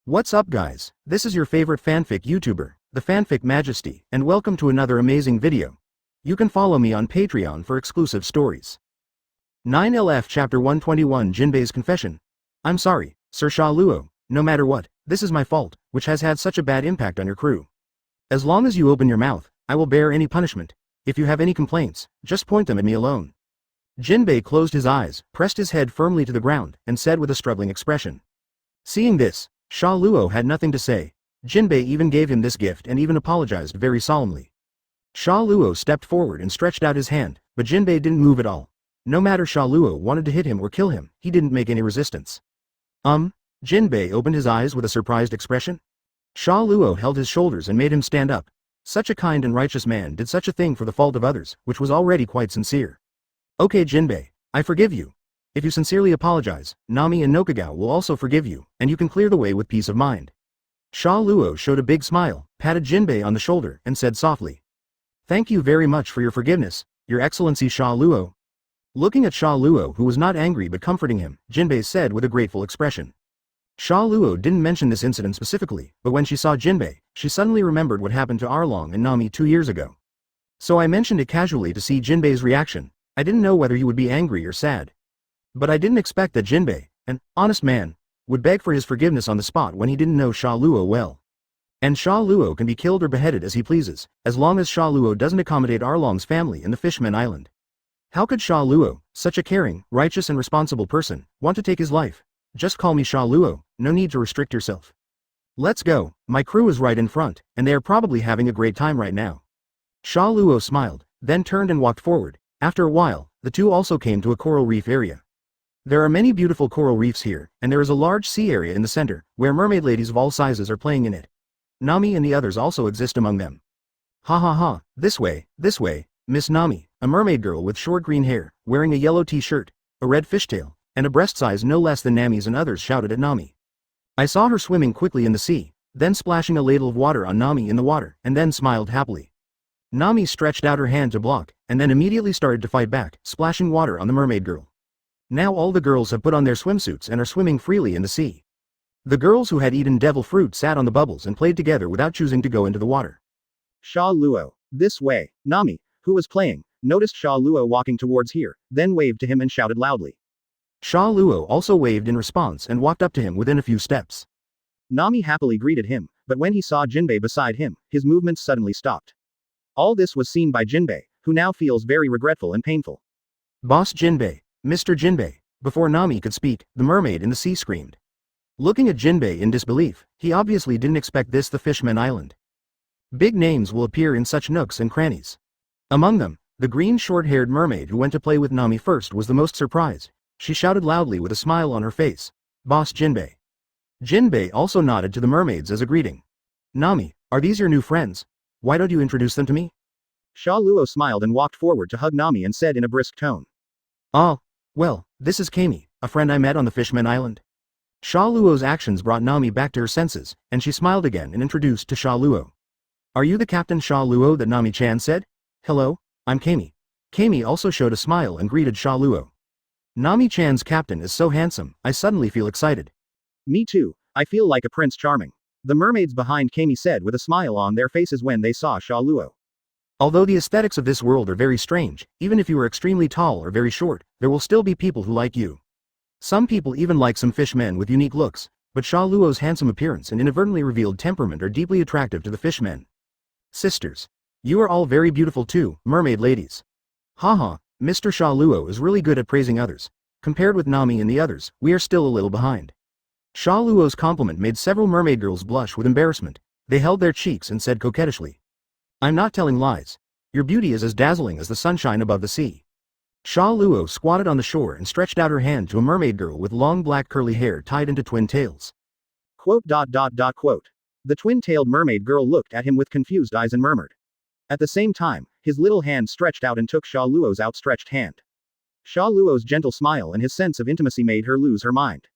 What's up guys, this is your favorite fanfic YouTuber, the Fanfic Majesty, and welcome to another amazing video. You can follow me on Patreon for exclusive stories. 9LF Chapter 121 Jinbe's Confession. I'm sorry, Sir Sha Luo, no matter what, this is my fault, which has had such a bad impact on your crew. As long as you open your mouth, I will bear any punishment. If you have any complaints, just point them at me alone. Jinbe closed his eyes, pressed his head firmly to the ground, and said with a struggling expression. Seeing this, Sha Luo had nothing to say. Jinbe even gave him this gift and even apologized very solemnly. Sha Luo stepped forward and stretched out his hand, but Jinbe didn't move at all. No matter Sha Luo wanted to hit him or kill him, he didn't make any resistance. Jinbe opened his eyes with a surprised expression. Sha Luo held his shoulders and made him stand up. Such a kind and righteous man did such a thing for the fault of others, which was already quite sincere. Okay Jinbe, I forgive you. If you sincerely apologize, Nami and Nokagao will also forgive you, and you can clear the way with peace of mind. Sha Luo showed a big smile, patted Jinbe on the shoulder, and said softly. Thank you very much for your forgiveness, Your Excellency Sha Luo. Looking at Sha Luo, who was not angry but comforting him, Jinbe said with a grateful expression. Sha Luo didn't mention this incident specifically, but when she saw Jinbe, she suddenly remembered what happened to Arlong and Nami 2 years ago. So I mentioned it casually to see Jinbe's reaction. I didn't know whether he would be angry or sad. But I didn't expect that Jinbe, an honest man, would beg for his forgiveness on the spot when he didn't know Sha Luo well. And Sha Luo can be killed or beheaded as he pleases, as long as Sha Luo doesn't accommodate Arlong's family in the Fishman Island. How could Sha Luo, such a caring, righteous and responsible person, want to take his life? Just call me Sha Luo, no need to restrict yourself. Let's go, my crew is right in front, and they are probably having a great time right now. Sha Luo smiled, then turned and walked forward. After a while, the two also came to a coral reef area. There are many beautiful coral reefs here, and there is a large sea area in the center, where mermaid ladies of all sizes are playing in it. Nami and the others also exist among them. Ha ha ha, this way, Miss Nami, a mermaid girl with short green hair, wearing a yellow t-shirt, a red fishtail, and a breast size no less than Nami's and others shouted at Nami. I saw her swimming quickly in the sea, then splashing a ladle of water on Nami in the water, and then smiled happily. Nami stretched out her hand to block, and then immediately started to fight back, splashing water on the mermaid girl. Now all the girls have put on their swimsuits and are swimming freely in the sea. The girls who had eaten devil fruit sat on the bubbles and played together without choosing to go into the water. Sha Luo, this way. Nami, who was playing, noticed Sha Luo walking towards here, then waved to him and shouted loudly. Sha Luo also waved in response and walked up to him within a few steps. Nami happily greeted him, but when he saw Jinbe beside him, his movements suddenly stopped. All this was seen by Jinbe, who now feels very regretful and painful. Boss Jinbe, Mr. Jinbe. Before Nami could speak, the mermaid in the sea screamed. Looking at Jinbe in disbelief, he obviously didn't expect this the Fishman Island. Big names will appear in such nooks and crannies. Among them, the green short-haired mermaid who went to play with Nami first was the most surprised. She shouted loudly with a smile on her face. Boss Jinbe. Jinbe also nodded to the mermaids as a greeting. Nami, are these your new friends? Why don't you introduce them to me? Sha Luo smiled and walked forward to hug Nami and said in a brisk tone. Ah, well, this is Kami, a friend I met on the Fishman Island. Sha Luo's actions brought Nami back to her senses, and she smiled again and introduced to Sha Luo. Are you the Captain Sha Luo that Nami-chan said? Hello, I'm Kami. Kami also showed a smile and greeted Sha Luo. Nami-chan's captain is so handsome, I suddenly feel excited. Me too, I feel like a Prince Charming. The mermaids behind Kami said with a smile on their faces when they saw Sha Luo. Although the aesthetics of this world are very strange, even if you are extremely tall or very short, there will still be people who like you. Some people even like some fishmen with unique looks, but Sha Luo's handsome appearance and inadvertently revealed temperament are deeply attractive to the fishmen. Sisters. You are all very beautiful too, mermaid ladies. Haha, Mr. Sha Luo is really good at praising others. Compared with Nami and the others, we are still a little behind. Sha Luo's compliment made several mermaid girls blush with embarrassment. They held their cheeks and said coquettishly. I'm not telling lies. Your beauty is as dazzling as the sunshine above the sea. Sha Luo squatted on the shore and stretched out her hand to a mermaid girl with long black curly hair tied into twin tails. Quote. The twin-tailed mermaid girl looked at him with confused eyes and murmured. At the same time, his little hand stretched out and took Sha Luo's outstretched hand. Sha Luo's gentle smile and his sense of intimacy made her lose her mind.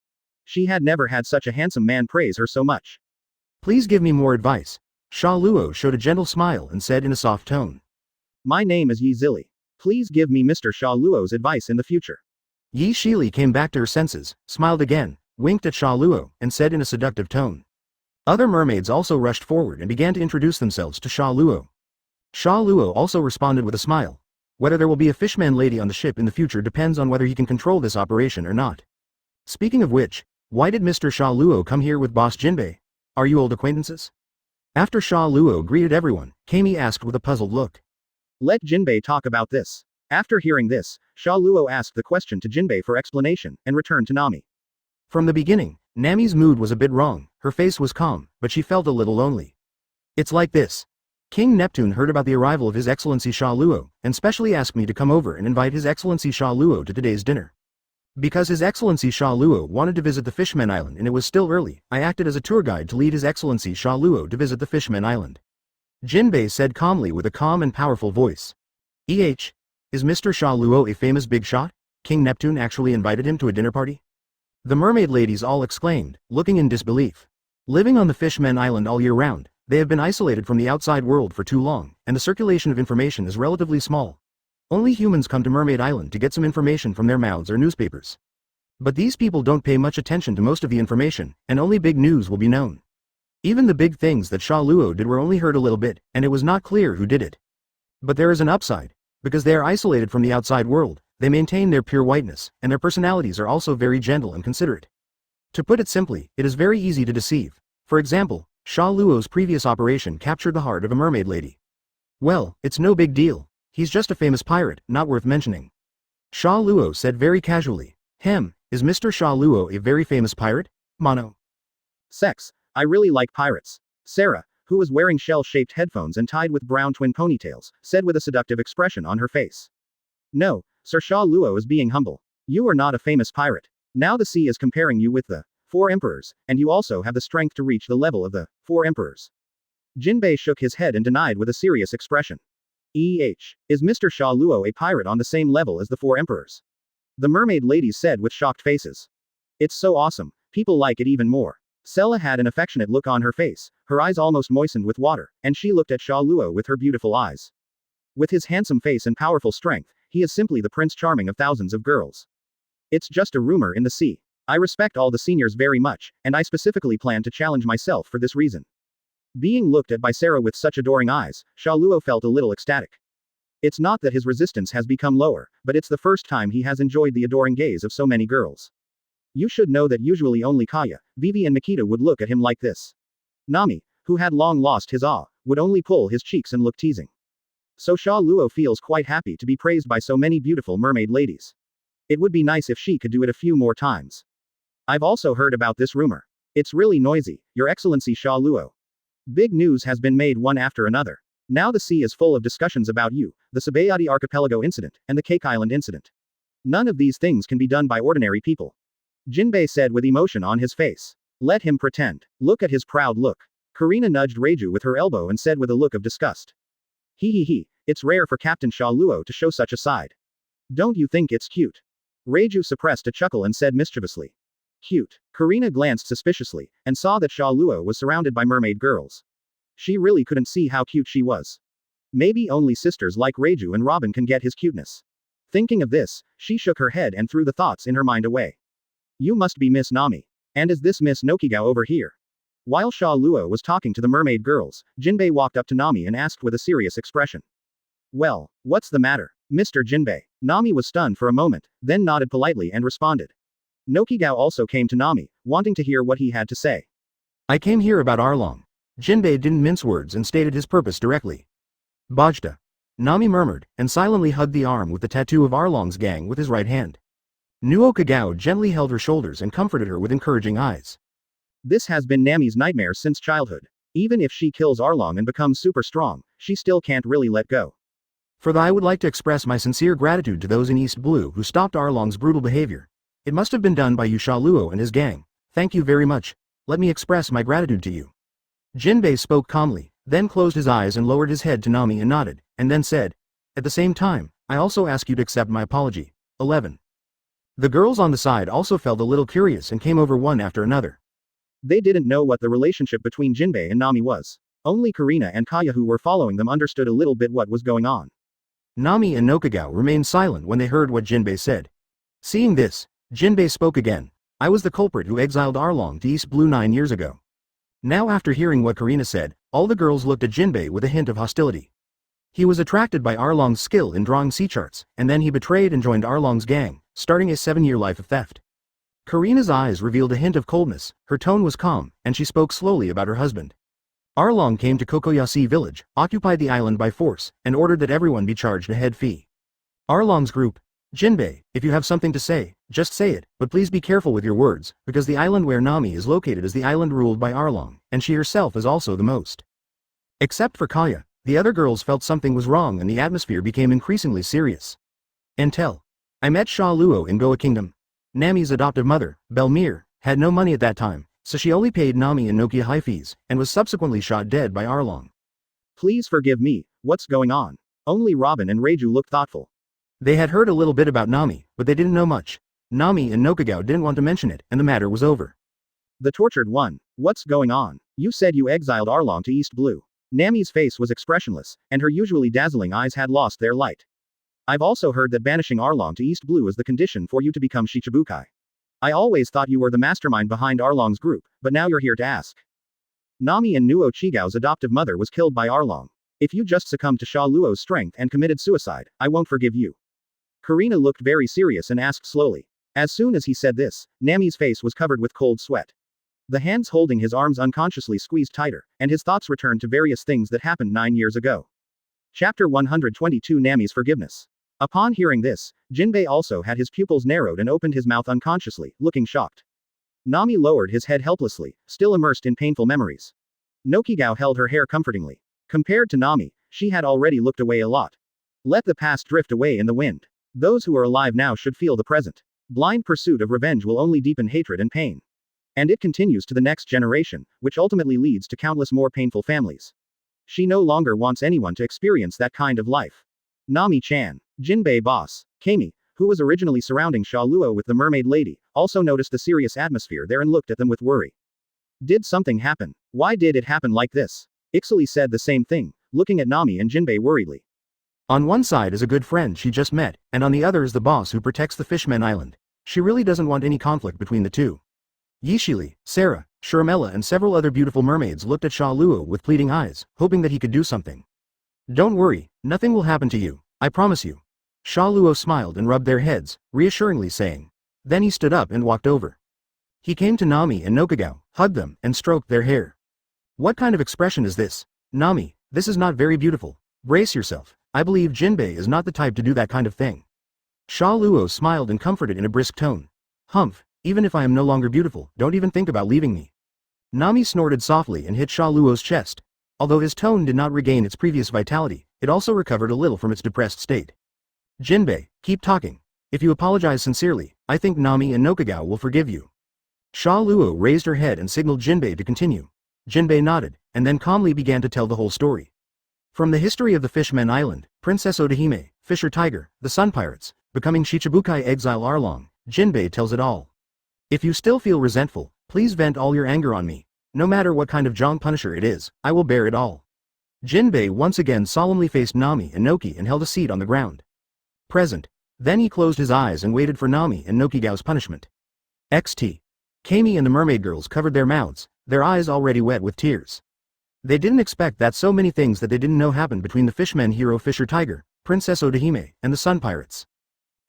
She had never had such a handsome man praise her so much. Please give me more advice. Sha Luo showed a gentle smile and said in a soft tone. My name is Yi Zili. Please give me Mr. Sha Luo's advice in the future. Yi Shili came back to her senses, smiled again, winked at Sha Luo, and said in a seductive tone. Other mermaids also rushed forward and began to introduce themselves to Sha Luo. Sha Luo also responded with a smile. Whether there will be a fishman lady on the ship in the future depends on whether he can control this operation or not. Speaking of which, why did Mr. Sha Luo come here with boss Jinbe? Are you old acquaintances? After Sha Luo greeted everyone, Kami asked with a puzzled look. Let Jinbe talk about this. After hearing this, Sha Luo asked the question to Jinbe for explanation, and returned to Nami. From the beginning, Nami's mood was a bit wrong, her face was calm, but she felt a little lonely. It's like this. King Neptune heard about the arrival of His Excellency Sha Luo, and specially asked me to come over and invite His Excellency Sha Luo to today's dinner. Because His Excellency Sha Luo wanted to visit the Fishman Island and it was still early, I acted as a tour guide to lead His Excellency Sha Luo to visit the Fishman Island. Jinbe said calmly with a calm and powerful voice. Is Mr. Sha Luo a famous big shot? King Neptune actually invited him to a dinner party? The mermaid ladies all exclaimed, looking in disbelief. Living on the Fishman Island all year round, they have been isolated from the outside world for too long, and the circulation of information is relatively small. Only humans come to Mermaid Island to get some information from their mouths or newspapers. But these people don't pay much attention to most of the information, and only big news will be known. Even the big things that Sha Luo did were only heard a little bit, and it was not clear who did it. But there is an upside. Because they are isolated from the outside world, they maintain their pure whiteness, and their personalities are also very gentle and considerate. To put it simply, it is very easy to deceive. For example, Sha Luo's previous operation captured the heart of a mermaid lady. Well, it's no big deal. He's just a famous pirate, not worth mentioning. Sha Luo said very casually. Is Mr. Sha Luo a very famous pirate? Mono. Sex. I really like pirates. Sarah, who was wearing shell-shaped headphones and tied with brown twin ponytails, said with a seductive expression on her face. No, Sir Sha Luo is being humble. You are not a famous pirate. Now the sea is comparing you with the 4 emperors, and you also have the strength to reach the level of the 4 emperors. Jinbe shook his head and denied with a serious expression. Is Mr. Sha Luo a pirate on the same level as the 4 emperors? The mermaid ladies said with shocked faces. It's so awesome, people like it even more. Sella had an affectionate look on her face, her eyes almost moistened with water, and she looked at Sha Luo with her beautiful eyes. With his handsome face and powerful strength, he is simply the Prince Charming of thousands of girls. It's just a rumor in the sea. I respect all the seniors very much, and I specifically plan to challenge myself for this reason. Being looked at by Sarah with such adoring eyes, Sha Luo felt a little ecstatic. It's not that his resistance has become lower, but it's the first time he has enjoyed the adoring gaze of so many girls. You should know that usually only Kaya, Vivi and Makita would look at him like this. Nami, who had long lost his awe, would only pull his cheeks and look teasing. So Sha Luo feels quite happy to be praised by so many beautiful mermaid ladies. It would be nice if she could do it a few more times. I've also heard about this rumor. It's really noisy, Your Excellency Sha Luo. Big news has been made one after another. Now the sea is full of discussions about you, the Sabayati Archipelago incident, and the Cake Island incident. None of these things can be done by ordinary people. Jinbe said with emotion on his face. Let him pretend. Look at his proud look. Karina nudged Reiju with her elbow and said with a look of disgust. It's rare for Captain Sha Luo to show such a side. Don't you think it's cute? Reiju suppressed a chuckle and said mischievously. Cute. Karina glanced suspiciously, and saw that Sha Luo was surrounded by mermaid girls. She really couldn't see how cute she was. Maybe only sisters like Reiju and Robin can get his cuteness. Thinking of this, she shook her head and threw the thoughts in her mind away. You must be Miss Nami. And is this Miss Nokigao over here? While Sha Luo was talking to the mermaid girls, Jinbe walked up to Nami and asked with a serious expression. Well, what's the matter, Mr. Jinbe? Nami was stunned for a moment, then nodded politely and responded. Nokigao also came to Nami, wanting to hear what he had to say. I came here about Arlong. Jinbe didn't mince words and stated his purpose directly. Bajta. Nami murmured, and silently hugged the arm with the tattoo of Arlong's gang with his right hand. Nuo Kagao gently held her shoulders and comforted her with encouraging eyes. This has been Nami's nightmare since childhood. Even if she kills Arlong and becomes super strong, she still can't really let go. Further, I would like to express my sincere gratitude to those in East Blue who stopped Arlong's brutal behavior. It must have been done by you Sha Luo and his gang. Thank you very much. Let me express my gratitude to you. Jinbe spoke calmly, then closed his eyes and lowered his head to Nami and nodded, and then said, at the same time, I also ask you to accept my apology. 11. The girls on the side also felt a little curious and came over one after another. They didn't know what the relationship between Jinbe and Nami was. Only Karina and Kaya who were following them understood a little bit what was going on. Nami and Nokigao remained silent when they heard what Jinbe said. Seeing this, Jinbe spoke again. I was the culprit who exiled Arlong to East Blue 9 years ago. Now after hearing what Karina said, all the girls looked at Jinbe with a hint of hostility. He was attracted by Arlong's skill in drawing sea charts, and then he betrayed and joined Arlong's gang, starting a 7-year life of theft. Karina's eyes revealed a hint of coldness, her tone was calm, and she spoke slowly about her husband. Arlong came to Kokoyasi village, occupied the island by force, and ordered that everyone be charged a head fee. Arlong's group. Jinbe, if you have something to say, just say it, but please be careful with your words, because the island where Nami is located is the island ruled by Arlong, and she herself is also the most. Except for Kaya, the other girls felt something was wrong and the atmosphere became increasingly serious. Intel. I met Sha Luo in Goa Kingdom. Nami's adoptive mother, Belmir, had no money at that time, so she only paid Nami and Nokia high fees, and was subsequently shot dead by Arlong. Please forgive me, what's going on? Only Robin and Reiju looked thoughtful. They had heard a little bit about Nami, but they didn't know much. Nami and Nokagao didn't want to mention it, and the matter was over. The tortured one. What's going on? You said you exiled Arlong to East Blue. Nami's face was expressionless, and her usually dazzling eyes had lost their light. I've also heard that banishing Arlong to East Blue is the condition for you to become Shichibukai. I always thought you were the mastermind behind Arlong's group, but now you're here to ask. Nami and Nuo Chigao's adoptive mother was killed by Arlong. If you just succumbed to Sha Luo's strength and committed suicide, I won't forgive you. Karina looked very serious and asked slowly. As soon as he said this, Nami's face was covered with cold sweat. The hands holding his arms unconsciously squeezed tighter, and his thoughts returned to various things that happened 9 years ago. Chapter 122 Nami's Forgiveness. Upon hearing this, Jinbe also had his pupils narrowed and opened his mouth unconsciously, looking shocked. Nami lowered his head helplessly, still immersed in painful memories. Nokigao held her hair comfortingly. Compared to Nami, she had already looked away a lot. Let the past drift away in the wind. Those who are alive now should feel the present. Blind pursuit of revenge will only deepen hatred and pain. And it continues to the next generation, which ultimately leads to countless more painful families. She no longer wants anyone to experience that kind of life. Nami-chan. Jinbe boss, Kami, who was originally surrounding Sha Luo with the mermaid lady, also noticed the serious atmosphere there and looked at them with worry. Did something happen? Why did it happen like this? Ixaly said the same thing, looking at Nami and Jinbe worriedly. On one side is a good friend she just met, and on the other is the boss who protects the Fishman Island. She really doesn't want any conflict between the two. Yishili, Sarah, Sharamella and several other beautiful mermaids looked at Sha Luo with pleading eyes, hoping that he could do something. Don't worry, nothing will happen to you, I promise you. Sha Luo smiled and rubbed their heads, reassuringly saying. Then he stood up and walked over. He came to Nami and Nokagao, hugged them, and stroked their hair. What kind of expression is this? Nami, this is not very beautiful. Brace yourself, I believe Jinbe is not the type to do that kind of thing. Sha Luo smiled and comforted in a brisk tone. Humph, even if I am no longer beautiful, don't even think about leaving me. Nami snorted softly and hit Sha Luo's chest. Although his tone did not regain its previous vitality, it also recovered a little from its depressed state. Jinbe, keep talking. If you apologize sincerely, I think Nami and Nokagao will forgive you. Sha Luo raised her head and signaled Jinbe to continue. Jinbe nodded, and then calmly began to tell the whole story. From the history of the Fishman Island, Princess Odahime, Fisher Tiger, the Sun Pirates, becoming Shichibukai exile Arlong, Jinbe tells it all. If you still feel resentful, please vent all your anger on me. No matter what kind of Zhong Punisher it is, I will bear it all. Jinbe once again solemnly faced Nami and Noki and held a seat on the ground. Present. Then he closed his eyes and waited for Nami and Nokigao's punishment. XT. Kami and the mermaid girls covered their mouths, their eyes already wet with tears. They didn't expect that so many things that they didn't know happened between the Fishman hero Fisher Tiger, Princess Odahime, and the Sun Pirates.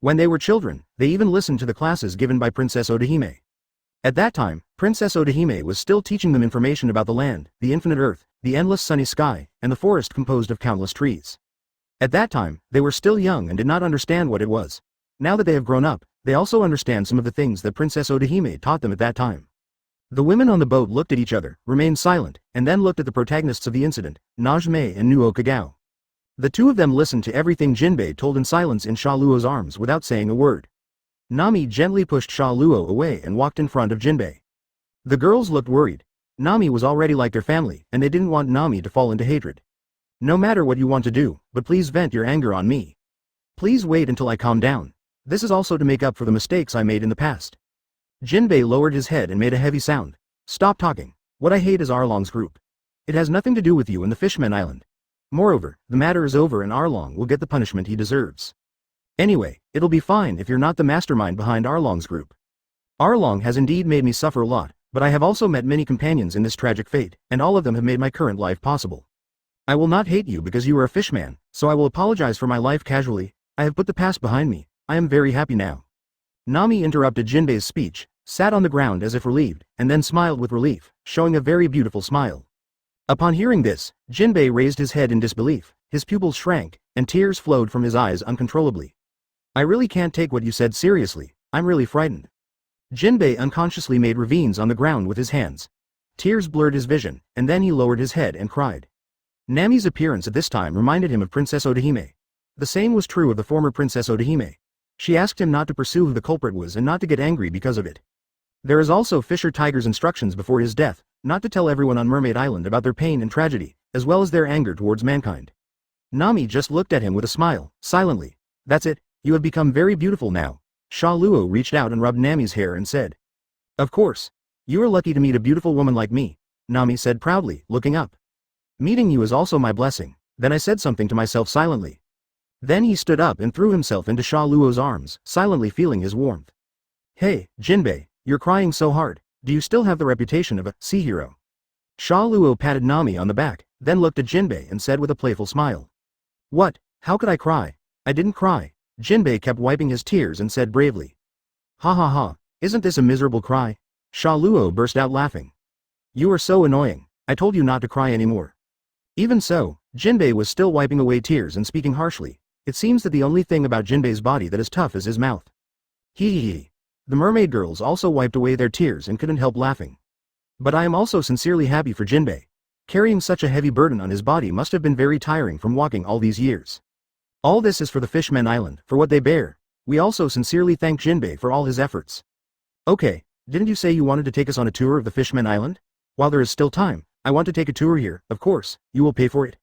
When they were children, they even listened to the classes given by Princess Odahime. At that time, Princess Odahime was still teaching them information about the land, the infinite earth, the endless sunny sky, and the forest composed of countless trees. At that time, they were still young and did not understand what it was. Now that they have grown up, they also understand some of the things that Princess Odahime taught them at that time. The women on the boat looked at each other, remained silent, and then looked at the protagonists of the incident, Najime and Nuo Kagao. The two of them listened to everything Jinbe told in silence in Sha Luo's arms without saying a word. Nami gently pushed Sha Luo away and walked in front of Jinbe. The girls looked worried. Nami was already like their family, and they didn't want Nami to fall into hatred. No matter what you want to do, but please vent your anger on me. Please wait until I calm down. This is also to make up for the mistakes I made in the past. Jinbe lowered his head and made a heavy sound. Stop talking. What I hate is Arlong's group. It has nothing to do with you and the Fishman Island. Moreover, the matter is over and Arlong will get the punishment he deserves. Anyway, it'll be fine if you're not the mastermind behind Arlong's group. Arlong has indeed made me suffer a lot, But I have also met many companions in this tragic fate, and all of them have made my current life possible. I will not hate you because you are a fishman, so I will apologize for my life casually. I have put the past behind me. I am very happy now. Nami interrupted Jinbe's speech, sat on the ground as if relieved, and then smiled with relief, showing a very beautiful smile. Upon hearing this, Jinbe raised his head in disbelief, his pupils shrank, and tears flowed from his eyes uncontrollably. I really can't take what you said seriously, I'm really frightened. Jinbe unconsciously made ravines on the ground with his hands. Tears blurred his vision, and then he lowered his head and cried. Nami's appearance at this time reminded him of Princess Odahime. The same was true of the former Princess Odahime. She asked him not to pursue who the culprit was and not to get angry because of it. There is also Fisher Tiger's instructions before his death, not to tell everyone on Mermaid Island about their pain and tragedy, as well as their anger towards mankind. Nami just looked at him with a smile, silently. That's it, you have become very beautiful now. Sha Luo reached out and rubbed Nami's hair and said. Of course. You are lucky to meet a beautiful woman like me, Nami said proudly, looking up. Meeting you is also my blessing. Then I said something to myself silently. Then he stood up and threw himself into Sha Luo's arms, silently feeling his warmth. Hey, Jinbe, you're crying so hard. Do you still have the reputation of a sea hero? Sha Luo patted Nami on the back, then looked at Jinbe and said with a playful smile. What? How could I cry? I didn't cry. Jinbe kept wiping his tears and said bravely. Ha ha ha, isn't this a miserable cry? Sha Luo burst out laughing. You are so annoying, I told you not to cry anymore. Even so, Jinbe was still wiping away tears and speaking harshly. It seems that the only thing about Jinbe's body that is tough is his mouth. Hee hee hee. The mermaid girls also wiped away their tears and couldn't help laughing. But I am also sincerely happy for Jinbe. Carrying such a heavy burden on his body must have been very tiring from walking all these years. All this is for the Fishman Island, for what they bear. We also sincerely thank Jinbe for all his efforts. Okay, didn't you say you wanted to take us on a tour of the Fishman Island? While there is still time, I want to take a tour here, of course, you will pay for it.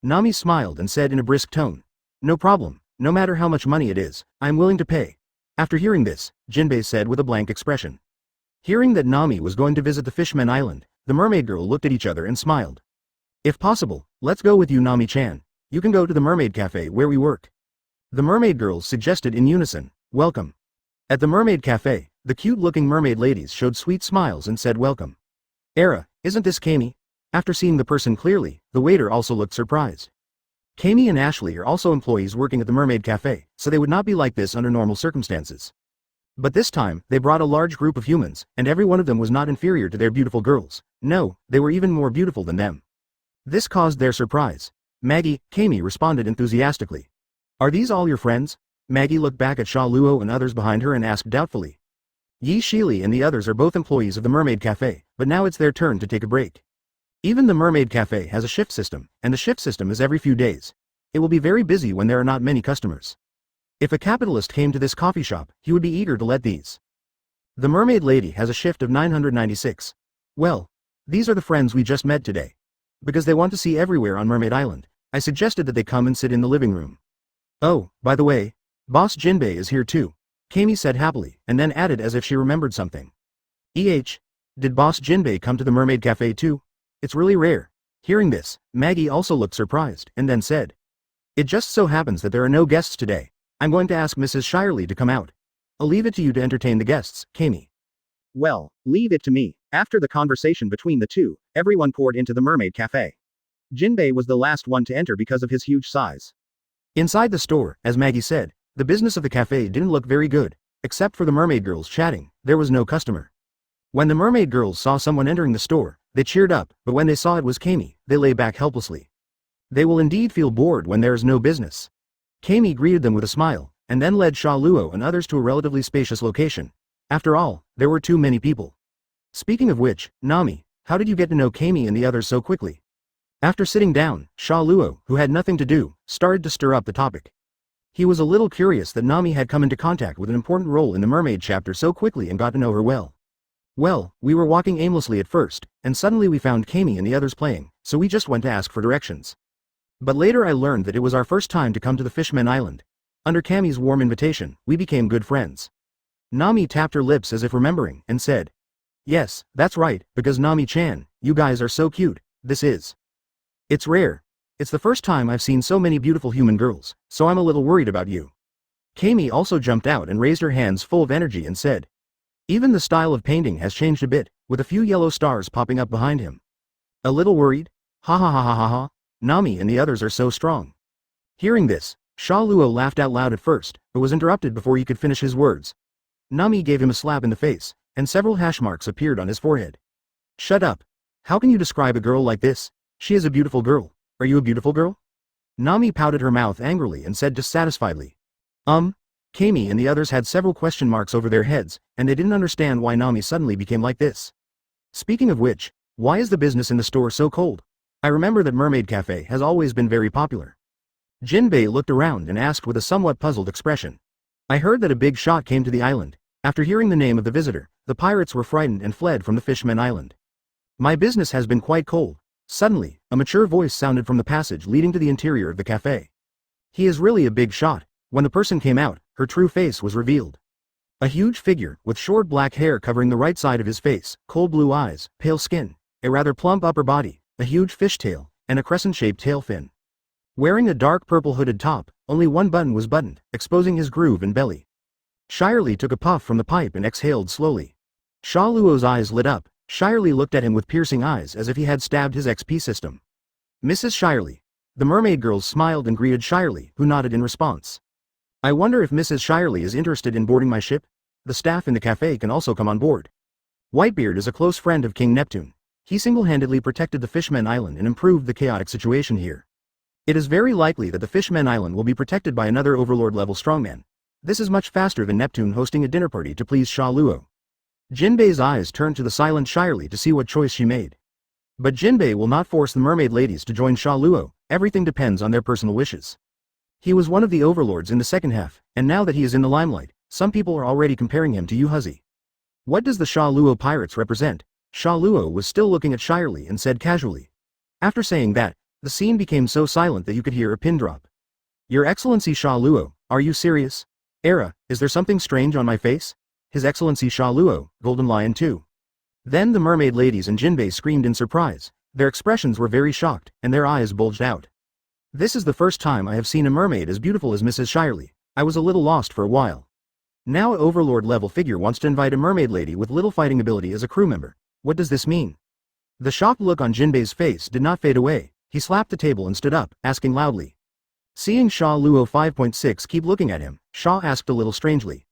Nami smiled and said in a brisk tone. No problem, no matter how much money it is, I am willing to pay. After hearing this, Jinbe said with a blank expression. Hearing that Nami was going to visit the Fishman Island, the mermaid girl looked at each other and smiled. If possible, let's go with you, Nami-chan. You can go to the Mermaid Cafe where we work. The mermaid girls suggested in unison, welcome. At the Mermaid Cafe, the cute-looking mermaid ladies showed sweet smiles and said welcome. Era, isn't this Kami? After seeing the person clearly, the waiter also looked surprised. Kami and Ashley are also employees working at the Mermaid Cafe, so they would not be like this under normal circumstances. But this time, they brought a large group of humans, and every one of them was not inferior to their beautiful girls. No, they were even more beautiful than them. This caused their surprise. Maggie, Kami responded enthusiastically. Are these all your friends? Maggie looked back at Sha Luo and others behind her and asked doubtfully. Yi Shili and the others are both employees of the Mermaid Cafe, but now it's their turn to take a break. Even the Mermaid Cafe has a shift system, and the shift system is every few days. It will be very busy when there are not many customers. If a capitalist came to this coffee shop, he would be eager to let these. The mermaid lady has a shift of 996. Well, these are the friends we just met today. Because they want to see everywhere on Mermaid Island, I suggested that they come and sit in the living room. Oh, by the way, Boss Jinbe is here too, Kami said happily, and then added as if she remembered something. Did Boss Jinbe come to the Mermaid Cafe too? It's really rare. Hearing this, Maggie also looked surprised, and then said. It just so happens that there are no guests today. I'm going to ask Mrs. Shyarly to come out. I'll leave it to you to entertain the guests, Kami. Well, leave it to me. After the conversation between the two, everyone poured into the Mermaid Cafe. Jinbe was the last one to enter because of his huge size. Inside the store, as Maggie said, the business of the cafe didn't look very good. Except for the mermaid girls chatting, there was no customer. When the mermaid girls saw someone entering the store, they cheered up, but when they saw it was Kami, they lay back helplessly. They will indeed feel bored when there is no business. Kami greeted them with a smile, and then led Sha Luo and others to a relatively spacious location. After all, there were too many people. Speaking of which, Nami, how did you get to know Kami and the others so quickly? After sitting down, Sha Luo, who had nothing to do, started to stir up the topic. He was a little curious that Nami had come into contact with an important role in the Mermaid chapter so quickly and got to know her well. Well, we were walking aimlessly at first, and suddenly we found Kami and the others playing, so we just went to ask for directions. But later I learned that it was our first time to come to the Fishman Island. Under Kami's warm invitation, we became good friends. Nami tapped her lips as if remembering, and said. Yes, that's right, because Nami-chan, you guys are so cute, this is. It's rare. It's the first time I've seen so many beautiful human girls, so I'm a little worried about you. Kami also jumped out and raised her hands full of energy and said. Even the style of painting has changed a bit, with a few yellow stars popping up behind him. A little worried? Ha ha ha ha ha ha. Nami and the others are so strong. Hearing this, Sha Luo laughed out loud at first, but was interrupted before he could finish his words. Nami gave him a slap in the face, and several hash marks appeared on his forehead. Shut up. How can you describe a girl like this? She is a beautiful girl. Are you a beautiful girl? Nami pouted her mouth angrily and said dissatisfiedly. Kami and the others had several question marks over their heads, and they didn't understand why Nami suddenly became like this. Speaking of which, why is the business in the store so cold? I remember that Mermaid Cafe has always been very popular. Jinbe looked around and asked with a somewhat puzzled expression. I heard that a big shot came to the island. After hearing the name of the visitor, the pirates were frightened and fled from the Fishman Island. My business has been quite cold. Suddenly, a mature voice sounded from the passage leading to the interior of the cafe. He is really a big shot. When the person came out, her true face was revealed. A huge figure, with short black hair covering the right side of his face, cold blue eyes, pale skin, a rather plump upper body, a huge fishtail, and a crescent-shaped tail fin. Wearing a dark purple hooded top, only one button was buttoned, exposing his groove and belly. Shirley took a puff from the pipe and exhaled slowly. Sha Luo's eyes lit up. Shirley looked at him with piercing eyes as if he had stabbed his XP system. Mrs. Shirley. The mermaid girls smiled and greeted Shirley, who nodded in response. I wonder if Mrs. Shirley is interested in boarding my ship? The staff in the cafe can also come on board. Whitebeard is a close friend of King Neptune. He single-handedly protected the Fishman Island and improved the chaotic situation here. It is very likely that the Fishman Island will be protected by another Overlord-level strongman. This is much faster than Neptune hosting a dinner party to please Sha Luo. Jinbe's eyes turned to the silent Shirley to see what choice she made. But Jinbe will not force the mermaid ladies to join Sha Luo. Everything depends on their personal wishes. He was one of the overlords in the second half, and now that he is in the limelight, some people are already comparing him to Yuhazi. What does the Sha Luo pirates represent? Sha Luo was still looking at Shirley and said casually. After saying that, the scene became so silent that you could hear a pin drop. Your Excellency Sha Luo, are you serious? Era, is there something strange on my face? His Excellency Sha Luo, Golden Lion too. Then the mermaid ladies and Jinbe screamed in surprise. Their expressions were very shocked, and their eyes bulged out. This is the first time I have seen a mermaid as beautiful as Mrs. Shirley. I was a little lost for a while. Now an overlord level figure wants to invite a mermaid lady with little fighting ability as a crew member. What does this mean? The shocked look on Jinbe's face did not fade away. He slapped the table and stood up, asking loudly. Seeing Sha Luo 5.6 keep looking at him, Sha asked a little strangely.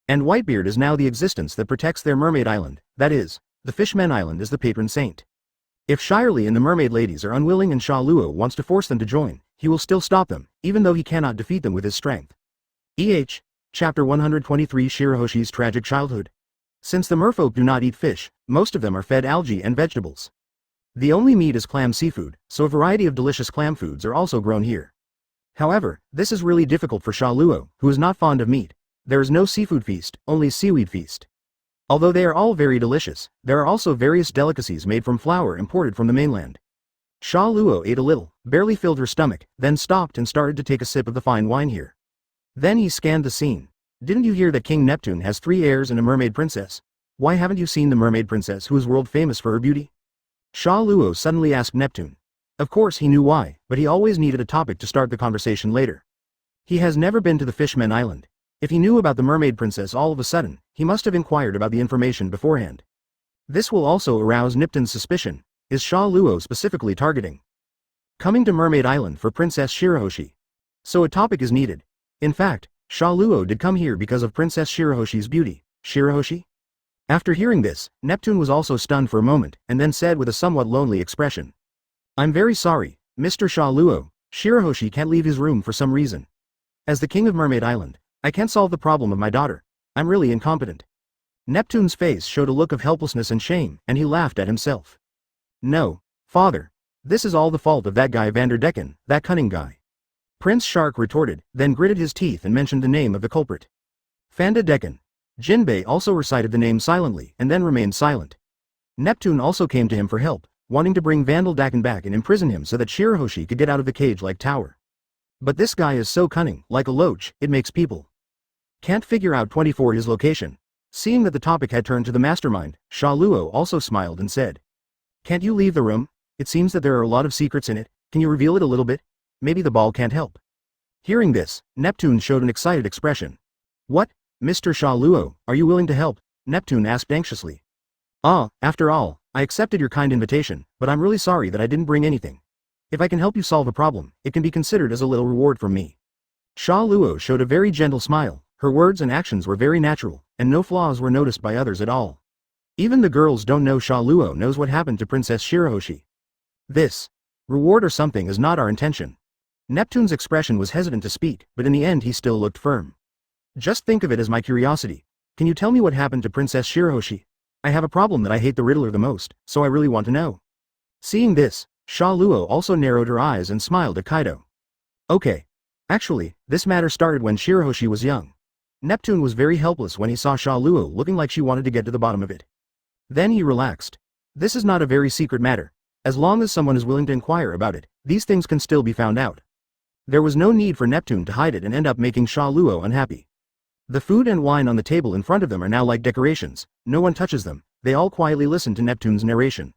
And Whitebeard is now the existence that protects their mermaid island, that is, the Fishman Island is the patron saint. If Shirley and the mermaid ladies are unwilling and Sha Luo wants to force them to join, he will still stop them, even though he cannot defeat them with his strength. Chapter 123 Shirahoshi's Tragic Childhood. Since the merfolk do not eat fish, most of them are fed algae and vegetables. The only meat is clam seafood, so a variety of delicious clam foods are also grown here. However, this is really difficult for Sha Luo, who is not fond of meat. There is no seafood feast, only seaweed feast. Although they are all very delicious, there are also various delicacies made from flour imported from the mainland. Sha Luo ate a little, barely filled her stomach, then stopped and started to take a sip of the fine wine here. Then he scanned the scene. Didn't you hear that King Neptune has 3 heirs and a mermaid princess? Why haven't you seen the mermaid princess who is world famous for her beauty? Sha Luo suddenly asked Neptune. Of course he knew why, but he always needed a topic to start the conversation later. He has never been to the Fishman Island. If he knew about the mermaid princess all of a sudden, he must have inquired about the information beforehand. This will also arouse Neptune's suspicion. Is Sha Luo specifically targeting coming to Mermaid Island for Princess Shirahoshi? So a topic is needed. In fact, Sha Luo did come here because of Princess Shirahoshi's beauty. Shirahoshi? After hearing this, Neptune was also stunned for a moment, and then said with a somewhat lonely expression. I'm very sorry, Mr. Sha Luo, Shirahoshi can't leave his room for some reason. As the king of Mermaid Island, I can't solve the problem of my daughter. I'm really incompetent. Neptune's face showed a look of helplessness and shame, and he laughed at himself. No, father. This is all the fault of that guy Vanderdecken, that cunning guy. Prince Shark retorted, then gritted his teeth and mentioned the name of the culprit. Vanderdecken. Jinbe also recited the name silently and then remained silent. Neptune also came to him for help, wanting to bring Vanderdecken back and imprison him so that Shirahoshi could get out of the cage like Tower. But this guy is so cunning, like a loach, it makes people can't figure out 24 his location. Seeing that the topic had turned to the mastermind, Sha Luo also smiled and said, Can't you leave the room? It seems that there are a lot of secrets in it. Can you reveal it a little bit? Maybe the ball can't help. Hearing this, Neptune showed an excited expression. What? Mr. Sha Luo, are you willing to help? Neptune asked anxiously. After all, I accepted your kind invitation, but I'm really sorry that I didn't bring anything. If I can help you solve a problem, it can be considered as a little reward from me. Sha Luo showed a very gentle smile, her words and actions were very natural, and no flaws were noticed by others at all. Even the girls don't know Sha Luo knows what happened to Princess Shirahoshi. This reward or something is not our intention. Neptune's expression was hesitant to speak, but in the end he still looked firm. Just think of it as my curiosity. Can you tell me what happened to Princess Shirahoshi? I have a problem that I hate the Riddler the most, so I really want to know. Seeing this, Sha Luo also narrowed her eyes and smiled at Kaido. Okay. Actually, this matter started when Shirahoshi was young. Neptune was very helpless when he saw Sha Luo looking like she wanted to get to the bottom of it. Then he relaxed. This is not a very secret matter. As long as someone is willing to inquire about it, these things can still be found out. There was no need for Neptune to hide it and end up making Sha Luo unhappy. The food and wine on the table in front of them are now like decorations, no one touches them, they all quietly listen to Neptune's narration.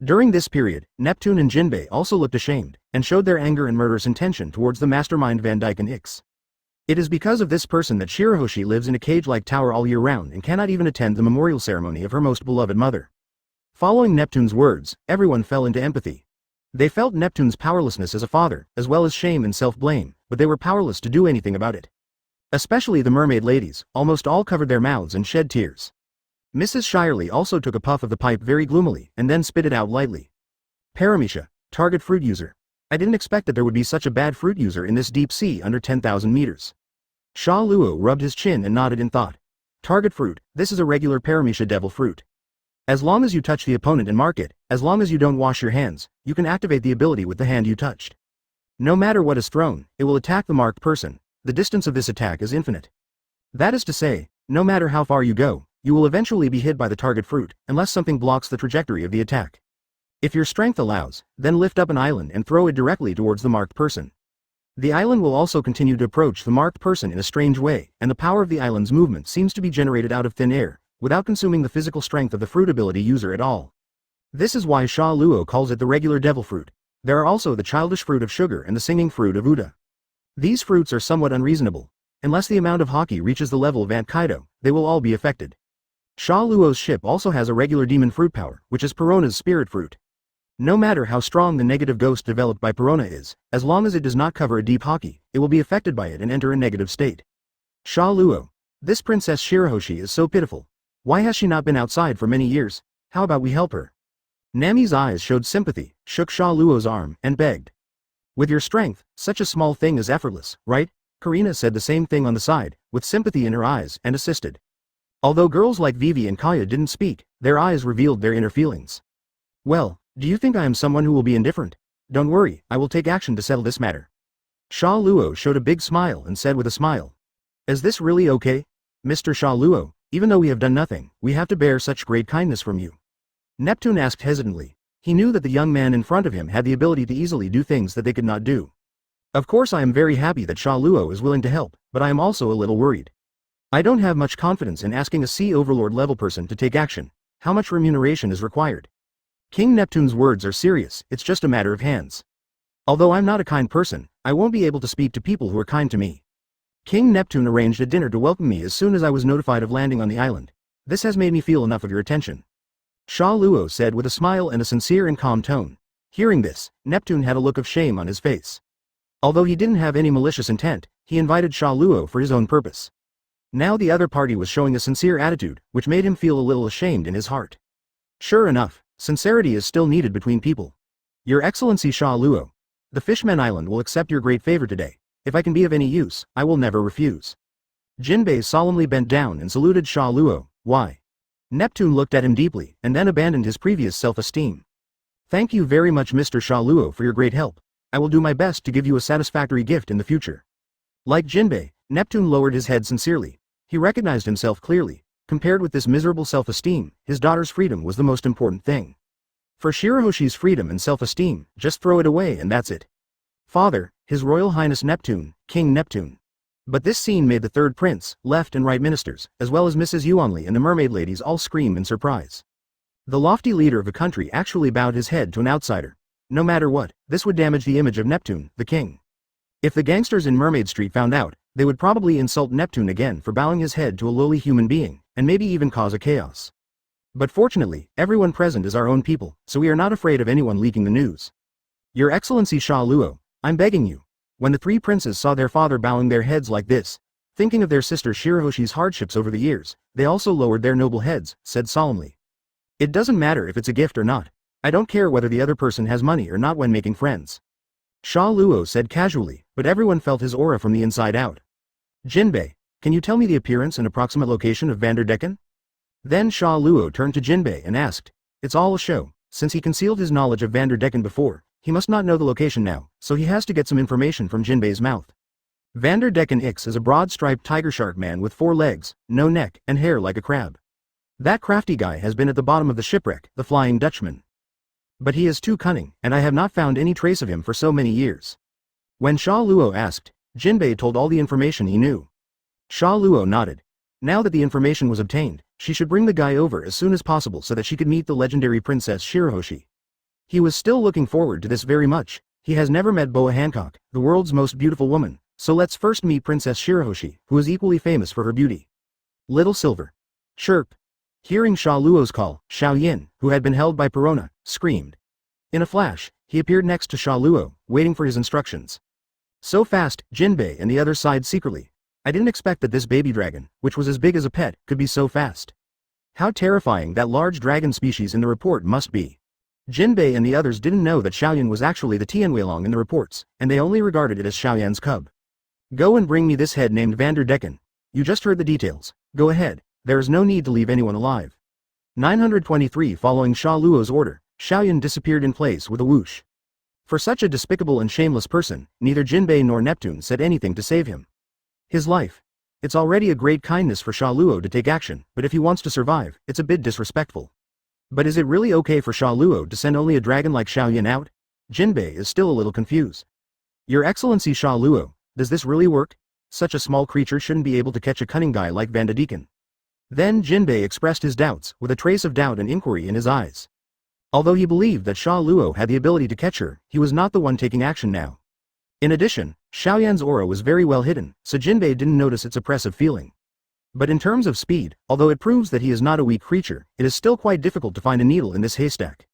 During this period, Neptune and Jinbe also looked ashamed, and showed their anger and murderous intention towards the mastermind Van Dyke and Ix. It is because of this person that Shirahoshi lives in a cage-like tower all year round and cannot even attend the memorial ceremony of her most beloved mother. Following Neptune's words, everyone fell into empathy. They felt Neptune's powerlessness as a father, as well as shame and self-blame, but they were powerless to do anything about it. Especially the mermaid ladies, almost all covered their mouths and shed tears. Mrs. Shyarly also took a puff of the pipe very gloomily, and then spit it out lightly. Paramecia, target fruit user. I didn't expect that there would be such a bad fruit user in this deep sea under 10,000 meters. Sha Luo rubbed his chin and nodded in thought. Target fruit, this is a regular Paramecia devil fruit. As long as you touch the opponent and mark it, as long as you don't wash your hands, you can activate the ability with the hand you touched. No matter what is thrown, it will attack the marked person. The distance of this attack is infinite. That is to say, no matter how far you go, you will eventually be hit by the target fruit, unless something blocks the trajectory of the attack. If your strength allows, then lift up an island and throw it directly towards the marked person. The island will also continue to approach the marked person in a strange way, and the power of the island's movement seems to be generated out of thin air, without consuming the physical strength of the fruit ability user at all. This is why Sha Luo calls it the regular devil fruit. There are also the childish fruit of sugar and the singing fruit of Uda. These fruits are somewhat unreasonable. Unless the amount of Haki reaches the level of Ant Kaido, they will all be affected. Sha Luo's ship also has a regular demon fruit power, which is Perona's spirit fruit. No matter how strong the negative ghost developed by Perona is, as long as it does not cover a deep Haki, it will be affected by it and enter a negative state. Sha Luo. This Princess Shirahoshi is so pitiful. Why has she not been outside for many years? How about we help her? Nami's eyes showed sympathy, shook Sha Luo's arm, and begged. With your strength, such a small thing is effortless, right? Karina said the same thing on the side, with sympathy in her eyes, and assisted. Although girls like Vivi and Kaya didn't speak, their eyes revealed their inner feelings. Well, do you think I am someone who will be indifferent? Don't worry, I will take action to settle this matter. Sha Luo showed a big smile and said with a smile. Is this really okay? Mr. Sha Luo, even though we have done nothing, we have to bear such great kindness from you. Neptune asked hesitantly. He knew that the young man in front of him had the ability to easily do things that they could not do. Of course I am very happy that Sha Luo is willing to help, but I am also a little worried. I don't have much confidence in asking a sea overlord level person to take action. How much remuneration is required? King Neptune's words are serious, it's just a matter of hands. Although I'm not a kind person, I won't be able to speak to people who are kind to me. King Neptune arranged a dinner to welcome me as soon as I was notified of landing on the island. This has made me feel enough of your attention. Sha Luo said with a smile and a sincere and calm tone. Hearing this, Neptune had a look of shame on his face. Although he didn't have any malicious intent, he invited Sha Luo for his own purpose. Now the other party was showing a sincere attitude, which made him feel a little ashamed in his heart. Sure enough, sincerity is still needed between people. Your Excellency Sha Luo. The Fishman Island will accept your great favor today. If I can be of any use, I will never refuse. Jinbe solemnly bent down and saluted Sha Luo. Why? Neptune looked at him deeply, and then abandoned his previous self-esteem. Thank you very much Mr. Sha Luo for your great help. I will do my best to give you a satisfactory gift in the future. Like Jinbe, Neptune lowered his head sincerely. He recognized himself clearly. Compared with this miserable self-esteem, his daughter's freedom was the most important thing. For Shirahoshi's freedom and self-esteem, just throw it away and that's it. Father, His Royal Highness Neptune, King Neptune. But this scene made the third prince, left and right ministers, as well as Mrs. Yuanli and the mermaid ladies all scream in surprise. The lofty leader of the country actually bowed his head to an outsider. No matter what, this would damage the image of Neptune, the king. If the gangsters in Mermaid Street found out, they would probably insult Neptune again for bowing his head to a lowly human being, and maybe even cause a chaos. But fortunately, everyone present is our own people, so we are not afraid of anyone leaking the news. Your Excellency Sha Luo, I'm begging you. When the three princes saw their father bowing their heads like this, thinking of their sister Shirahoshi's hardships over the years, they also lowered their noble heads, said solemnly. It doesn't matter if it's a gift or not. I don't care whether the other person has money or not when making friends. Sha Luo said casually, but everyone felt his aura from the inside out. Jinbe, can you tell me the appearance and approximate location of Vanderdecken? Then Sha Luo turned to Jinbe and asked. It's all a show, since he concealed his knowledge of Vanderdecken before, he must not know the location now, so he has to get some information from Jinbe's mouth. Vanderdecken X is a broad-striped tiger shark man with 4 legs, no neck, and hair like a crab. That crafty guy has been at the bottom of the shipwreck, the Flying Dutchman. But he is too cunning, and I have not found any trace of him for so many years. When Sha Luo asked, Jinbe told all the information he knew. Sha Luo nodded. Now that the information was obtained, she should bring the guy over as soon as possible so that she could meet the legendary Princess Shirahoshi. He was still looking forward to this very much. He has never met Boa Hancock, the world's most beautiful woman, so let's first meet Princess Shirahoshi, who is equally famous for her beauty. Little Silver. Chirp. Hearing Sha Luo's call, Xiao Yin, who had been held by Perona, screamed. In a flash, he appeared next to Sha Luo, waiting for his instructions. So fast, Jinbe and the others sighed secretly. I didn't expect that this baby dragon, which was as big as a pet, could be so fast. How terrifying that large dragon species in the report must be. Jinbe and the others didn't know that Xiaoyan was actually the Tianweilong in the reports, and they only regarded it as Xiaoyan's cub. Go and bring me this head named Vanderdecken. You just heard the details. Go ahead, there is no need to leave anyone alive. 923 Following Sha Luo's order, Xiaoyan disappeared in place with a whoosh. For such a despicable and shameless person, neither Jinbe nor Neptune said anything to save him. His life. It's already a great kindness for Sha Luo to take action, but if he wants to survive, it's a bit disrespectful. But is it really okay for Sha Luo to send only a dragon like Xiaoyan out? Jinbe is still a little confused. Your Excellency Sha Luo, does this really work? Such a small creature shouldn't be able to catch a cunning guy like Vanderdecken. Then Jinbe expressed his doubts, with a trace of doubt and inquiry in his eyes. Although he believed that Sha Luo had the ability to catch her, he was not the one taking action now. In addition, Xiaoyan's aura was very well hidden, so Jinbe didn't notice its oppressive feeling. But in terms of speed, although it proves that he is not a weak creature, it is still quite difficult to find a needle in this haystack.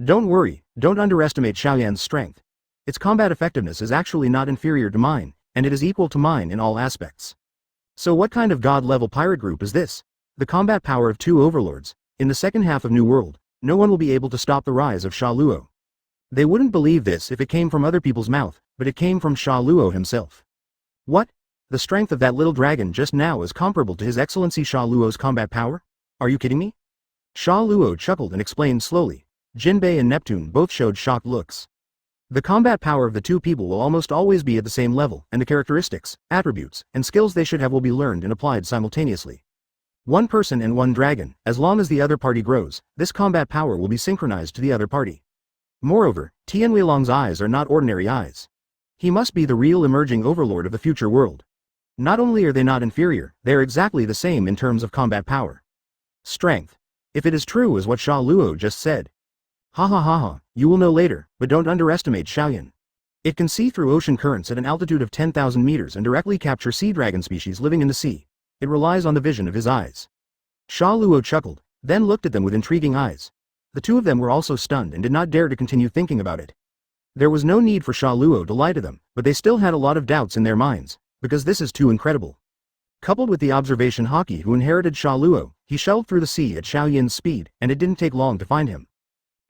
Don't worry, don't underestimate Xiaoyan's strength. Its combat effectiveness is actually not inferior to mine, and it is equal to mine in all aspects. So what kind of god-level pirate group is this? The combat power of 2 overlords. In the second half of New World, no one will be able to stop the rise of Sha Luo. They wouldn't believe this if it came from other people's mouth, but it came from Sha Luo himself. What? The strength of that little dragon just now is comparable to His Excellency Sha Luo's combat power? Are you kidding me? Sha Luo chuckled and explained slowly. Jinbe and Neptune both showed shocked looks. The combat power of the 2 people will almost always be at the same level, and the characteristics, attributes, and skills they should have will be learned and applied simultaneously. 1 person and 1 dragon, as long as the other party grows, this combat power will be synchronized to the other party. Moreover, Tianweilong's eyes are not ordinary eyes. He must be the real emerging overlord of the future world. Not only are they not inferior, they are exactly the same in terms of combat power. Strength. If it is true as what Sha Luo just said. Ha ha ha ha, you will know later, but don't underestimate Xiaoyan. It can see through ocean currents at an altitude of 10,000 meters and directly capture sea dragon species living in the sea. It relies on the vision of his eyes. Sha Luo chuckled, then looked at them with intriguing eyes. The 2 of them were also stunned and did not dare to continue thinking about it. There was no need for Sha Luo to lie to them, but they still had a lot of doubts in their minds, because this is too incredible. Coupled with the observation Haki who inherited Sha Luo, he shelved through the sea at Xiaoyan's speed, and it didn't take long to find him.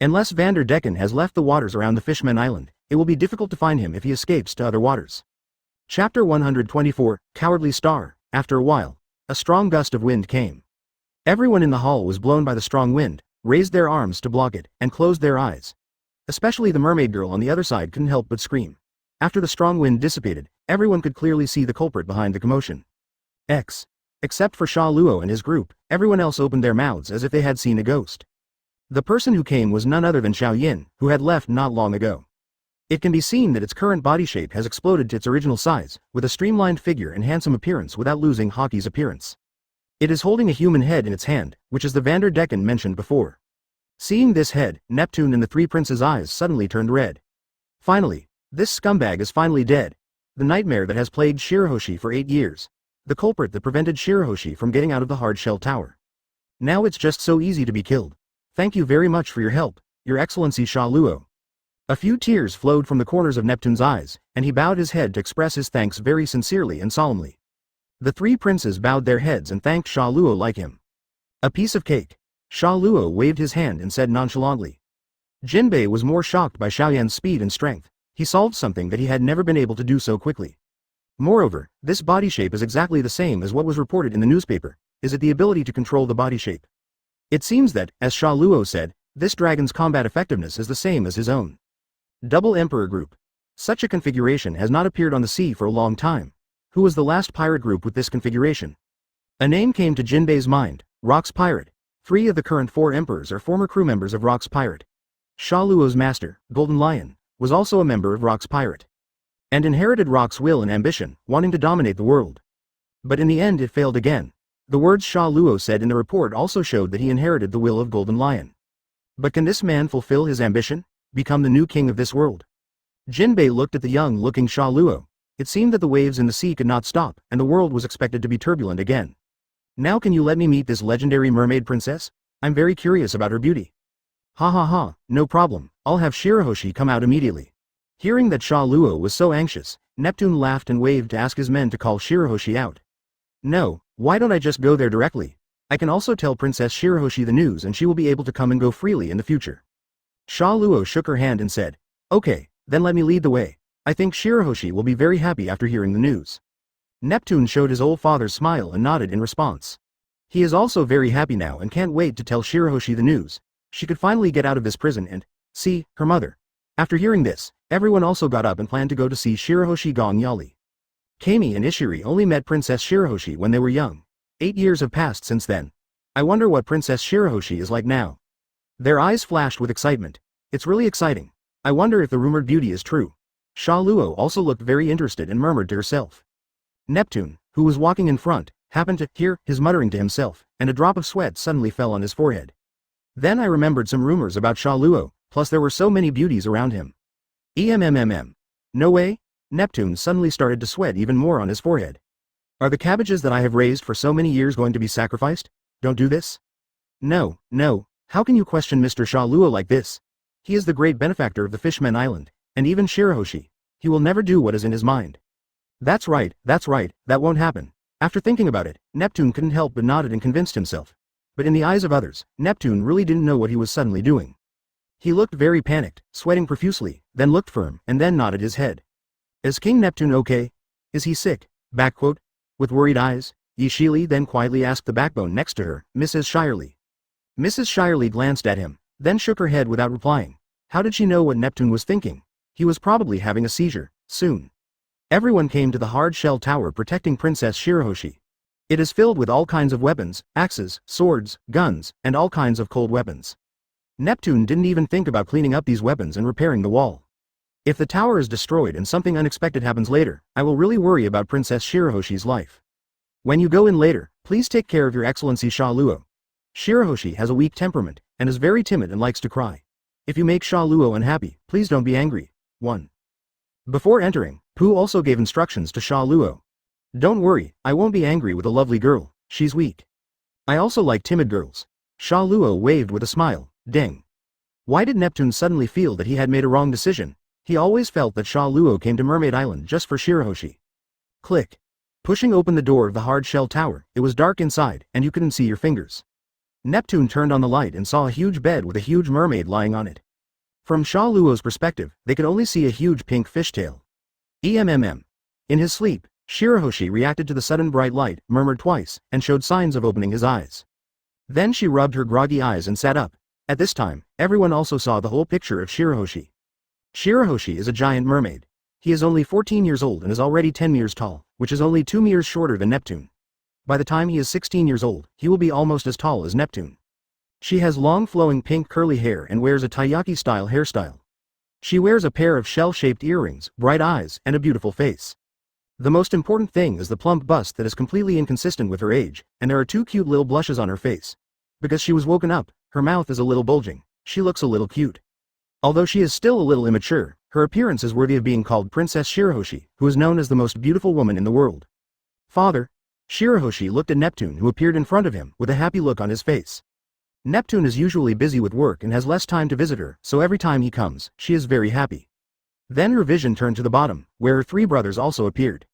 Unless Vanderdecken has left the waters around the Fishman Island, it will be difficult to find him if he escapes to other waters. Chapter 124, Cowardly Star. After a while, a strong gust of wind came. Everyone in the hall was blown by the strong wind, raised their arms to block it, and closed their eyes. Especially the mermaid girl on the other side couldn't help but scream. After the strong wind dissipated, everyone could clearly see the culprit behind the commotion. Except for Sha Luo and his group, everyone else opened their mouths as if they had seen a ghost. The person who came was none other than Xiao Yin, who had left not long ago. It can be seen that its current body shape has exploded to its original size, with a streamlined figure and handsome appearance without losing Haki's appearance. It is holding a human head in its hand, which is the Vanderdecken mentioned before. Seeing this head, Neptune and the 3 princes' eyes suddenly turned red. Finally, this scumbag is finally dead. The nightmare that has plagued Shirahoshi for 8 years. The culprit that prevented Shirahoshi from getting out of the hard-shell tower. Now it's just so easy to be killed. Thank you very much for your help, Your Excellency Sha Luo. A few tears flowed from the corners of Neptune's eyes, and he bowed his head to express his thanks very sincerely and solemnly. The three princes bowed their heads and thanked Sha Luo like him. A piece of cake. Sha Luo waved his hand and said nonchalantly. Jinbe was more shocked by Xiaoyan's speed and strength. He solved something that he had never been able to do so quickly. Moreover, this body shape is exactly the same as what was reported in the newspaper. Is it the ability to control the body shape? It seems that, as Sha Luo said, this dragon's combat effectiveness is the same as his own. Double Emperor Group. Such a configuration has not appeared on the sea for a long time. Who was the last pirate group with this configuration? A name came to Jinbei's mind, Rock's Pirate. 3 of the current 4 emperors are former crew members of Rock's Pirate. Sha Luo's master, Golden Lion, was also a member of Rock's Pirate. And inherited Rock's will and ambition, wanting to dominate the world. But in the end it failed again. The words Sha Luo said in the report also showed that he inherited the will of Golden Lion. But can this man fulfill his ambition? Become the new king of this world? Jinbei looked at the young-looking Sha Luo. It seemed that the waves in the sea could not stop, and the world was expected to be turbulent again. Now can you let me meet this legendary mermaid princess? I'm very curious about her beauty. Ha ha ha, no problem, I'll have Shirahoshi come out immediately. Hearing that Sha Luo was so anxious, Neptune laughed and waved to ask his men to call Shirahoshi out. No, why don't I just go there directly? I can also tell Princess Shirahoshi the news and she will be able to come and go freely in the future. Sha Luo shook her hand and said, okay, then let me lead the way. I think Shirahoshi will be very happy after hearing the news. Neptune showed his old father's smile and nodded in response. He is also very happy now and can't wait to tell Shirahoshi the news. She could finally get out of this prison and see her mother. After hearing this, everyone also got up and planned to go to see Shirahoshi Gong Yali. Kami and Ishiri only met Princess Shirahoshi when they were young. 8 years have passed since then. I wonder what Princess Shirahoshi is like now. Their eyes flashed with excitement. It's really exciting. I wonder if the rumored beauty is true. Sha Luo also looked very interested and murmured to herself. Neptune, who was walking in front, happened to hear his muttering to himself, and a drop of sweat suddenly fell on his forehead. Then I remembered some rumors about Sha Luo, plus there were so many beauties around him. No way? Neptune suddenly started to sweat even more on his forehead. Are the cabbages that I have raised for so many years going to be sacrificed? Don't do this? No, how can you question Mr. Sha Luo like this? He is the great benefactor of the Fishman Island, and even Shirahoshi. He will never do what is in his mind. That's right, that won't happen. After thinking about it, Neptune couldn't help but nodded and convinced himself. But in the eyes of others, Neptune really didn't know what he was suddenly doing. He looked very panicked, sweating profusely, then looked firm, and then nodded his head. Is King Neptune okay? Is he sick? With worried eyes, Shhyarly then quietly asked the backbone next to her, Mrs. Shyarly. Mrs. Shyarly glanced at him, then shook her head without replying. How did she know what Neptune was thinking? He was probably having a seizure, soon. Everyone came to the hard shell tower protecting Princess Shirahoshi. It is filled with all kinds of weapons, axes, swords, guns, and all kinds of cold weapons. Neptune didn't even think about cleaning up these weapons and repairing the wall. If the tower is destroyed and something unexpected happens later, I will really worry about Princess Shirahoshi's life. When you go in later, please take care of your Excellency Sha Luo. Shirahoshi has a weak temperament, and is very timid and likes to cry. If you make Sha Luo unhappy, please don't be angry. 1. Before entering, Pooh also gave instructions to Sha Luo. Don't worry, I won't be angry with a lovely girl, she's weak. I also like timid girls. Sha Luo waved with a smile, ding. Why did Neptune suddenly feel that he had made a wrong decision? He always felt that Sha Luo came to Mermaid Island just for Shirahoshi. Click. Pushing open the door of the hard shell tower, it was dark inside, and you couldn't see your fingers. Neptune turned on the light and saw a huge bed with a huge mermaid lying on it. From Sha Luo's perspective, they could only see a huge pink fishtail. In his sleep, Shirahoshi reacted to the sudden bright light, murmured twice, and showed signs of opening his eyes. Then she rubbed her groggy eyes and sat up. At this time, everyone also saw the whole picture of Shirahoshi. Shirahoshi is a giant mermaid. He is only 14 years old and is already 10 meters tall, which is only 2 meters shorter than Neptune. By the time he is 16 years old, he will be almost as tall as Neptune. She has long flowing pink curly hair and wears a taiyaki-style hairstyle. She wears a pair of shell-shaped earrings, bright eyes, and a beautiful face. The most important thing is the plump bust that is completely inconsistent with her age, and there are 2 cute little blushes on her face. Because she was woken up, her mouth is a little bulging. She looks a little cute. Although she is still a little immature, her appearance is worthy of being called Princess Shirahoshi, who is known as the most beautiful woman in the world. Father, Shirahoshi looked at Neptune, who appeared in front of him, with a happy look on his face. Neptune is usually busy with work and has less time to visit her, so every time he comes, she is very happy. Then her vision turned to the bottom, where her three brothers also appeared.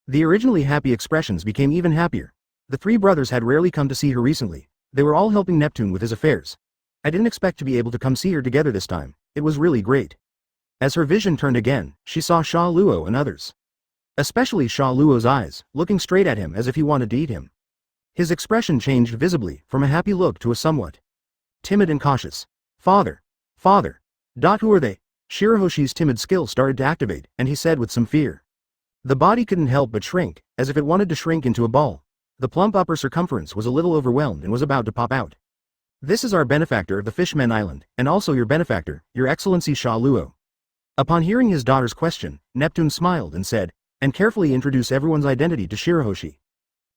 The originally happy expressions became even happier. The three brothers had rarely come to see her recently. They were all helping Neptune with his affairs. I didn't expect to be able to come see her together this time. It was really great. As her vision turned again, she saw Sha Luo and others. Especially Sha Luo's eyes, looking straight at him as if he wanted to eat him. His expression changed visibly, from a happy look to a somewhat timid and cautious. Father. Father. Who are they? Shirahoshi's timid skill started to activate, and he said with some fear. The body couldn't help but shrink, as if it wanted to shrink into a ball. The plump upper circumference was a little overwhelmed and was about to pop out. This is our benefactor of the Fishman Island, and also your benefactor, Your Excellency Sha Luo. Upon hearing his daughter's question, Neptune smiled and said, and carefully introduce everyone's identity to Shirahoshi.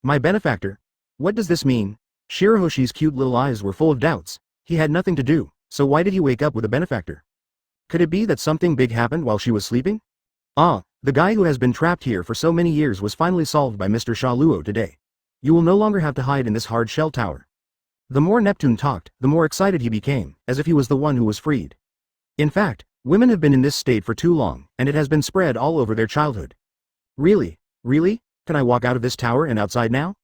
My benefactor? What does this mean? Shirahoshi's cute little eyes were full of doubts. He had nothing to do, so why did he wake up with a benefactor? Could it be that something big happened while she was sleeping? Ah, the guy who has been trapped here for so many years was finally solved by Mr. Sha Luo today. You will no longer have to hide in this hard shell tower. The more Neptune talked, the more excited he became, as if he was the one who was freed. In fact, women have been in this state for too long, and it has been spread all over their childhood. Really? Really? Can I walk out of this tower and outside now?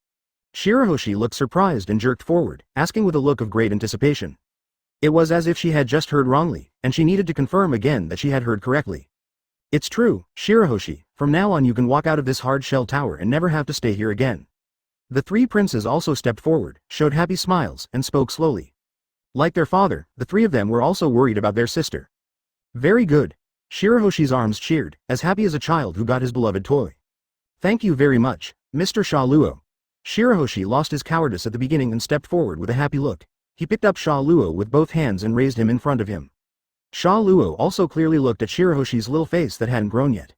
Shirahoshi looked surprised and jerked forward, asking with a look of great anticipation. It was as if she had just heard wrongly, and she needed to confirm again that she had heard correctly. It's true, Shirahoshi, from now on you can walk out of this hard shell tower and never have to stay here again. The three princes also stepped forward, showed happy smiles, and spoke slowly. Like their father, the three of them were also worried about their sister. Very good. Shirahoshi's arms cheered, as happy as a child who got his beloved toy. Thank you very much, Mr. Sha Luo. Shirahoshi lost his cowardice at the beginning and stepped forward with a happy look. He picked up Sha Luo with both hands and raised him in front of him. Sha Luo also clearly looked at Shirahoshi's little face that hadn't grown yet.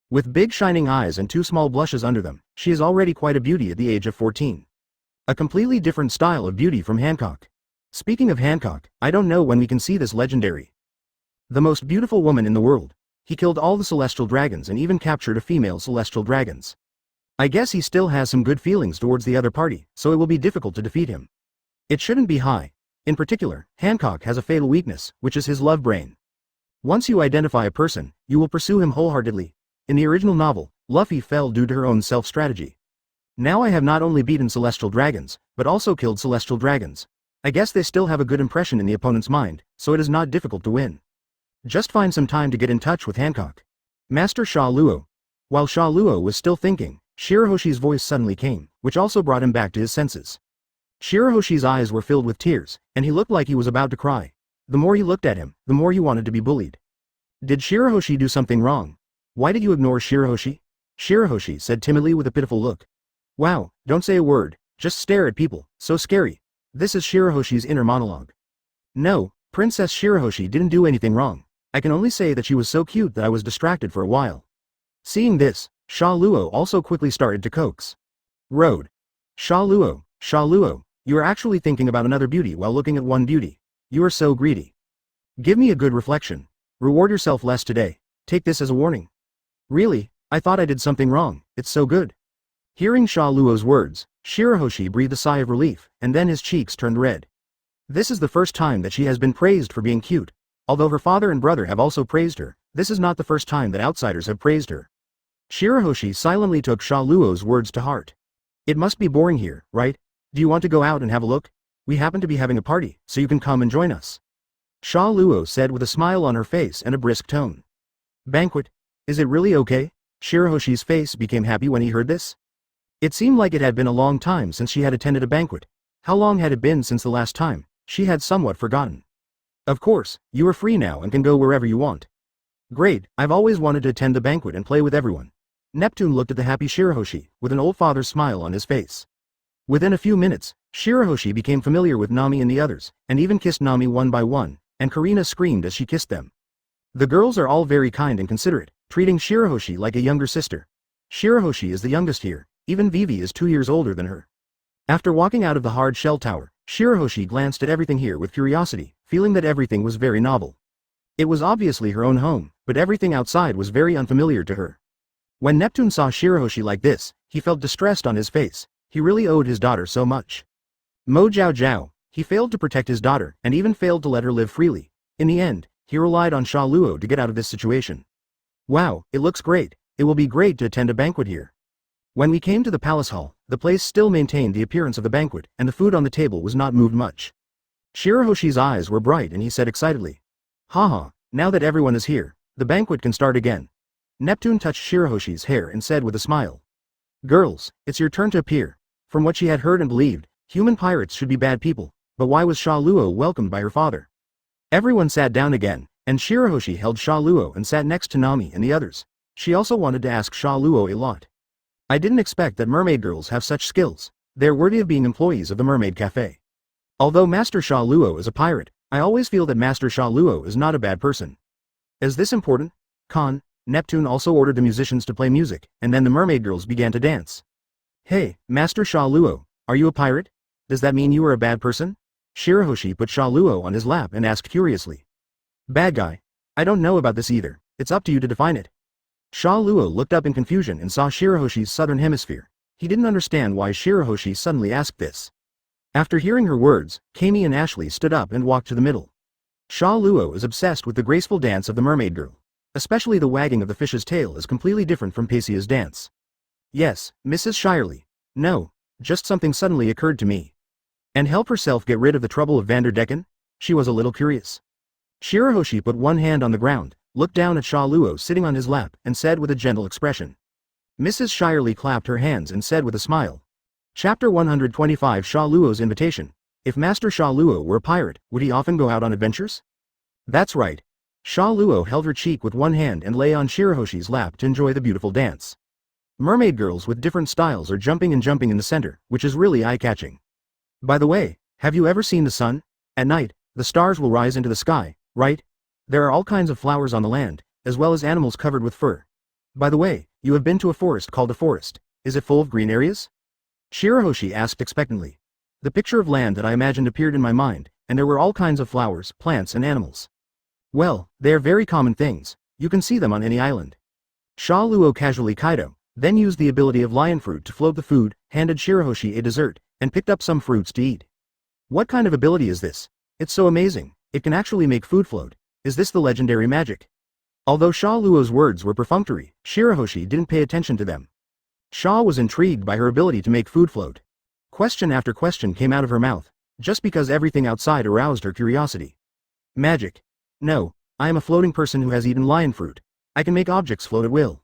With big shining eyes and two small blushes under them, she is already quite a beauty at the age of 14. A completely different style of beauty from Hancock. Speaking of Hancock, I don't know when we can see this legendary. The most beautiful woman in the world. He killed all the celestial dragons and even captured a female celestial dragons. I guess he still has some good feelings towards the other party, so it will be difficult to defeat him. It shouldn't be high. In particular, Hancock has a fatal weakness, which is his love brain. Once you identify a person, you will pursue him wholeheartedly. In the original novel, Luffy fell due to her own self-strategy. Now I have not only beaten celestial dragons, but also killed celestial dragons. I guess they still have a good impression in the opponent's mind, so it is not difficult to win. Just find some time to get in touch with Hancock. Master Sha Luo. While Sha Luo was still thinking, Shirahoshi's voice suddenly came, which also brought him back to his senses. Shirahoshi's eyes were filled with tears, and he looked like he was about to cry. The more he looked at him, the more he wanted to be bullied. Did Shirahoshi do something wrong? Why did you ignore Shirahoshi? Shirahoshi said timidly with a pitiful look. Wow, don't say a word, just stare at people, so scary. This is Shirahoshi's inner monologue. No, Princess Shirahoshi didn't do anything wrong. I can only say that she was so cute that I was distracted for a while. Seeing this, Sha Luo also quickly started to coax. Road. Sha Luo, you are actually thinking about another beauty while looking at one beauty. You are so greedy. Give me a good reflection. Reward yourself less today. Take this as a warning. Really, I thought I did something wrong, it's so good. Hearing Sha Luo's words, Shirahoshi breathed a sigh of relief, and then his cheeks turned red. This is the first time that she has been praised for being cute. Although her father and brother have also praised her, this is not the first time that outsiders have praised her. Shirahoshi silently took Sha Luo's words to heart. It must be boring here, right? Do you want to go out and have a look? We happen to be having a party, so you can come and join us. Sha Luo said with a smile on her face and a brisk tone. Banquet? Is it really okay? Shirahoshi's face became happy when he heard this. It seemed like it had been a long time since she had attended a banquet. How long had it been since the last time? She had somewhat forgotten. Of course, you are free now and can go wherever you want. Great, I've always wanted to attend the banquet and play with everyone. Neptune looked at the happy Shirahoshi, with an old father's smile on his face. Within a few minutes, Shirahoshi became familiar with Nami and the others, and even kissed Nami one by one, and Karina screamed as she kissed them. The girls are all very kind and considerate, treating Shirahoshi like a younger sister. Shirahoshi is the youngest here, even Vivi is 2 years older than her. After walking out of the hard shell tower, Shirahoshi glanced at everything here with curiosity, feeling that everything was very novel. It was obviously her own home, but everything outside was very unfamiliar to her. When Neptune saw Shirahoshi like this, he felt distressed on his face. He really owed his daughter so much. Mo Jiao Jiao, he failed to protect his daughter and even failed to let her live freely. In the end, he relied on Sha Luo to get out of this situation. Wow, it looks great. It will be great to attend a banquet here. When we came to the palace hall, the place still maintained the appearance of the banquet, and the food on the table was not moved much. Shirahoshi's eyes were bright and he said excitedly, "Haha, now that everyone is here, the banquet can start again." Neptune touched Shirahoshi's hair and said with a smile, "Girls, it's your turn to appear." From what she had heard and believed, human pirates should be bad people, but why was Sha Luo welcomed by her father? Everyone sat down again, and Shirahoshi held Sha Luo and sat next to Nami and the others. She also wanted to ask Sha Luo a lot. "I didn't expect that mermaid girls have such skills. They're worthy of being employees of the Mermaid Cafe. Although Master Sha Luo is a pirate, I always feel that Master Sha Luo is not a bad person. Is this important?" Neptune also ordered the musicians to play music, and then the mermaid girls began to dance. "Hey, Master Sha Luo, are you a pirate? Does that mean you are a bad person?" Shirahoshi put Sha Luo on his lap and asked curiously. "Bad guy? I don't know about this either. It's up to you to define it." Sha Luo looked up in confusion and saw Shirahoshi's southern hemisphere. He didn't understand why Shirahoshi suddenly asked this. After hearing her words, Kami and Ashley stood up and walked to the middle. Sha Luo is obsessed with the graceful dance of the mermaid girl. Especially the wagging of the fish's tail is completely different from Paisia's dance. "Yes, Mrs. Shyarly. No, just something suddenly occurred to me." "And help herself get rid of the trouble of Vanderdecken?" She was a little curious. Shirahoshi put one hand on the ground, looked down at Sha Luo sitting on his lap, and said with a gentle expression. Mrs. Shyarly clapped her hands and said with a smile. Chapter 125 Sha Luo's Invitation. If Master Sha Luo were a pirate, would he often go out on adventures? That's right. Sha Luo held her cheek with one hand and lay on Shirahoshi's lap to enjoy the beautiful dance. Mermaid girls with different styles are jumping and jumping in the center, which is really eye-catching. By the way, have you ever seen the sun? At night, the stars will rise into the sky, right? There are all kinds of flowers on the land, as well as animals covered with fur. By the way, you have been to a forest called a forest. Is it full of green areas? Shirahoshi asked expectantly. The picture of land that I imagined appeared in my mind, and there were all kinds of flowers, plants and animals. Well, they are very common things. You can see them on any island. Sha Luo casually Kaido, then used the ability of lion fruit to float the food, handed Shirahoshi a dessert, and picked up some fruits to eat. What kind of ability is this? It's so amazing. It can actually make food float. Is this the legendary magic? Although Sha Luo's words were perfunctory, Shirahoshi didn't pay attention to them. Sha was intrigued by her ability to make food float. Question after question came out of her mouth, just because everything outside aroused her curiosity. Magic. No, I am a floating person who has eaten lion fruit. I can make objects float at will.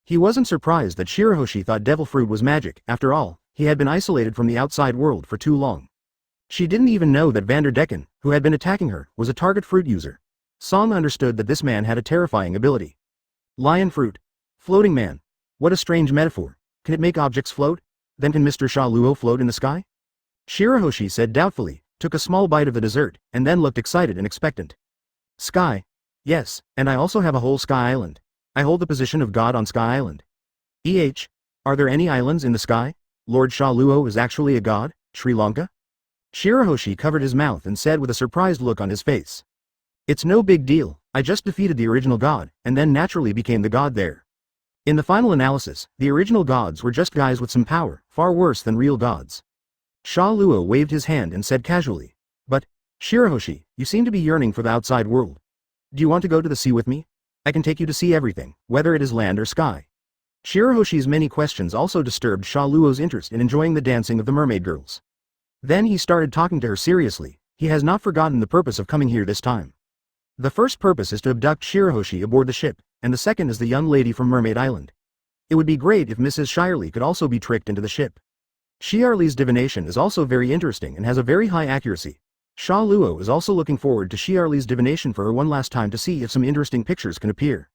He wasn't surprised that Shirahoshi thought devil fruit was magic. After all, he had been isolated from the outside world for too long. She didn't even know that Vanderdecken, who had been attacking her, was a target fruit user. Song understood that this man had a terrifying ability. Lion fruit. Floating man. What a strange metaphor. Can it make objects float? Then can Mr. Sha Luo float in the sky? Shirahoshi said doubtfully, took a small bite of the dessert, and then looked excited and expectant. Sky. Yes, and I also have a whole sky island. I hold the position of god on Sky Island. Are there any islands in the sky? Lord Sha Luo is actually a god? Sri Lanka? Shirahoshi covered his mouth and said with a surprised look on his face. It's no big deal, I just defeated the original god, and then naturally became the god there. In the final analysis, the original gods were just guys with some power, far worse than real gods. Sha Luo waved his hand and said casually. But, Shirahoshi, you seem to be yearning for the outside world. Do you want to go to the sea with me? I can take you to see everything, whether it is land or sky. Shirahoshi's many questions also disturbed Sha Luo's interest in enjoying the dancing of the mermaid girls. Then he started talking to her seriously. He has not forgotten the purpose of coming here this time. The first purpose is to abduct Shirahoshi aboard the ship, and the second is the young lady from Mermaid Island. It would be great if Mrs. Shyarly could also be tricked into the ship. Shyarly's divination is also very interesting and has a very high accuracy. Sha Luo is also looking forward to Shyarly's divination for her one last time to see if some interesting pictures can appear.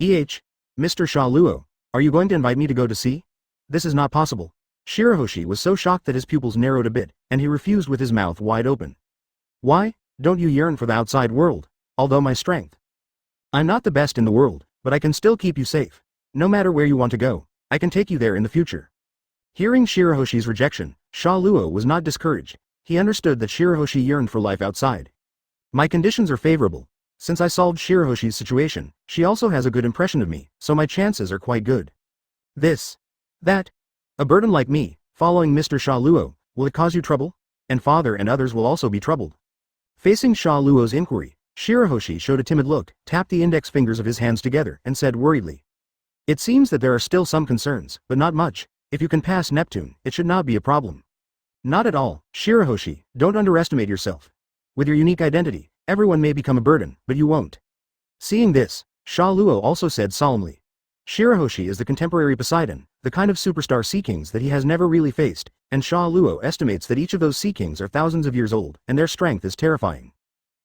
Mr. Sha Luo, are you going to invite me to go to sea? This is not possible. Shirahoshi was so shocked that his pupils narrowed a bit, and he refused with his mouth wide open. Why? Don't you yearn for the outside world? Although my strength. I'm not the best in the world, but I can still keep you safe. No matter where you want to go, I can take you there in the future. Hearing Shirahoshi's rejection, Sha Luo was not discouraged. He understood that Shirahoshi yearned for life outside. My conditions are favorable. Since I solved Shirahoshi's situation, she also has a good impression of me, so my chances are quite good. That. A burden like me, following Mr. Sha Luo, will it cause you trouble? And father and others will also be troubled. Facing Sha Luo's inquiry, Shirahoshi showed a timid look, tapped the index fingers of his hands together, and said worriedly. It seems that there are still some concerns, but not much. If you can pass Neptune, it should not be a problem. Not at all, Shirahoshi, don't underestimate yourself. With your unique identity, everyone may become a burden, but you won't. Seeing this, Sha Luo also said solemnly. Shirahoshi is the contemporary Poseidon, the kind of superstar sea kings that he has never really faced, and Sha Luo estimates that each of those sea kings are thousands of years old, and their strength is terrifying.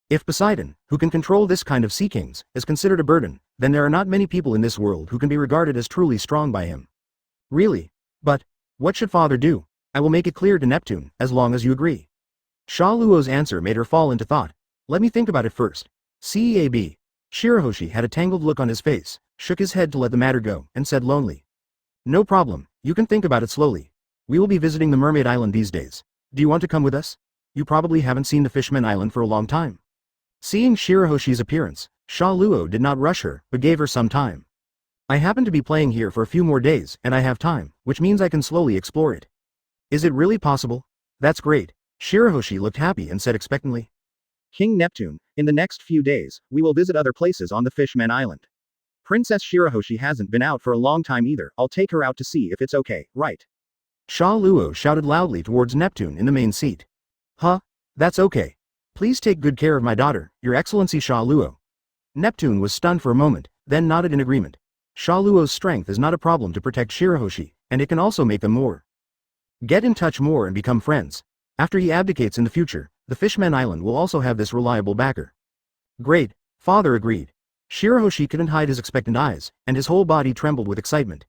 If Poseidon, who can control this kind of sea kings, is considered a burden, then there are not many people in this world who can be regarded as truly strong by him. Really? But, what should father do? I will make it clear to Neptune, as long as you agree. Sha Luo's answer made her fall into thought. Let me think about it first. CEAB. Shirahoshi had a tangled look on his face, shook his head to let the matter go, and said lonely. No problem, you can think about it slowly. We will be visiting the Mermaid Island these days. Do you want to come with us? You probably haven't seen the Fishman Island for a long time. Seeing Shirahoshi's appearance, Sha Luo did not rush her, but gave her some time. I happen to be playing here for a few more days, and I have time, which means I can slowly explore it. Is it really possible? That's great. Shirahoshi looked happy and said expectantly. King Neptune, in the next few days, we will visit other places on the Fishman Island. Princess Shirahoshi hasn't been out for a long time either, I'll take her out to see if it's okay, right? Sha Luo shouted loudly towards Neptune in the main seat. Huh? That's okay. Please take good care of my daughter, Your Excellency Sha Luo. Neptune was stunned for a moment, then nodded in agreement. Sha Luo's strength is not a problem to protect Shirahoshi, and it can also make them more. Get in touch more and become friends. After he abdicates in the future, the Fishman Island will also have this reliable backer. Great, father agreed. Shirahoshi couldn't hide his expectant eyes, and his whole body trembled with excitement.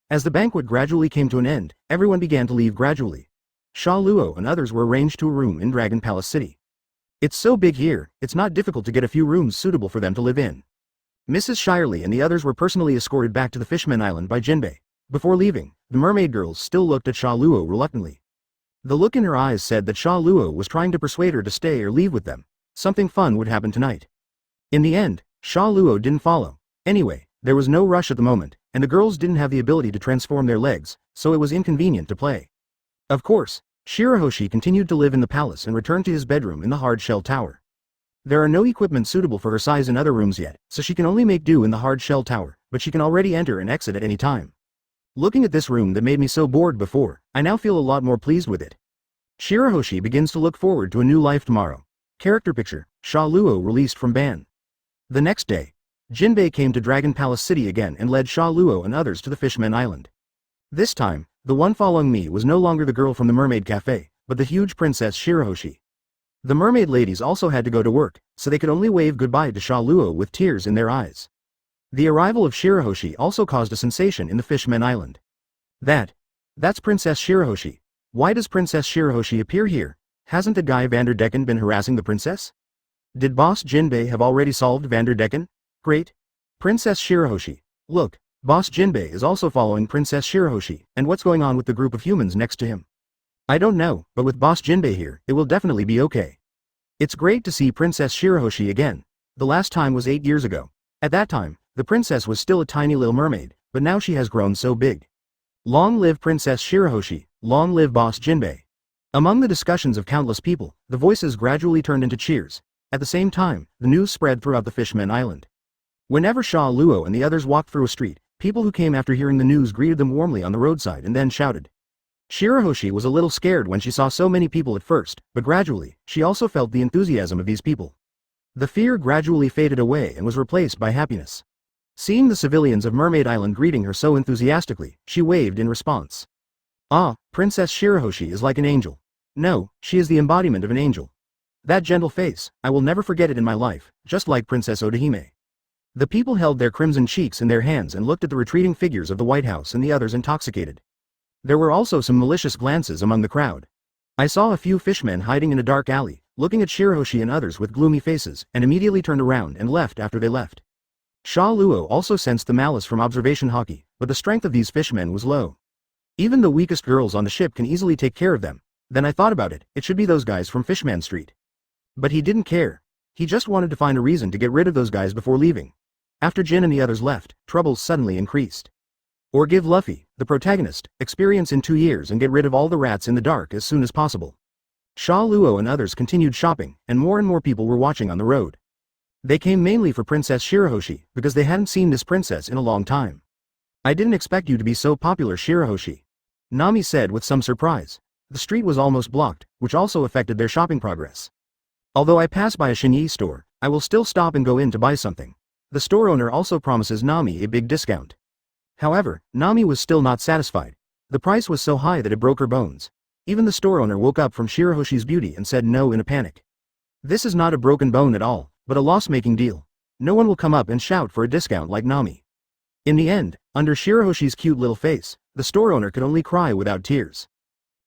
As the banquet gradually came to an end, everyone began to leave gradually. Sha Luo and others were arranged to a room in Dragon Palace City. It's so big here, it's not difficult to get a few rooms suitable for them to live in. Mrs. Shyarly and the others were personally escorted back to the Fishman Island by Jinbe. Before leaving, the mermaid girls still looked at Sha Luo reluctantly. The look in her eyes said that Sha Luo was trying to persuade her to stay or leave with them. Something fun would happen tonight. In the end, Sha Luo didn't follow. Anyway, there was no rush at the moment, and the girls didn't have the ability to transform their legs, so it was inconvenient to play. Of course, Shirahoshi continued to live in the palace and returned to his bedroom in the hard shell tower. There are no equipment suitable for her size in other rooms yet, so she can only make do in the hard shell tower, but she can already enter and exit at any time. Looking at this room that made me so bored before, I now feel a lot more pleased with it. Shirahoshi begins to look forward to a new life tomorrow. Character picture, Sha Luo released from ban. The next day, Jinbe came to Dragon Palace City again and led Sha Luo and others to the Fishman Island. This time, the one following me was no longer the girl from the Mermaid Cafe, but the huge Princess Shirahoshi. The mermaid ladies also had to go to work, so they could only wave goodbye to Sha Luo with tears in their eyes. The arrival of Shirahoshi also caused a sensation in the Fishman Island. That's Princess Shirahoshi. Why does Princess Shirahoshi appear here? Hasn't the guy Vanderdecken been harassing the princess? Did Boss Jinbe have already solved Vanderdecken? Great. Princess Shirahoshi. Look, Boss Jinbe is also following Princess Shirahoshi, and what's going on with the group of humans next to him? I don't know, but with Boss Jinbe here, it will definitely be okay. It's great to see Princess Shirahoshi again. The last time was 8 years ago. At that time, the princess was still a tiny little mermaid, but now she has grown so big. Long live Princess Shirahoshi, long live Boss Jinbe. Among the discussions of countless people, the voices gradually turned into cheers. At the same time, the news spread throughout the Fishman Island. Whenever Sha Luo and the others walked through a street, people who came after hearing the news greeted them warmly on the roadside and then shouted. Shirahoshi was a little scared when she saw so many people at first, but gradually, she also felt the enthusiasm of these people. The fear gradually faded away and was replaced by happiness. Seeing the civilians of Mermaid Island greeting her so enthusiastically, she waved in response. Ah, Princess Shirahoshi is like an angel. No, she is the embodiment of an angel. That gentle face, I will never forget it in my life, just like Princess Odahime. The people held their crimson cheeks in their hands and looked at the retreating figures of the White House and the others intoxicated. There were also some malicious glances among the crowd. I saw a few fishmen hiding in a dark alley, looking at Shirahoshi and others with gloomy faces, and immediately turned around and left after they left. Sha Luo also sensed the malice from observation Haki, but the strength of these fishmen was low. Even the weakest girls on the ship can easily take care of them. Then I thought about it, it should be those guys from Fishman Street. But he didn't care. He just wanted to find a reason to get rid of those guys before leaving. After Jin and the others left, troubles suddenly increased. Or give Luffy, the protagonist, experience in 2 years and get rid of all the rats in the dark as soon as possible. Sha Luo and others continued shopping, and more people were watching on the road. They came mainly for Princess Shirahoshi, because they hadn't seen this princess in a long time. I didn't expect you to be so popular, Shirahoshi, Nami said with some surprise. The street was almost blocked, which also affected their shopping progress. Although I pass by a Shinyi store, I will still stop and go in to buy something. The store owner also promises Nami a big discount. However, Nami was still not satisfied. The price was so high that it broke her bones. Even the store owner woke up from Shirahoshi's beauty and said no in a panic. This is not a broken bone at all, but a loss-making deal. No one will come up and shout for a discount like Nami. In the end, under Shirahoshi's cute little face, the store owner could only cry without tears.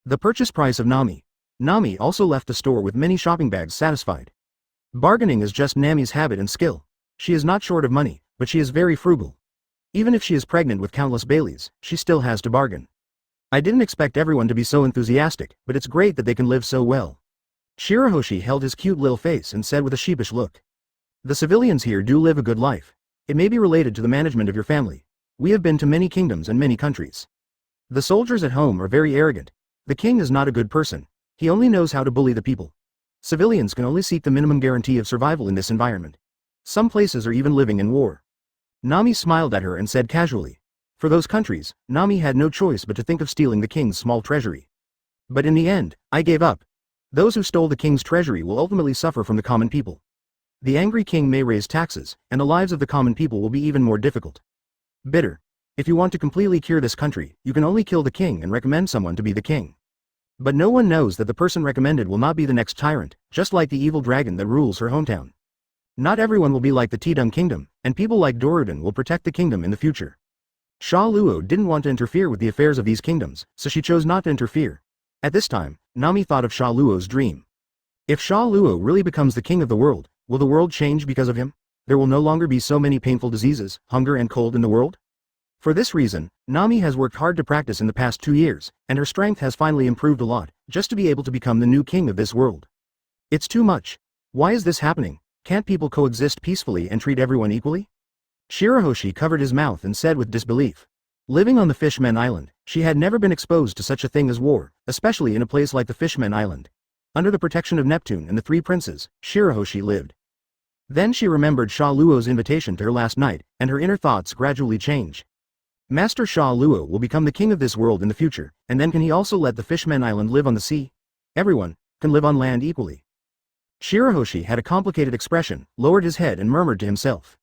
The purchase price of Nami. Nami also left the store with many shopping bags satisfied. Bargaining is just Nami's habit and skill. She is not short of money, but she is very frugal. Even if she is pregnant with countless Baileys, she still has to bargain. I didn't expect everyone to be so enthusiastic, but it's great that they can live so well. Shirahoshi held his cute little face and said with a sheepish look. The civilians here do live a good life. It may be related to the management of your family. We have been to many kingdoms and many countries. The soldiers at home are very arrogant. The king is not a good person. He only knows how to bully the people. Civilians can only seek the minimum guarantee of survival in this environment. Some places are even living in war. Nami smiled at her and said casually. For those countries, Nami had no choice but to think of stealing the king's small treasury. But in the end, I gave up. Those who stole the king's treasury will ultimately suffer from the common people. The angry king may raise taxes, and the lives of the common people will be even more difficult. Bitter. If you want to completely cure this country, you can only kill the king and recommend someone to be the king. But no one knows that the person recommended will not be the next tyrant, just like the evil dragon that rules her hometown. Not everyone will be like the Tidung kingdom, and people like Doruden will protect the kingdom in the future. Sha Luo didn't want to interfere with the affairs of these kingdoms, so she chose not to interfere. At this time, Nami thought of Sha Luo's dream. If Sha Luo really becomes the king of the world, will the world change because of him? There will no longer be so many painful diseases, hunger and cold in the world? For this reason, Nami has worked hard to practice in the past 2 years, and her strength has finally improved a lot, just to be able to become the new king of this world. It's too much. Why is this happening? Can't people coexist peacefully and treat everyone equally? Shirahoshi covered his mouth and said with disbelief. Living on the Fishman Island, she had never been exposed to such a thing as war, especially in a place like the Fishman Island. Under the protection of Neptune and the 3 princes, Shirahoshi lived. Then she remembered Sha Luo's invitation to her last night, and her inner thoughts gradually changed. Master Sha Luo will become the king of this world in the future, and then can he also let the Fishman Island live on the sea? Everyone can live on land equally. Shirahoshi had a complicated expression, lowered his head and murmured to himself.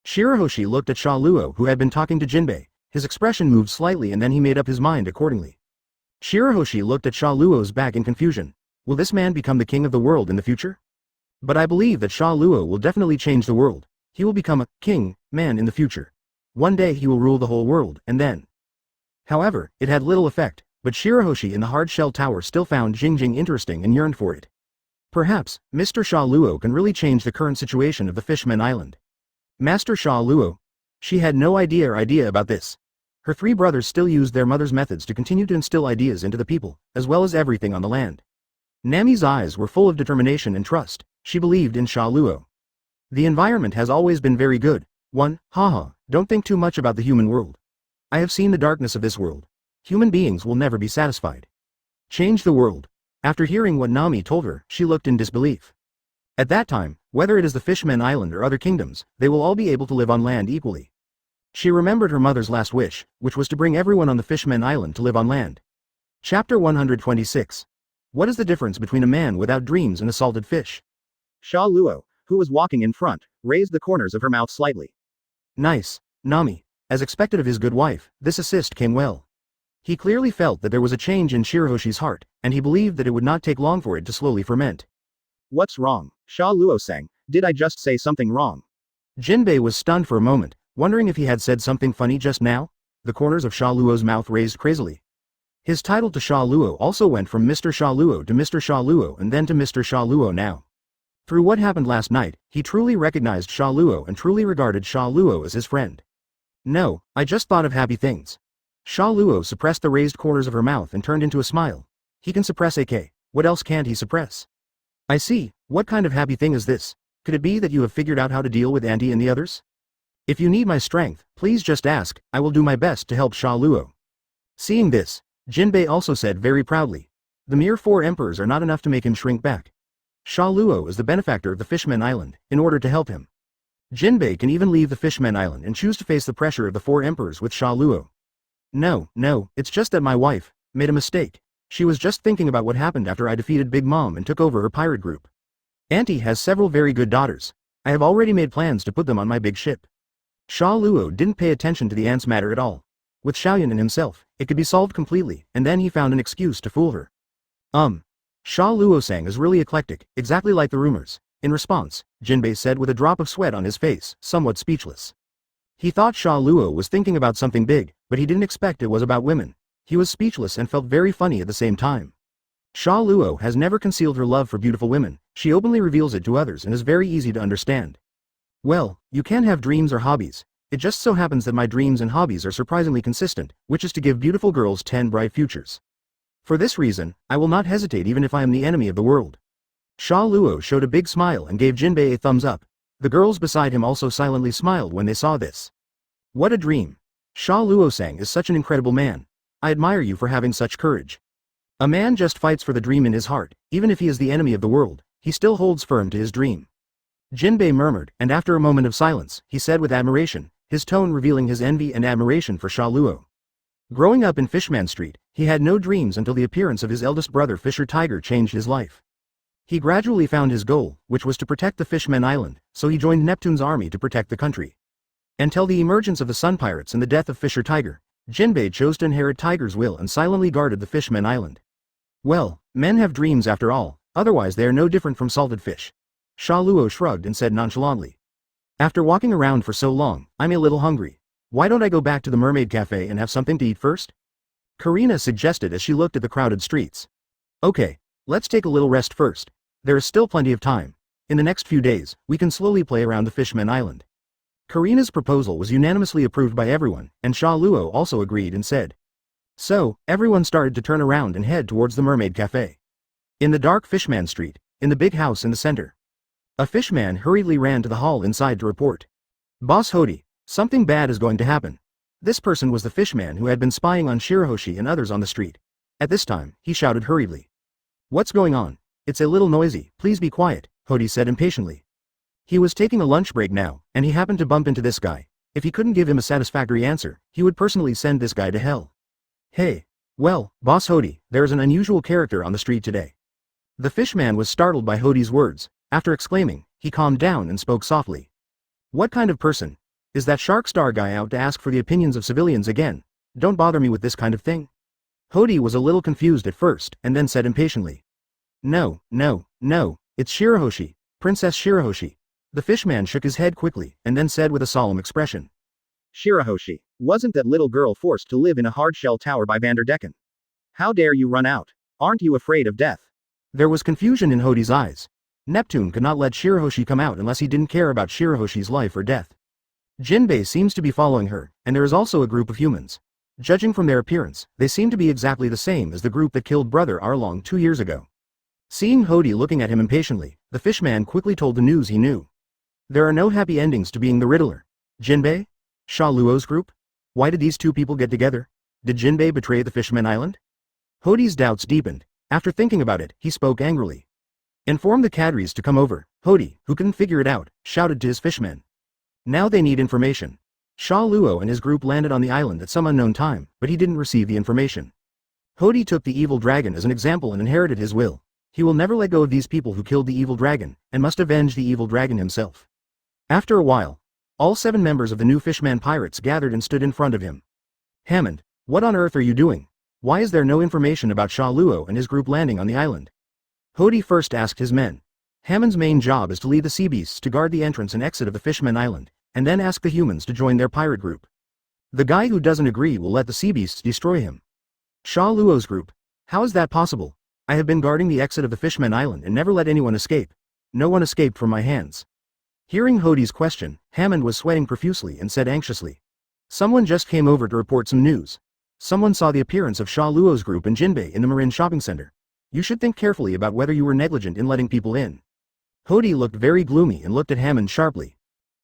Shirahoshi looked at Sha Luo who had been talking to Jinbe. His expression moved slightly and then he made up his mind accordingly. Shirahoshi looked at Sha Luo's back in confusion. Will this man become the king of the world in the future? But I believe that Sha Luo will definitely change the world. He will become a king, man in the future. One day he will rule the whole world, and then. However, it had little effect, but Shirahoshi in the hard-shell tower still found Jingjing interesting and yearned for it. Perhaps, Mr. Sha Luo can really change the current situation of the Fishman Island. Master Sha Luo? She had no idea about this. Her 3 brothers still used their mother's methods to continue to instill ideas into the people, as well as everything on the land. Nami's eyes were full of determination and trust. She believed in Sha Luo. The environment has always been very good. Haha, don't think too much about the human world. I have seen the darkness of this world. Human beings will never be satisfied. Change the world. After hearing what Nami told her, she looked in disbelief. At that time, whether it is the Fishman Island or other kingdoms, they will all be able to live on land equally. She remembered her mother's last wish, which was to bring everyone on the Fishman Island to live on land. Chapter 126. What is the difference between a man without dreams and a salted fish? Sha Luo, who was walking in front, raised the corners of her mouth slightly. Nice, Nami. As expected of his good wife, this assist came well. He clearly felt that there was a change in Shirahoshi's heart, and he believed that it would not take long for it to slowly ferment. What's wrong? Sha Luo sang. Did I just say something wrong? Jinbe was stunned for a moment, wondering if he had said something funny just now. The corners of Sha Luo's mouth raised crazily. His title to Sha Luo also went from Mr. Sha Luo to Mr. Sha Luo and then to Mr. Sha Luo now. Through what happened last night, he truly recognized Sha Luo and truly regarded Sha Luo as his friend. No, I just thought of happy things. Sha Luo suppressed the raised corners of her mouth and turned into a smile. He can suppress AK. What else can't he suppress? I see. What kind of happy thing is this? Could it be that you have figured out how to deal with Andy and the others? If you need my strength, please just ask, I will do my best to help Sha Luo. Seeing this, Jinbe also said very proudly. The mere 4 emperors are not enough to make him shrink back. Sha Luo is the benefactor of the Fishman Island, in order to help him. Jinbe can even leave the Fishman Island and choose to face the pressure of the 4 emperors with Sha Luo. No, it's just that my wife made a mistake. She was just thinking about what happened after I defeated Big Mom and took over her pirate group. Auntie has several very good daughters. I have already made plans to put them on my big ship. Sha Luo didn't pay attention to the aunt's matter at all. With Xiaoyan and himself, it could be solved completely, and then he found an excuse to fool her. Sha Luo sang is really eclectic, exactly like the rumors. In response, Jinbe said with a drop of sweat on his face, somewhat speechless. He thought Sha Luo was thinking about something big, but he didn't expect it was about women. He was speechless and felt very funny at the same time. Sha Luo has never concealed her love for beautiful women, she openly reveals it to others and is very easy to understand. Well, you can have dreams or hobbies. It just so happens that my dreams and hobbies are surprisingly consistent, which is to give beautiful girls 10 bright futures. For this reason, I will not hesitate even if I am the enemy of the world. Sha Luo showed a big smile and gave Jinbe a thumbs up. The girls beside him also silently smiled when they saw this. What a dream. Sha Luo sang is such an incredible man. I admire you for having such courage. A man just fights for the dream in his heart, even if he is the enemy of the world, he still holds firm to his dream. Jinbe murmured, and after a moment of silence, he said with admiration, his tone revealing his envy and admiration for Sha Luo. Growing up in Fishman Street, he had no dreams until the appearance of his eldest brother Fisher Tiger changed his life. He gradually found his goal, which was to protect the Fishman Island, so he joined Neptune's army to protect the country. Until the emergence of the Sun Pirates and the death of Fisher Tiger, Jinbe chose to inherit Tiger's will and silently guarded the Fishman Island. Well, men have dreams after all, otherwise they are no different from salted fish. Sha Luo shrugged and said nonchalantly. After walking around for so long, I'm a little hungry. Why don't I go back to the Mermaid Cafe and have something to eat first? Karina suggested as she looked at the crowded streets. Okay, let's take a little rest first. There is still plenty of time. In the next few days, we can slowly play around the Fishman Island. Karina's proposal was unanimously approved by everyone, and Sha Luo also agreed and said. So, everyone started to turn around and head towards the Mermaid Cafe. In the dark Fishman Street, in the big house in the center. A fishman hurriedly ran to the hall inside to report. Boss Hody, something bad is going to happen. This person was the fishman who had been spying on Shirahoshi and others on the street. At this time, he shouted hurriedly. What's going on? It's a little noisy, please be quiet, Hody said impatiently. He was taking a lunch break now, and he happened to bump into this guy. If he couldn't give him a satisfactory answer, he would personally send this guy to hell. Hey. Well, Boss Hody, there is an unusual character on the street today. The fishman was startled by Hody's words. After exclaiming, he calmed down and spoke softly. What kind of person? Is that Shark Star guy out to ask for the opinions of civilians again? Don't bother me with this kind of thing. Hody was a little confused at first, and then said impatiently. No, it's Shirahoshi, Princess Shirahoshi. The fishman shook his head quickly, and then said with a solemn expression. Shirahoshi, wasn't that little girl forced to live in a hard-shell tower by Vanderdecken? How dare you run out? Aren't you afraid of death? There was confusion in Hody's eyes. Neptune could not let Shirahoshi come out unless he didn't care about Shirahoshi's life or death. Jinbe seems to be following her, and there is also a group of humans. Judging from their appearance, they seem to be exactly the same as the group that killed Brother Arlong 2 years ago. Seeing Hody looking at him impatiently, the fishman quickly told the news he knew. There are no happy endings to being the Riddler. Jinbe? Sha Luo's group? Why did these two people get together? Did Jinbe betray the Fishman Island? Hody's doubts deepened. After thinking about it, he spoke angrily. Inform the cadres to come over. Hody, who couldn't figure it out, shouted to his fishmen. Now they need information. Sha Luo and his group landed on the island at some unknown time, but he didn't receive the information. Hody took the evil dragon as an example and inherited his will. He will never let go of these people who killed the evil dragon, and must avenge the evil dragon himself. After a while, all 7 members of the new Fishman pirates gathered and stood in front of him. Hammond, what on earth are you doing? Why is there no information about Sha Luo and his group landing on the island? Hody first asked his men. Hammond's main job is to lead the sea beasts to guard the entrance and exit of the Fishman Island, and then ask the humans to join their pirate group. The guy who doesn't agree will let the sea beasts destroy him. Sha Luo's group. How is that possible? I have been guarding the exit of the Fishman Island and never let anyone escape. No one escaped from my hands. Hearing Hody's question, Hammond was sweating profusely and said anxiously. Someone just came over to report some news. Someone saw the appearance of Sha Luo's group and Jinbe in the Marin shopping center. You should think carefully about whether you were negligent in letting people in. Hody looked very gloomy and looked at Hammond sharply.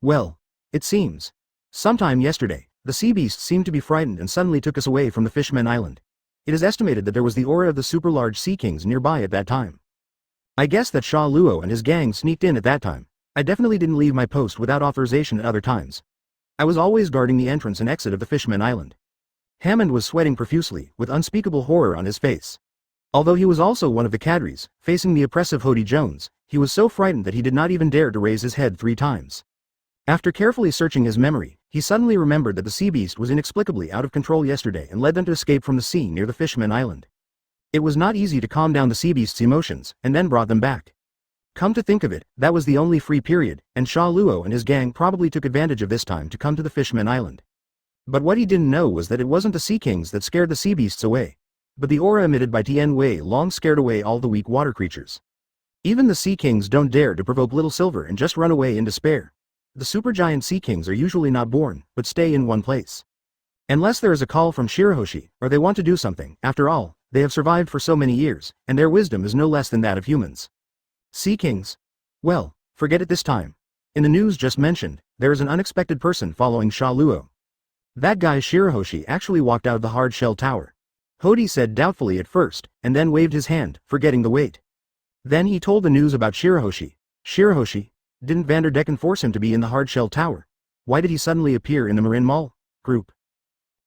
Well, it seems. Sometime yesterday, the sea beasts seemed to be frightened and suddenly took us away from the Fishman Island. It is estimated that there was the aura of the super large sea kings nearby at that time. I guess that Sha Luo and his gang sneaked in at that time. I definitely didn't leave my post without authorization at other times. I was always guarding the entrance and exit of the Fishman Island. Hammond was sweating profusely, with unspeakable horror on his face. Although he was also one of the cadres, facing the oppressive Hody Jones, he was so frightened that he did not even dare to raise his head 3 times. After carefully searching his memory, he suddenly remembered that the sea beast was inexplicably out of control yesterday and led them to escape from the sea near the Fishman Island. It was not easy to calm down the sea beast's emotions, and then brought them back. Come to think of it, that was the only free period, and Sha Luo and his gang probably took advantage of this time to come to the Fishman Island. But what he didn't know was that it wasn't the sea kings that scared the sea beasts away, but the aura emitted by Tien Wei long scared away all the weak water creatures. Even the sea kings don't dare to provoke Little Silver and just run away in despair. The supergiant sea kings are usually not born, but stay in one place. Unless there is a call from Shirahoshi, or they want to do something. After all, they have survived for so many years, and their wisdom is no less than that of humans. Sea kings? Well, forget it this time. In the news just mentioned, there is an unexpected person following Sha Luo. That guy Shirahoshi actually walked out of the hard shell tower. Hody said doubtfully at first, and then waved his hand, forgetting the weight. Then he told the news about Shirahoshi. Shirahoshi? Didn't Vanderdecken force him to be in the hard shell tower? Why did he suddenly appear in the Marin Mall group?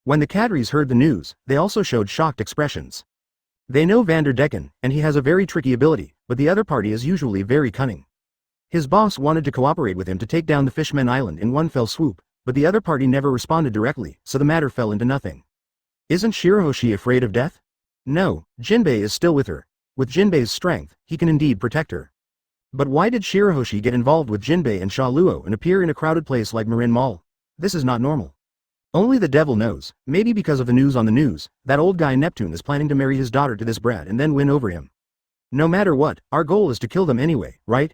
When the cadres heard the news, they also showed shocked expressions. They know Vanderdecken, and he has a very tricky ability, but the other party is usually very cunning. His boss wanted to cooperate with him to take down the Fishman Island in one fell swoop, but the other party never responded directly, so the matter fell into nothing. Isn't Shirahoshi afraid of death? No, Jinbe is still with her. With Jinbe's strength, he can indeed protect her. But why did Shirahoshi get involved with Jinbe and Sha Luo and appear in a crowded place like Marin Mall? This is not normal. Only the devil knows, maybe because of the news on the news, that old guy Neptune is planning to marry his daughter to this brat and then win over him. No matter what, our goal is to kill them anyway, right?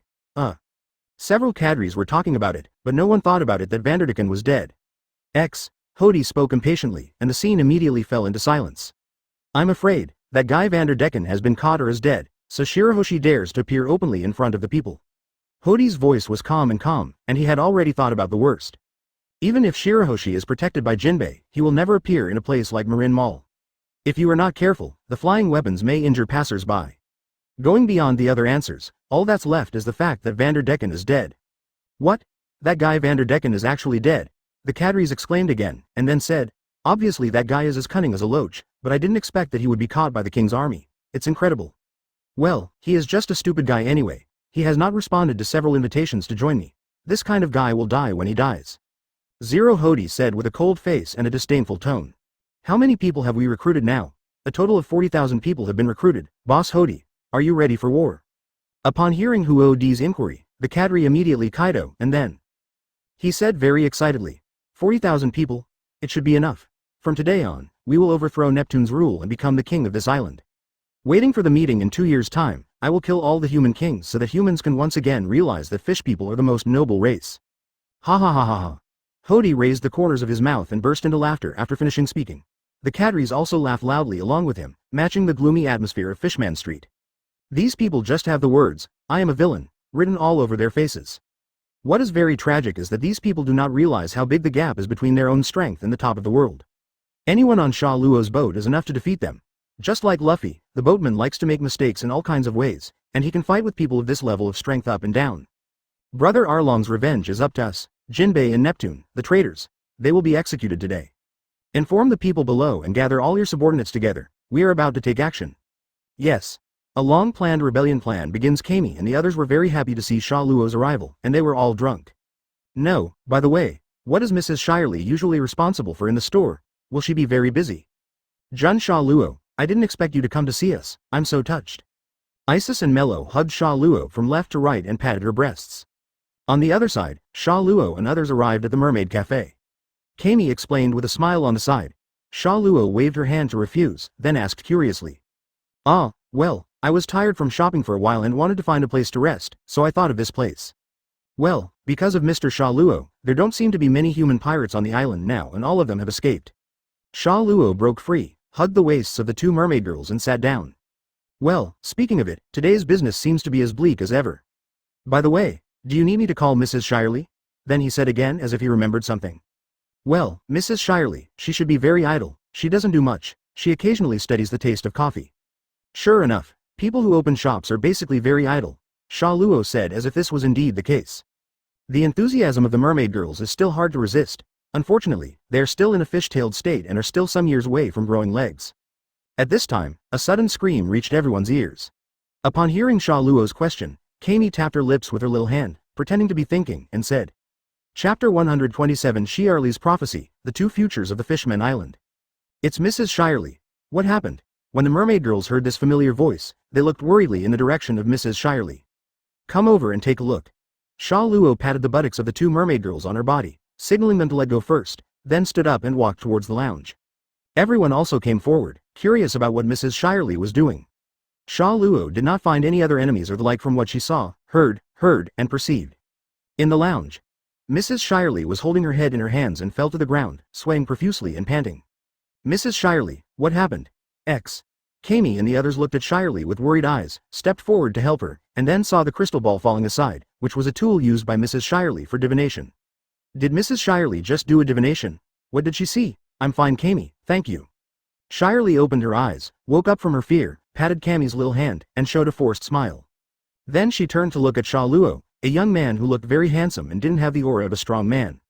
Several cadres were talking about it, but no one thought about it that Vanderdecken was dead. Hody spoke impatiently, and the scene immediately fell into silence. I'm afraid that guy Vanderdecken has been caught or is dead, so Shirahoshi dares to appear openly in front of the people. Hody's voice was calm, and he had already thought about the worst. Even if Shirahoshi is protected by Jinbe, he will never appear in a place like Marin Mall. If you are not careful, the flying weapons may injure passers-by. Going beyond the other answers, all that's left is the fact that Vanderdecken is dead. What? That guy Vanderdecken is actually dead? The cadres exclaimed again, and then said, obviously that guy is as cunning as a loach, but I didn't expect that he would be caught by the king's army. It's incredible. Well, he is just a stupid guy anyway. He has not responded to several invitations to join me. This kind of guy will die when he dies. Zero Hody said with a cold face and a disdainful tone. How many people have we recruited now? A total of 40,000 people have been recruited. Boss Hody, are you ready for war? Upon hearing Huo Di's inquiry, the cadre immediately Kaido, and then. He said very excitedly. 40,000 people? It should be enough. From today on, we will overthrow Neptune's rule and become the king of this island. Waiting for the meeting in 2 years' time, I will kill all the human kings so that humans can once again realize that fish people are the most noble race. Ha ha ha ha ha. Hody raised the corners of his mouth and burst into laughter after finishing speaking. The cadres also laughed loudly along with him, matching the gloomy atmosphere of Fishman Street. These people just have the words, I am a villain, written all over their faces. What is very tragic is that these people do not realize how big the gap is between their own strength and the top of the world. Anyone on Sha Luo's boat is enough to defeat them. Just like Luffy, the boatman likes to make mistakes in all kinds of ways, and he can fight with people of this level of strength up and down. Brother Arlong's revenge is up to us. Jinbe and Neptune, the traitors. They will be executed today. Inform the people below and gather all your subordinates together. We are about to take action. Yes. A long-planned rebellion plan begins. Kami and the others were very happy to see Sha Luo's arrival, and they were all drunk. No, by the way, what is Mrs. Shyarly usually responsible for in the store? Will she be very busy? Jun Sha Luo, I didn't expect you to come to see us. I'm so touched. Isis and Mello hugged Sha Luo from left to right and patted her breasts. On the other side, Sha Luo and others arrived at the Mermaid Cafe. Kami explained with a smile on the side. Sha Luo waved her hand to refuse, then asked curiously. Well, I was tired from shopping for a while and wanted to find a place to rest, so I thought of this place. Well, because of Mr. Sha Luo, there don't seem to be many human pirates on the island now and all of them have escaped. Sha Luo broke free, hugged the waists of the 2 mermaid girls and sat down. Well, speaking of it, today's business seems to be as bleak as ever. By the way, do you need me to call Mrs. Shyarly? Then he said again as if he remembered something. Well, Mrs. Shyarly, she should be very idle, she doesn't do much, she occasionally studies the taste of coffee. Sure enough, people who open shops are basically very idle, Sha Luo said as if this was indeed the case. The enthusiasm of the mermaid girls is still hard to resist. Unfortunately, they are still in a fish-tailed state and are still some years away from growing legs. At this time, a sudden scream reached everyone's ears. Upon hearing Sha Luo's question, Kami tapped her lips with her little hand, pretending to be thinking, and said, Chapter 127 Shyarly's Prophecy, The Two Futures of the Fishman Island. It's Mrs. Shyarly. What happened? When the mermaid girls heard this familiar voice, they looked worriedly in the direction of Mrs. Shyarly. Come over and take a look. Sha Luo patted the buttocks of the two mermaid girls on her body, signaling them to let go first, then stood up and walked towards the lounge. Everyone also came forward, curious about what Mrs. Shyarly was doing. Sha Luo did not find any other enemies or the like from what she saw, heard, and perceived. In the lounge, Mrs. Shyarly was holding her head in her hands and fell to the ground, swaying profusely and panting. Mrs. Shyarly, what happened? Kami and the others looked at Shyarly with worried eyes, stepped forward to help her, and then saw the crystal ball falling aside, which was a tool used by Mrs. Shyarly for divination. Did Mrs. Shyarly just do a divination? What did she see? I'm fine, Kami, thank you. Shyarly opened her eyes, woke up from her fear, patted Kami's little hand, and showed a forced smile. Then she turned to look at Sha Luo, a young man who looked very handsome and didn't have the aura of a strong man.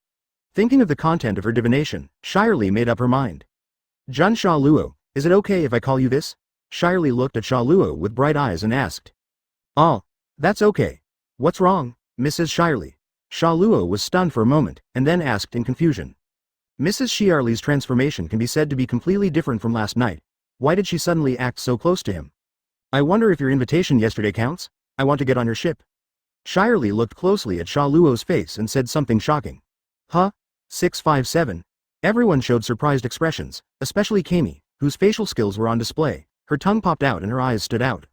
Thinking of the content of her divination, Shyarly made up her mind. Jun Sha Luo, is it okay if I call you this? Shyarly looked at Sha Luo with bright eyes and asked. Oh, that's okay. What's wrong, Mrs. Shyarly? Sha Luo was stunned for a moment, and then asked in confusion. Mrs. Shyarly's transformation can be said to be completely different from last night. Why did she suddenly act so close to him? I wonder if your invitation yesterday counts? I want to get on your ship. Shyarly looked closely at Sha Luo's face and said something shocking. Huh? 657? Everyone showed surprised expressions, especially Kami, whose facial skills were on display. Her tongue popped out and her eyes stood out.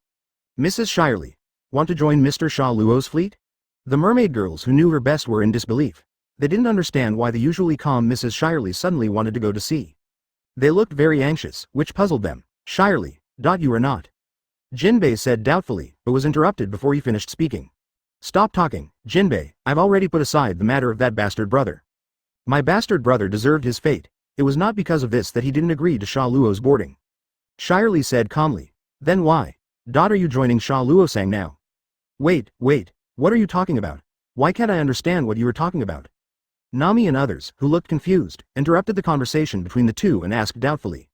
Mrs. Shyarly, want to join Mr. Sha Luo's fleet? The mermaid girls who knew her best were in disbelief. They didn't understand why the usually calm Mrs. Shyarly suddenly wanted to go to sea. They looked very anxious, which puzzled them. Shyarly, you are not. Jinbe said doubtfully, but was interrupted before he finished speaking. Stop talking, Jinbe, I've already put aside the matter of that bastard brother. My bastard brother deserved his fate. It was not because of this that he didn't agree to Sha Luo's boarding. Shyarly said calmly. Then why? Are you joining Sha Luo sang now? Wait, what are you talking about? Why can't I understand what you were talking about? Nami and others, who looked confused, interrupted the conversation between the two and asked doubtfully.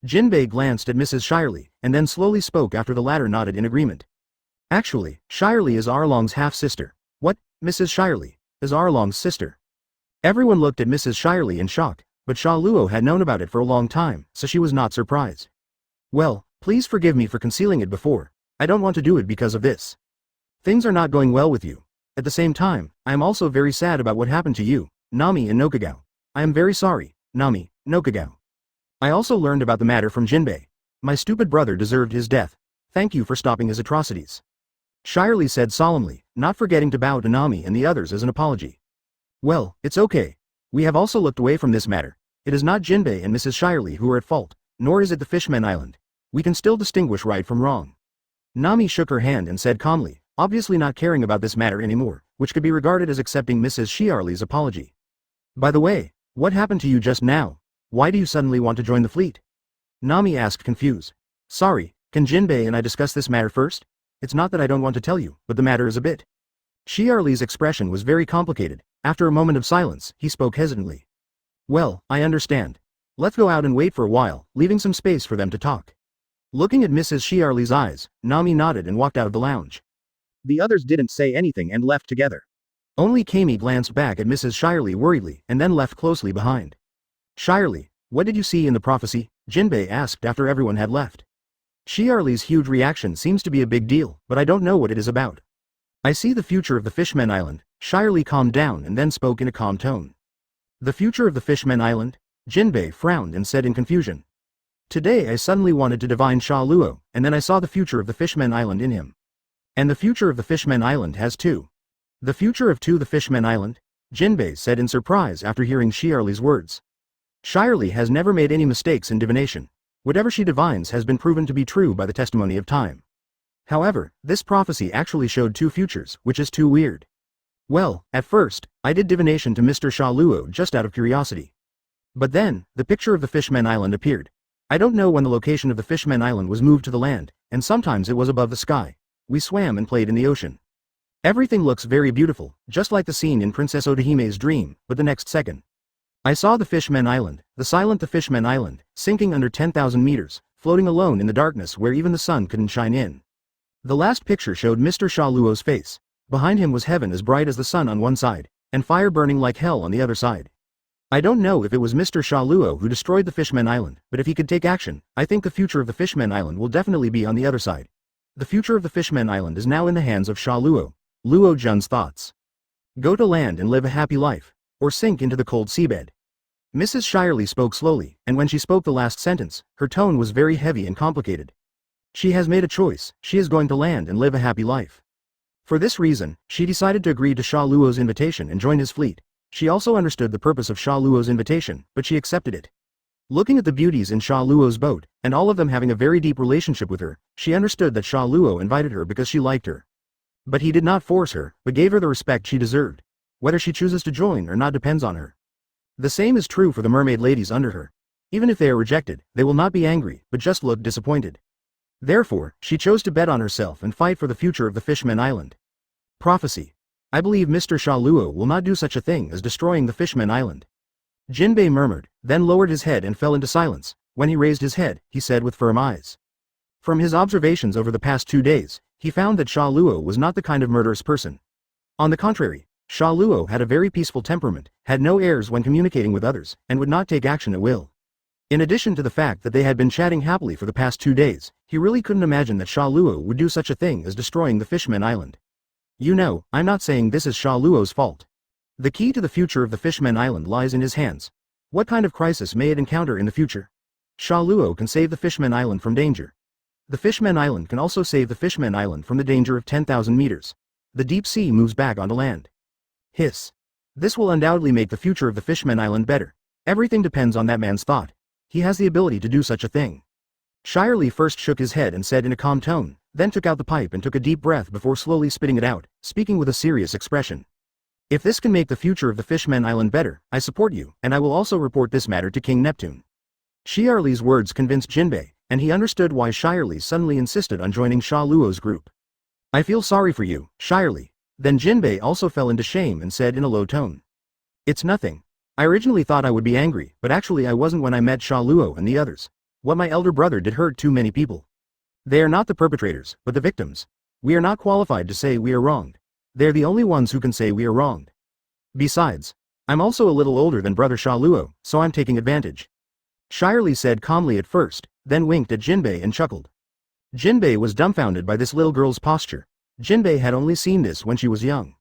Jinbe glanced at Mrs. Shyarly, and then slowly spoke after the latter nodded in agreement. Actually, Shyarly is Arlong's half-sister. What, Mrs. Shyarly, is Arlong's sister? Everyone looked at Mrs. Shyarly in shock, but Sha Luo had known about it for a long time, so she was not surprised. Well, please forgive me for concealing it before. I don't want to do it because of this. Things are not going well with you. At the same time, I am also very sad about what happened to you, Nami and Nokagao. I am very sorry, Nami, Nokagao. I also learned about the matter from Jinbe. My stupid brother deserved his death. Thank you for stopping his atrocities. Shyarly said solemnly, not forgetting to bow to Nami and the others as an apology. Well, it's okay. We have also looked away from this matter. It is not Jinbe and Mrs. Shyarly who are at fault, nor is it the Fishman Island. We can still distinguish right from wrong. Nami shook her hand and said calmly, obviously not caring about this matter anymore, which could be regarded as accepting Mrs. Shyarly's apology. By the way, what happened to you just now? Why do you suddenly want to join the fleet? Nami asked confused. Sorry, can Jinbe and I discuss this matter first? It's not that I don't want to tell you, but the matter is a bit. Shyarly's expression was very complicated. After a moment of silence, he spoke hesitantly. Well, I understand. Let's go out and wait for a while, leaving some space for them to talk. Looking at Mrs. Shyarly's eyes, Nami nodded and walked out of the lounge. The others didn't say anything and left together. Only Kami glanced back at Mrs. Shyarly worriedly and then left closely behind. Shyarly, what did you see in the prophecy? Jinbe asked after everyone had left. Shyarly's huge reaction seems to be a big deal, but I don't know what it is about. I see the future of the Fishman Island. Shyarly calmed down and then spoke in a calm tone. The future of the Fishman Island? Jinbe frowned and said in confusion. Today I suddenly wanted to divine Sha Luo, and then I saw the future of the Fishman Island in him. And the future of the Fishman Island has two. The future of the Fishman Island? Jinbe said in surprise after hearing Shyarly's words. Shyarly has never made any mistakes in divination. Whatever she divines has been proven to be true by the testimony of time. However, this prophecy actually showed two futures, which is too weird. Well, at first, I did divination to Mr. Sha Luo just out of curiosity. But then, the picture of the Fishman Island appeared. I don't know when the location of the Fishman Island was moved to the land, and sometimes it was above the sky. We swam and played in the ocean. Everything looks very beautiful, just like the scene in Princess Odahime's dream, but the next second. I saw the Fishman Island, the Fishman Island, sinking under 10,000 meters, floating alone in the darkness where even the sun couldn't shine in. The last picture showed Mr. Sha Luo's face. Behind him was heaven as bright as the sun on one side, and fire burning like hell on the other side. I don't know if it was Mr. Sha Luo who destroyed the Fishman Island, but if he could take action, I think the future of the Fishman Island will definitely be on the other side. The future of the Fishman Island is now in the hands of Sha Luo. Luo Jun's thoughts. Go to land and live a happy life, or sink into the cold seabed. Mrs. Shyarly spoke slowly, and when she spoke the last sentence, her tone was very heavy and complicated. She has made a choice, she is going to land and live a happy life. For this reason, she decided to agree to Sha Luo's invitation and join his fleet. She also understood the purpose of Sha Luo's invitation, but she accepted it. Looking at the beauties in Sha Luo's boat, and all of them having a very deep relationship with her, she understood that Sha Luo invited her because she liked her. But he did not force her, but gave her the respect she deserved. Whether she chooses to join or not depends on her. The same is true for the mermaid ladies under her. Even if they are rejected, they will not be angry, but just look disappointed. Therefore, she chose to bet on herself and fight for the future of the Fishman Island. Prophecy. I believe Mr. Sha Luo will not do such a thing as destroying the Fishman Island. Jinbe murmured, then lowered his head and fell into silence. When he raised his head, he said with firm eyes. From his observations over the past 2 days, he found that Sha Luo was not the kind of murderous person. On the contrary, Sha Luo had a very peaceful temperament, had no airs when communicating with others, and would not take action at will. In addition to the fact that they had been chatting happily for the past 2 days, he really couldn't imagine that Sha Luo would do such a thing as destroying the Fishman Island. You know, I'm not saying this is Sha Luo's fault. The key to the future of the Fishman Island lies in his hands. What kind of crisis may it encounter in the future? Sha Luo can save the Fishman Island from danger. The Fishman Island can also save the Fishman Island from the danger of 10,000 meters. The deep sea moves back onto land. Hiss. This will undoubtedly make the future of the Fishman Island better. Everything depends on that man's thought. He has the ability to do such a thing. Shirley first shook his head and said in a calm tone, then took out the pipe and took a deep breath before slowly spitting it out, speaking with a serious expression. If this can make the future of the Fishman Island better, I support you, and I will also report this matter to King Neptune. Shyarly's words convinced Jinbe, and he understood why Shyarly suddenly insisted on joining Sha Luo's group. I feel sorry for you, Shyarly. Then Jinbe also fell into shame and said in a low tone. It's nothing. I originally thought I would be angry, but actually I wasn't when I met Sha Luo and the others. What my elder brother did hurt too many people. They are not the perpetrators, but the victims. We are not qualified to say we are wronged. They're the only ones who can say we are wronged. Besides, I'm also a little older than brother Sha Luo, so I'm taking advantage. Shyarly said calmly at first, then winked at Jinbe and chuckled. Jinbe was dumbfounded by this little girl's posture. Jinbe had only seen this when she was young.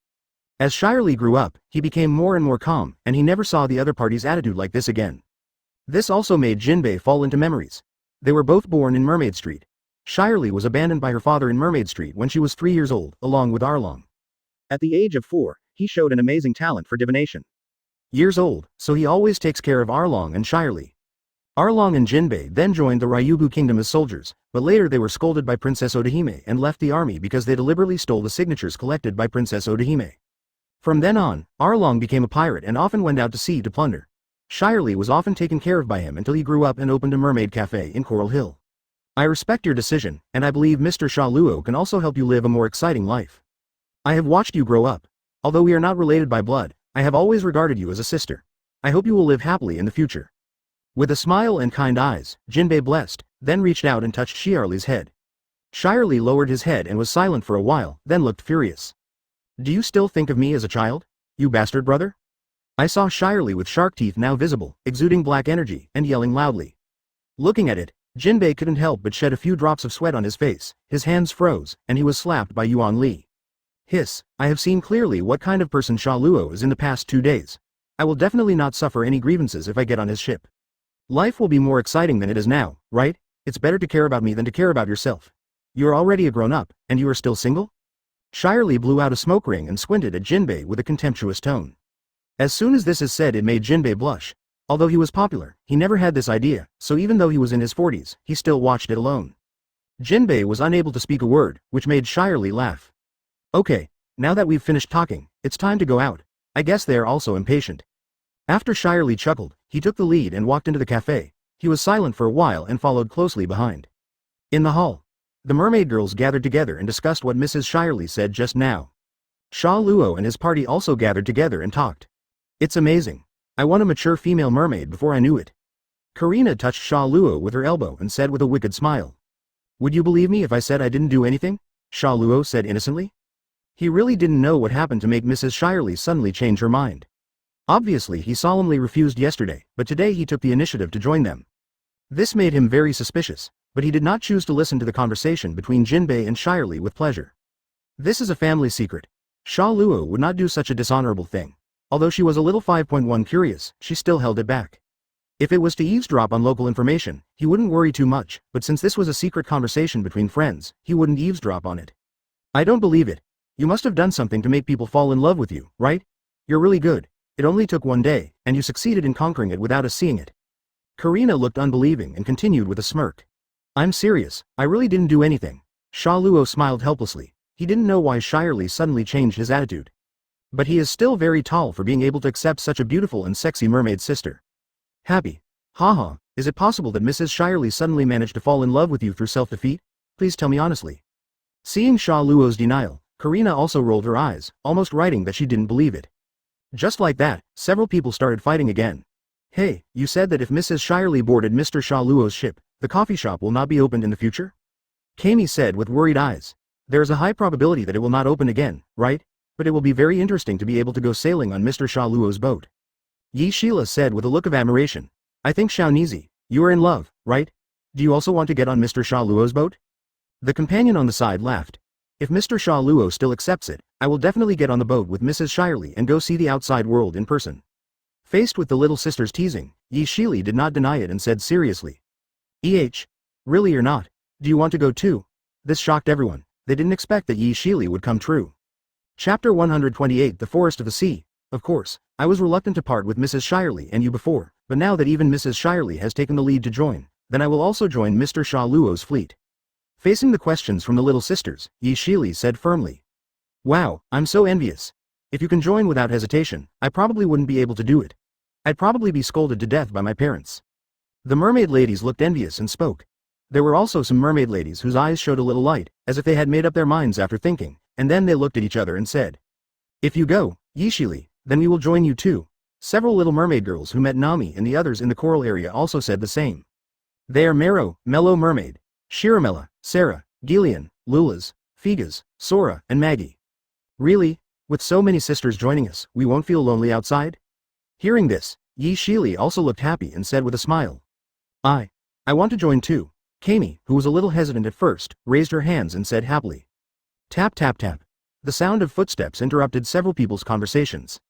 As Shyarly grew up, he became more and more calm, and he never saw the other party's attitude like this again. This also made Jinbe fall into memories. They were both born in Mermaid Street. Shyarly was abandoned by her father in Mermaid Street when she was 3 years old, along with Arlong. At the age of 4, he showed an amazing talent for divination. Years old, so he always takes care of Arlong and Shyarly. Arlong and Jinbe then joined the Ryugu kingdom as soldiers, but later they were scolded by Princess Odahime and left the army because they deliberately stole the signatures collected by Princess Odahime. From then on, Arlong became a pirate and often went out to sea to plunder. Shyarly was often taken care of by him until he grew up and opened a mermaid cafe in Coral Hill. I respect your decision, and I believe Mr. Sha Luo can also help you live a more exciting life. I have watched you grow up. Although we are not related by blood, I have always regarded you as a sister. I hope you will live happily in the future. With a smile and kind eyes, Jinbe blessed, then reached out and touched Shyarly's head. Shyarly lowered his head and was silent for a while, then looked furious. Do you still think of me as a child? You bastard brother? I saw Shyarly with shark teeth now visible, exuding black energy, and yelling loudly. Looking at it, Jinbe couldn't help but shed a few drops of sweat on his face, his hands froze, and he was slapped by Yuan Li. Hiss, I have seen clearly what kind of person Sha Luo is in the past 2 days. I will definitely not suffer any grievances if I get on his ship. Life will be more exciting than it is now, right? It's better to care about me than to care about yourself. You are already a grown-up, and you are still single? Shyarly blew out a smoke ring and squinted at Jinbe with a contemptuous tone. As soon as this is said, it made Jinbe blush. Although he was popular, he never had this idea, so even though he was in his 40s, he still watched it alone. Jinbe was unable to speak a word, which made Shyarly laugh. Okay, now that we've finished talking, it's time to go out. I guess they are also impatient. After Shyarly chuckled, He took the lead and walked into the cafe. He was silent for a while and followed closely behind. In the hall, the mermaid girls gathered together and discussed what Mrs. Shyarly said just now. Sha Luo and his party also gathered together and talked. It's amazing. I want a mature female mermaid before I knew it. Karina touched Sha Luo with her elbow and said with a wicked smile. Would you believe me if I said I didn't do anything? Sha Luo said innocently. He really didn't know what happened to make Mrs. Shyarly suddenly change her mind. Obviously he solemnly refused yesterday, but today he took the initiative to join them. This made him very suspicious, but he did not choose to listen to the conversation between Jinbe and Shyarly with pleasure. This is a family secret. Sha Luo would not do such a dishonorable thing. Although she was a little 5.1 curious, she still held it back. If it was to eavesdrop on local information, he wouldn't worry too much, but since this was a secret conversation between friends, he wouldn't eavesdrop on it. I don't believe it. You must have done something to make people fall in love with you, right? You're really good. It only took one day, and you succeeded in conquering it without us seeing it. Karina looked unbelieving and continued with a smirk. I'm serious, I really didn't do anything. Sha Luo smiled helplessly. He didn't know why Shyarly suddenly changed his attitude. But he is still very tall for being able to accept such a beautiful and sexy mermaid sister. Happy. Haha, is it possible that Mrs. Shyarly suddenly managed to fall in love with you through self-defeat? Please tell me honestly. Seeing Sha Luo's denial, Karina also rolled her eyes, almost writing that she didn't believe it. Just like that, several people started fighting again. Hey, you said that if Mrs. Shyarly boarded Mr. Sha Luo's ship, the coffee shop will not be opened in the future? Kami said with worried eyes. There is a high probability that it will not open again, right? But it will be very interesting to be able to go sailing on Mr. Sha Luo's boat. Yi Sheila said with a look of admiration. I think Xiaonizi, you are in love, right? Do you also want to get on Mr. Sha Luo's boat? The companion on the side laughed. If Mr. Sha Luo still accepts it, I will definitely get on the boat with Mrs. Shyarly and go see the outside world in person. Faced with the little sister's teasing, Yi Sheila did not deny it and said seriously. Really or not? Do you want to go too? This shocked everyone. They didn't expect that Yi Sheila would come true. Chapter 128 The Forest of the Sea. Of course, I was reluctant to part with Mrs. Shyarly and you before, but now that even Mrs. Shyarly has taken the lead to join, then I will also join Mr. Sha Luo's fleet. Facing the questions from the little sisters, Yi Sheila said firmly. Wow, I'm so envious. If you can join without hesitation, I probably wouldn't be able to do it. I'd probably be scolded to death by my parents. The mermaid ladies looked envious and spoke. There were also some mermaid ladies whose eyes showed a little light, as if they had made up their minds after thinking, and then they looked at each other and said. If you go, Yi Sheila, then we will join you too. Several little mermaid girls who met Nami and the others in the coral area also said the same. They are Mellow Mermaid, Shiramella, Sarah, Gillian, Lula's, Figas, Sora, and Maggie. Really? With so many sisters joining us, we won't feel lonely outside? Hearing this, Yi Sheila also looked happy and said with a smile. I want to join too. Kami, who was a little hesitant at first, raised her hands and said happily. Tap tap tap. The sound of footsteps interrupted several people's conversations.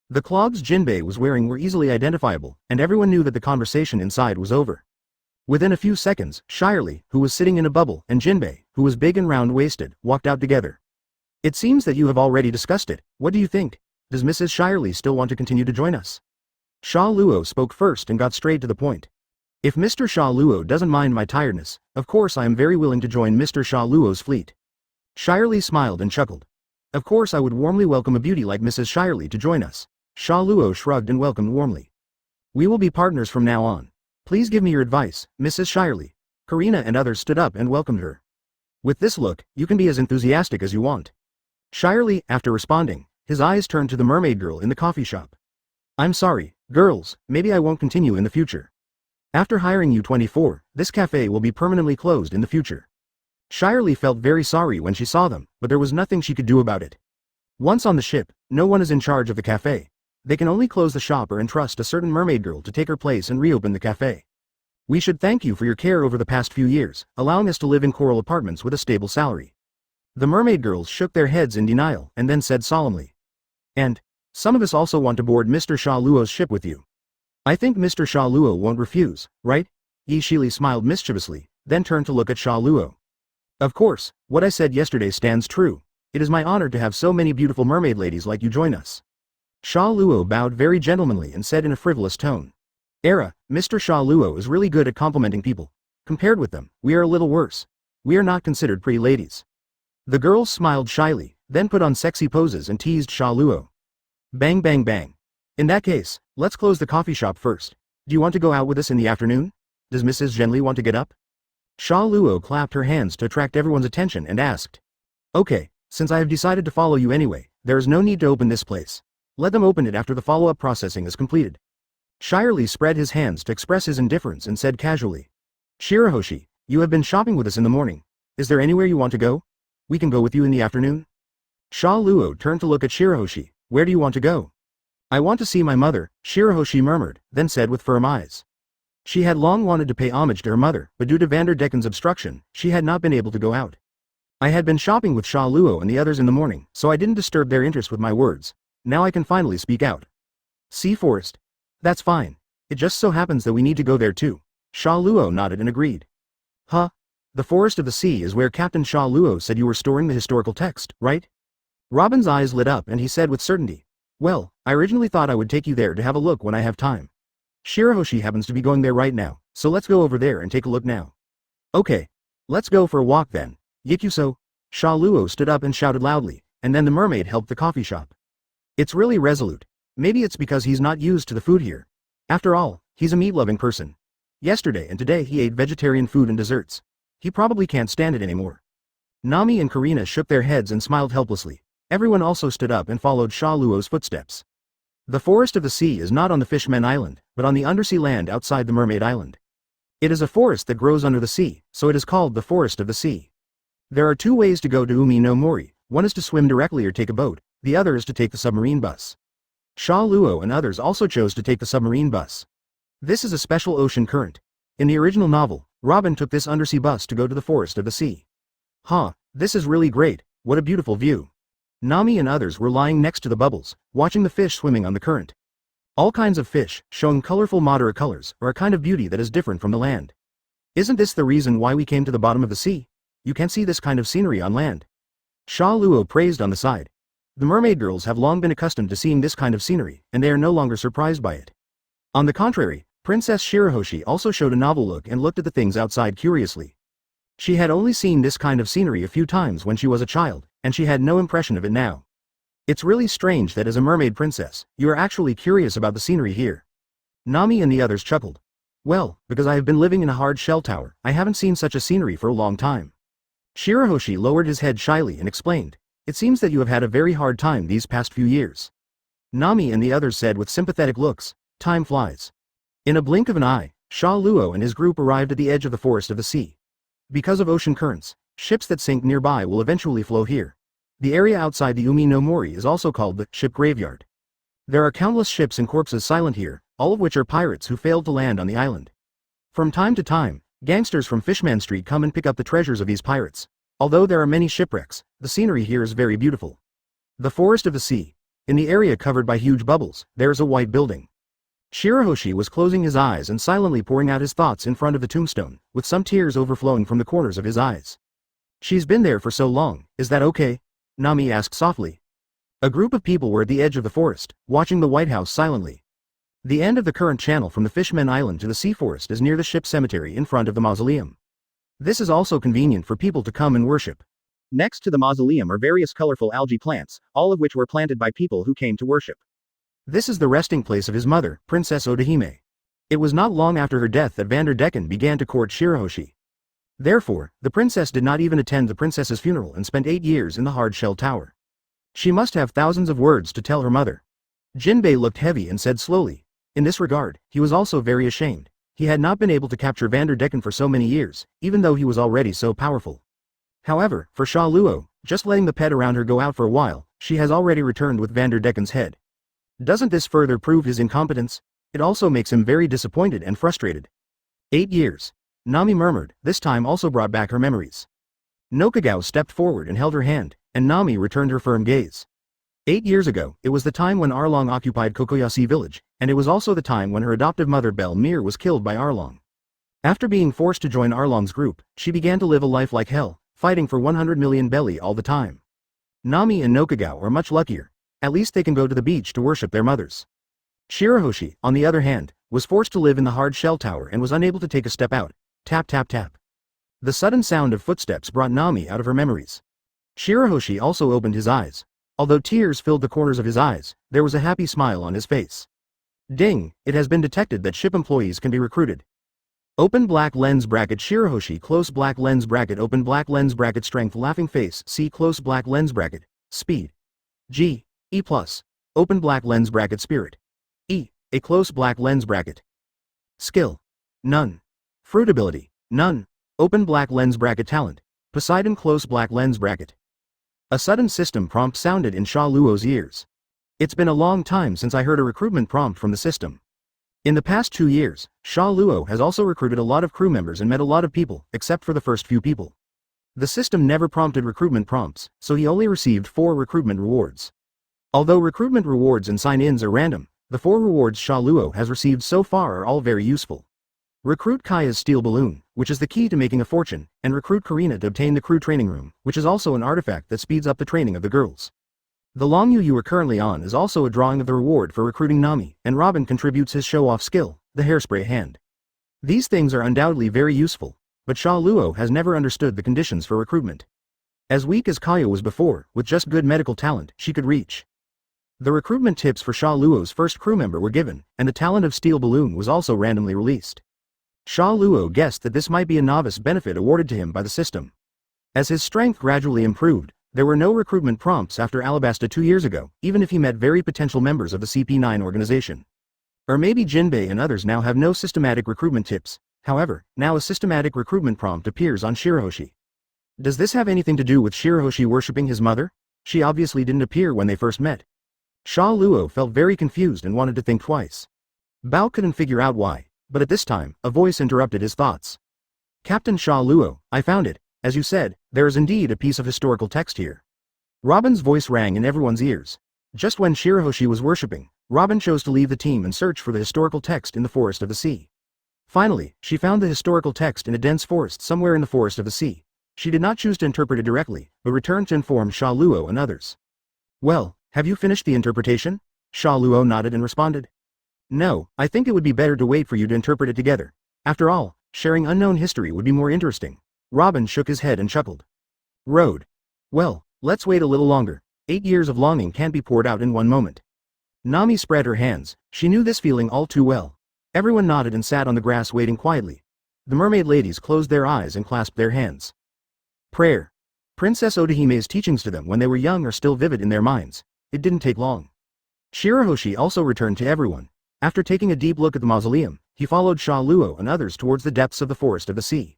The clogs Jinbe was wearing were easily identifiable, and everyone knew that the conversation inside was over. Within a few seconds, Shyarly, who was sitting in a bubble, and Jinbe, who was big and round-waisted, walked out together. It seems that you have already discussed it. What do you think? Does Mrs. Shyarly still want to continue to join us? Sha Luo spoke first and got straight to the point. If Mr. Sha Luo doesn't mind my tiredness, of course I am very willing to join Mr. Sha Luo's fleet. Shyarly smiled and chuckled. Of course I would warmly welcome a beauty like Mrs. Shyarly to join us. Sha Luo shrugged and welcomed warmly. We will be partners from now on. Please give me your advice, Mrs. Shyarly. Karina and others stood up and welcomed her. With this look, you can be as enthusiastic as you want. Shyarly, after responding, his eyes turned to the mermaid girl in the coffee shop. I'm sorry, girls, maybe I won't continue in the future. After hiring you 24, this cafe will be permanently closed in the future. Shyarly felt very sorry when she saw them, but there was nothing she could do about it. Once on the ship, no one is in charge of the cafe. They can only close the shop or entrust a certain mermaid girl to take her place and reopen the cafe. We should thank you for your care over the past few years, allowing us to live in coral apartments with a stable salary. The mermaid girls shook their heads in denial and then said solemnly. And some of us also want to board Mr. Sha Luo's ship with you. I think Mr. Sha Luo won't refuse, right? Yi Sheila smiled mischievously, then turned to look at Sha Luo. Of course, what I said yesterday stands true. It is my honor to have so many beautiful mermaid ladies like you join us. Sha Luo bowed very gentlemanly and said in a frivolous tone. Mr. Sha Luo is really good at complimenting people. Compared with them, we are a little worse. We are not considered pretty ladies. The girls smiled shyly, then put on sexy poses and teased Sha Luo. Bang bang bang. In that case, let's close the coffee shop first. Do you want to go out with us in the afternoon? Does Mrs. Zhenli want to get up? Sha Luo clapped her hands to attract everyone's attention and asked. Okay, since I have decided to follow you anyway, there is no need to open this place. Let them open it after the follow-up processing is completed. Shyarly spread his hands to express his indifference and said casually. Shirahoshi, you have been shopping with us in the morning. Is there anywhere you want to go? We can go with you in the afternoon. Sha Luo turned to look at Shirahoshi. Where do you want to go? I want to see my mother, Shirahoshi murmured, then said with firm eyes. She had long wanted to pay homage to her mother, but due to Vanderdecken's obstruction, she had not been able to go out. I had been shopping with Sha Luo and the others in the morning, so I didn't disturb their interest with my words. Now I can finally speak out. Sea Forest? That's fine. It just so happens that we need to go there too. Sha Luo nodded and agreed. Huh? The Forest of the Sea is where Captain Sha Luo said you were storing the historical text, right? Robin's eyes lit up and he said with certainty. Well, I originally thought I would take you there to have a look when I have time. Shirahoshi happens to be going there right now, so let's go over there and take a look now. Okay. Let's go for a walk then. Yikuso. Sha Luo stood up and shouted loudly, and then the mermaid helped the coffee shop. It's really resolute. Maybe it's because he's not used to the food here. After all, he's a meat-loving person. Yesterday and today he ate vegetarian food and desserts. He probably can't stand it anymore. Nami and Karina shook their heads and smiled helplessly. Everyone also stood up and followed Sha Luo's footsteps. The Forest of the Sea is not on the Fishman Island, but on the undersea land outside the Mermaid Island. It is a forest that grows under the sea, so it is called the Forest of the Sea. There are two ways to go to Umi no Mori. One is to swim directly or take a boat, the other is to take the submarine bus. Sha Luo and others also chose to take the submarine bus. This is a special ocean current. In the original novel, Robin took this undersea bus to go to the Forest of the Sea. Huh, this is really great, what a beautiful view. Nami and others were lying next to the bubbles, watching the fish swimming on the current. All kinds of fish, showing colorful moderate colors, are a kind of beauty that is different from the land. Isn't this the reason why we came to the bottom of the sea? You can't see this kind of scenery on land. Sha Luo praised on the side. The mermaid girls have long been accustomed to seeing this kind of scenery, and they are no longer surprised by it. On the contrary, Princess Shirahoshi also showed a novel look and looked at the things outside curiously. She had only seen this kind of scenery a few times when she was a child, and she had no impression of it now. It's really strange that as a mermaid princess, you are actually curious about the scenery here. Nami and the others chuckled. Well, because I have been living in a hard shell tower, I haven't seen such a scenery for a long time. Shirahoshi lowered his head shyly and explained. It seems that you have had a very hard time these past few years. Nami and the others said with sympathetic looks, time flies. In a blink of an eye, Sha Luo and his group arrived at the edge of the Forest of the Sea. Because of ocean currents, ships that sink nearby will eventually flow here. The area outside the Umi no Mori is also called the ship graveyard. There are countless ships and corpses silent here, all of which are pirates who failed to land on the island. From time to time, gangsters from Fishman Street come and pick up the treasures of these pirates. Although there are many shipwrecks, the scenery here is very beautiful. The Forest of the Sea. In the area covered by huge bubbles, there is a white building. Shirahoshi was closing his eyes and silently pouring out his thoughts in front of the tombstone, with some tears overflowing from the corners of his eyes. She's been there for so long, is that okay? Nami asked softly. A group of people were at the edge of the forest, watching the White House silently. The end of the current channel from the Fishman Island to the Sea Forest is near the ship cemetery in front of the mausoleum. This is also convenient for people to come and worship. Next to the mausoleum are various colorful algae plants, all of which were planted by people who came to worship. This is the resting place of his mother, Princess Odahime. It was not long after her death that Vanderdecken began to court Shirahoshi. Therefore, the princess did not even attend the princess's funeral and spent 8 years in the hard shell tower. She must have thousands of words to tell her mother. Jinbe looked heavy and said slowly. In this regard, he was also very ashamed. He had not been able to capture Vanderdecken for so many years, even though he was already so powerful. However, for Sha Luo, just letting the pet around her go out for a while, she has already returned with Vanderdecken's head. Doesn't this further prove his incompetence? It also makes him very disappointed and frustrated. 8 years. Nami murmured, this time also brought back her memories. Nokagao stepped forward and held her hand, and Nami returned her firm gaze. 8 years ago, it was the time when Arlong occupied Kokoyasi village, and it was also the time when her adoptive mother Belle Mir was killed by Arlong. After being forced to join Arlong's group, she began to live a life like hell, fighting for 100 million belly all the time. Nami and Nokagao are much luckier. At least they can go to the beach to worship their mothers. Shirahoshi, on the other hand, was forced to live in the hard shell tower and was unable to take a step out. Tap tap tap. The sudden sound of footsteps brought Nami out of her memories. Shirahoshi also opened his eyes. Although tears filled the corners of his eyes, there was a happy smile on his face. Ding, it has been detected that ship employees can be recruited. Open black lens bracket Shirahoshi close black lens bracket open black lens bracket strength laughing face C close black lens bracket speed G E plus open black lens bracket spirit E a close black lens bracket skill none fruit ability none open black lens bracket talent Poseidon close black lens bracket. A sudden system prompt sounded in Sha Luo's ears. It's been a long time since I heard a recruitment prompt from the system. In the past 2 years, Sha Luo has also recruited a lot of crew members and met a lot of people, except for the first few people. The system never prompted recruitment prompts, so he only received 4 recruitment rewards. Although recruitment rewards and sign-ins are random, the 4 rewards Sha Luo has received so far are all very useful. Recruit Kaya's steel balloon, which is the key to making a fortune, and recruit Karina to obtain the crew training room, which is also an artifact that speeds up the training of the girls. The long you are currently on is also a drawing of the reward for recruiting Nami, and Robin contributes his show-off skill, the hairspray hand. These things are undoubtedly very useful, but Sha Luo has never understood the conditions for recruitment. As weak as Kaya was before, with just good medical talent, she could reach. The recruitment tips for Sha Luo's first crew member were given, and the talent of steel balloon was also randomly released. Sha Luo guessed that this might be a novice benefit awarded to him by the system. As his strength gradually improved, there were no recruitment prompts after Alabasta 2 years ago, even if he met very potential members of the CP9 organization. Or maybe Jinbe and others now have no systematic recruitment tips. However, now a systematic recruitment prompt appears on Shirahoshi. Does this have anything to do with Shirahoshi worshipping his mother? She obviously didn't appear when they first met. Sha Luo felt very confused and wanted to think twice. Bao couldn't figure out why, but at this time, a voice interrupted his thoughts. Captain Sha Luo, I found it. As you said, there is indeed a piece of historical text here. Robin's voice rang in everyone's ears. Just when Shirahoshi was worshipping, Robin chose to leave the team and search for the historical text in the forest of the sea. Finally, she found the historical text in a dense forest somewhere in the forest of the sea. She did not choose to interpret it directly, but returned to inform Sha Luo and others. Well, have you finished the interpretation? Sha Luo nodded and responded. No, I think it would be better to wait for you to interpret it together. After all, sharing unknown history would be more interesting. Robin shook his head and chuckled. Road. Well, let's wait a little longer. 8 years of longing can't be poured out in one moment. Nami spread her hands. She knew this feeling all too well. Everyone nodded and sat on the grass waiting quietly. The mermaid ladies closed their eyes and clasped their hands. Prayer. Princess Odahime's teachings to them when they were young are still vivid in their minds. It didn't take long. Shirahoshi also returned to everyone. After taking a deep look at the mausoleum, he followed Sha Luo and others towards the depths of the forest of the sea.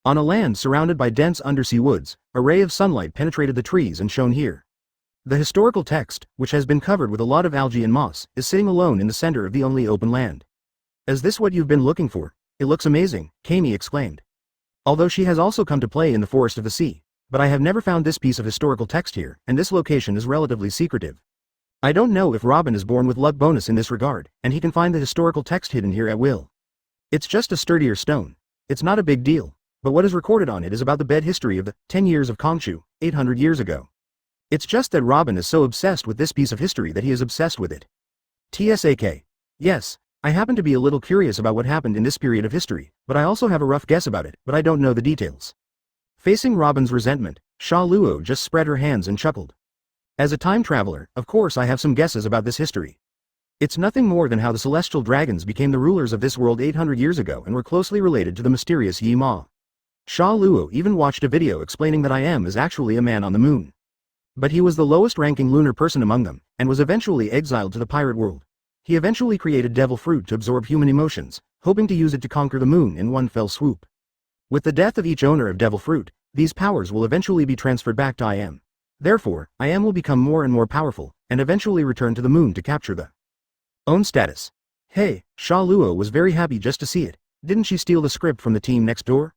On a land surrounded by dense undersea woods, a ray of sunlight penetrated the trees and shone here. The historical text, which has been covered with a lot of algae and moss, is sitting alone in the center of the only open land. Is this what you've been looking for? It looks amazing, Kami exclaimed. Although she has also come to play in the forest of the sea, but I have never found this piece of historical text here, and this location is relatively secretive. I don't know if Robin is born with luck bonus in this regard, and he can find the historical text hidden here at will. It's just a sturdier stone. It's not a big deal. But what is recorded on it is about the bed history of the 10 years of Kongshu, 800 years ago. It's just that Robin is so obsessed with this piece of history that he is obsessed with it. TSAK. Yes, I happen to be a little curious about what happened in this period of history, but I also have a rough guess about it, but I don't know the details. Facing Robin's resentment, Sha Luo just spread her hands and chuckled. As a time traveler, of course I have some guesses about this history. It's nothing more than how the celestial dragons became the rulers of this world 800 years ago and were closely related to the mysterious Yi Ma. Sha Luo even watched a video explaining that I am is actually a man on the moon. But he was the lowest ranking lunar person among them, and was eventually exiled to the pirate world. He eventually created devil fruit to absorb human emotions, hoping to use it to conquer the moon in one fell swoop. With the death of each owner of devil fruit, these powers will eventually be transferred back to I am. Therefore, I am will become more and more powerful, and eventually return to the moon to capture the own status. Hey, Sha Luo was very happy just to see it. Didn't she steal the script from the team next door?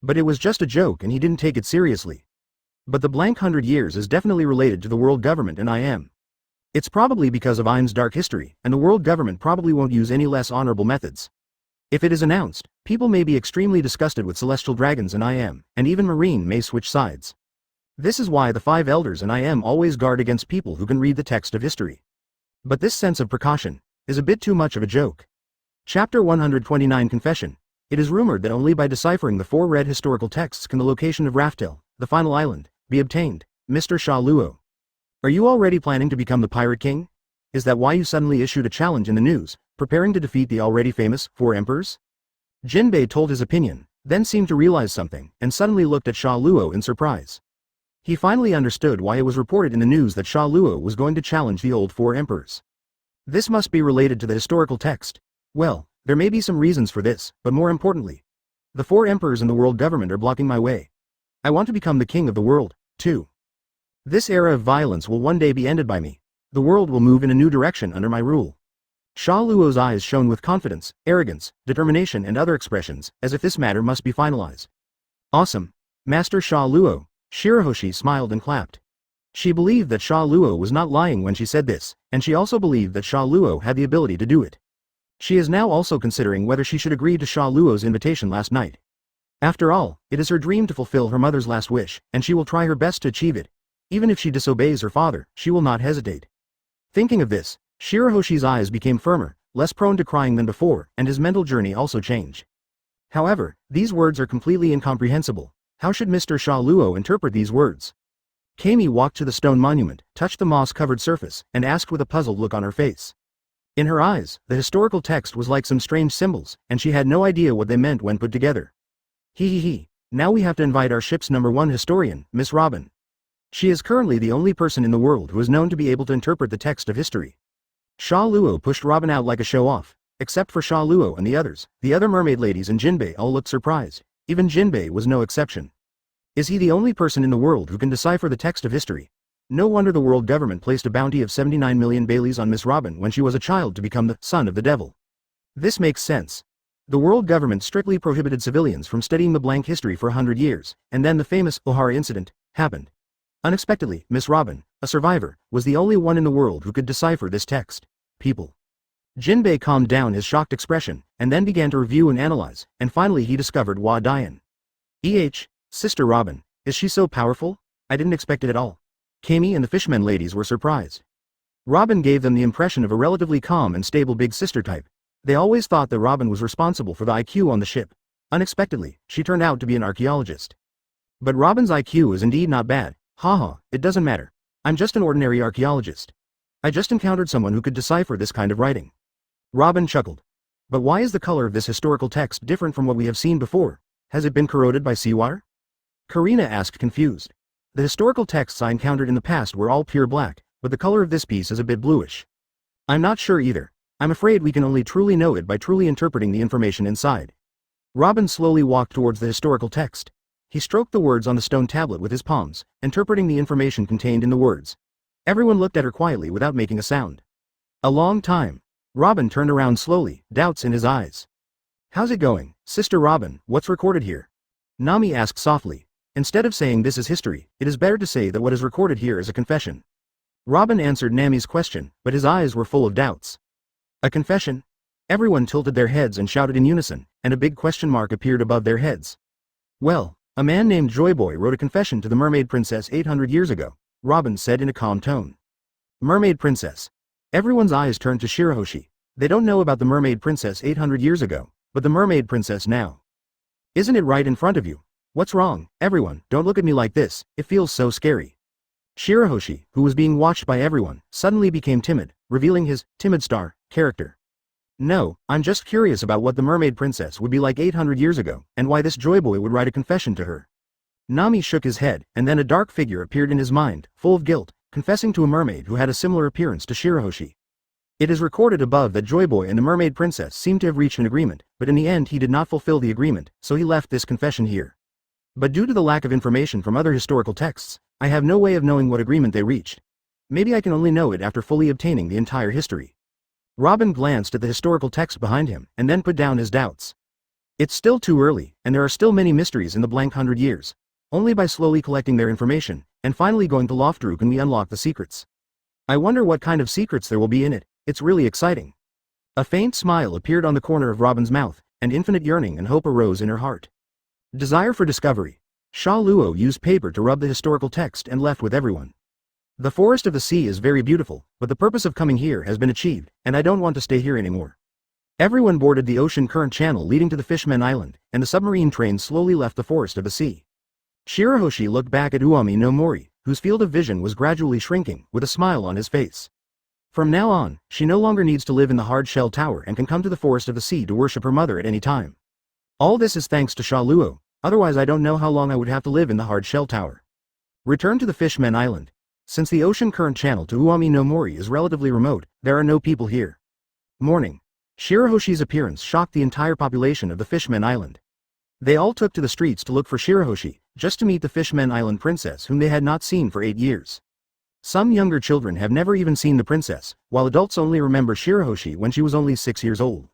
But it was just a joke and he didn't take it seriously. But the blank 100 years is definitely related to the world government and I am. It's probably because of IM's dark history, and the world government probably won't use any less honorable methods. If it is announced, people may be extremely disgusted with celestial dragons and I am, and even Marine may switch sides. This is why the 5 elders and I am always guard against people who can read the text of history. But this sense of precaution is a bit too much of a joke. Chapter 129 Confession. It is rumored that only by deciphering the 4 red historical texts can the location of Raftel, the final island, be obtained. Mr. Sha Luo. Are you already planning to become the Pirate King? Is that why you suddenly issued a challenge in the news, preparing to defeat the already famous 4 emperors? Jinbe told his opinion, then seemed to realize something, and suddenly looked at Sha Luo in surprise. He finally understood why it was reported in the news that Sha Luo was going to challenge the old 4 emperors. This must be related to the historical text. Well, there may be some reasons for this, but more importantly, the 4 emperors in the world government are blocking my way. I want to become the king of the world, too. This era of violence will one day be ended by me. The world will move in a new direction under my rule. Sha Luo's eyes shone with confidence, arrogance, determination and other expressions, as if this matter must be finalized. Awesome. Master Sha Luo. Shirahoshi smiled and clapped. She believed that Sha Luo was not lying when she said this, and she also believed that Sha Luo had the ability to do it. She is now also considering whether she should agree to Sha Luo's invitation last night. After all, it is her dream to fulfill her mother's last wish, and she will try her best to achieve it. Even if she disobeys her father, she will not hesitate. Thinking of this, Shirahoshi's eyes became firmer, less prone to crying than before, and his mental journey also changed. However, these words are completely incomprehensible. How should Mr. Sha Luo interpret these words? Kami walked to the stone monument, touched the moss-covered surface, and asked with a puzzled look on her face. In her eyes, the historical text was like some strange symbols, and she had no idea what they meant when put together. He. Now we have to invite our ship's #1 historian, Miss Robin. She is currently the only person in the world who is known to be able to interpret the text of history. Sha Luo pushed Robin out like a show-off. Except for Sha Luo and the others, the other mermaid ladies and Jinbe all looked surprised. Even Jinbe was no exception. Is he the only person in the world who can decipher the text of history? No wonder the world government placed a bounty of 79 million Baileys on Miss Robin when she was a child to become the son of the devil. This makes sense. The world government strictly prohibited civilians from studying the blank history for 100 years, and then the famous O'Hara incident happened. Unexpectedly, Miss Robin, a survivor, was the only one in the world who could decipher this text. People. Jinbe calmed down his shocked expression, and then began to review and analyze, and finally he discovered Hua Dian. Sister Robin, is she so powerful? I didn't expect it at all. Kami and the fishman ladies were surprised. Robin gave them the impression of a relatively calm and stable big sister type. They always thought that Robin was responsible for the IQ on the ship. Unexpectedly, she turned out to be an archaeologist. But Robin's IQ is indeed not bad. Haha, it doesn't matter. I'm just an ordinary archaeologist. I just encountered someone who could decipher this kind of writing. Robin chuckled. But why is the color of this historical text different from what we have seen before? Has it been corroded by seawater? Karina asked confused. The historical texts I encountered in the past were all pure black, but the color of this piece is a bit bluish. I'm not sure either. I'm afraid we can only truly know it by truly interpreting the information inside. Robin slowly walked towards the historical text. He stroked the words on the stone tablet with his palms, interpreting the information contained in the words. Everyone looked at her quietly without making a sound. A long time. Robin turned around slowly, doubts in his eyes. How's it going, Sister Robin, what's recorded here? Nami asked softly. Instead of saying this is history, it is better to say that what is recorded here is a confession. Robin answered Nami's question, but his eyes were full of doubts. A confession? Everyone tilted their heads and shouted in unison, and a big question mark appeared above their heads. Well, a man named Joyboy wrote a confession to the Mermaid Princess 800 years ago, Robin said in a calm tone. Mermaid Princess. Everyone's eyes turned to Shirahoshi. They don't know about the Mermaid Princess 800 years ago, but the Mermaid Princess now. Isn't it right in front of you? What's wrong, everyone, don't look at me like this, it feels so scary. Shirahoshi, who was being watched by everyone, suddenly became timid, revealing his timid star character. No, I'm just curious about what the Mermaid Princess would be like 800 years ago, and why this Joyboy would write a confession to her. Nami shook his head, and then a dark figure appeared in his mind, full of guilt, confessing to a mermaid who had a similar appearance to Shirahoshi. It is recorded above that Joyboy and the Mermaid Princess seemed to have reached an agreement, but in the end he did not fulfill the agreement, so he left this confession here. But due to the lack of information from other historical texts, I have no way of knowing what agreement they reached. Maybe I can only know it after fully obtaining the entire history. Robin glanced at the historical text behind him, and then put down his doubts. It's still too early, and there are still many mysteries in the blank 100 years. Only by slowly collecting their information, and finally going to Loftru can we unlock the secrets. I wonder what kind of secrets there will be in it, it's really exciting. A faint smile appeared on the corner of Robin's mouth, and infinite yearning and hope arose in her heart. Desire for discovery. Sha Luo used paper to rub the historical text and left with everyone. The forest of the sea is very beautiful, but the purpose of coming here has been achieved, and I don't want to stay here anymore. Everyone boarded the ocean current channel leading to the Fishman Island, and the submarine train slowly left the forest of the sea. Shirahoshi looked back at Uami no Mori, whose field of vision was gradually shrinking, with a smile on his face. From now on, she no longer needs to live in the hard-shell tower and can come to the forest of the sea to worship her mother at any time. All this is thanks to Sha Luo, otherwise I don't know how long I would have to live in the hard-shell tower. Return to the Fishman Island. Since the ocean current channel to Uami no Mori is relatively remote, there are no people here. Morning. Shirahoshi's appearance shocked the entire population of the Fishman Island. They all took to the streets to look for Shirahoshi, just to meet the Fishman Island princess whom they had not seen for 8 years. Some younger children have never even seen the princess, while adults only remember Shirahoshi when she was only 6 years old.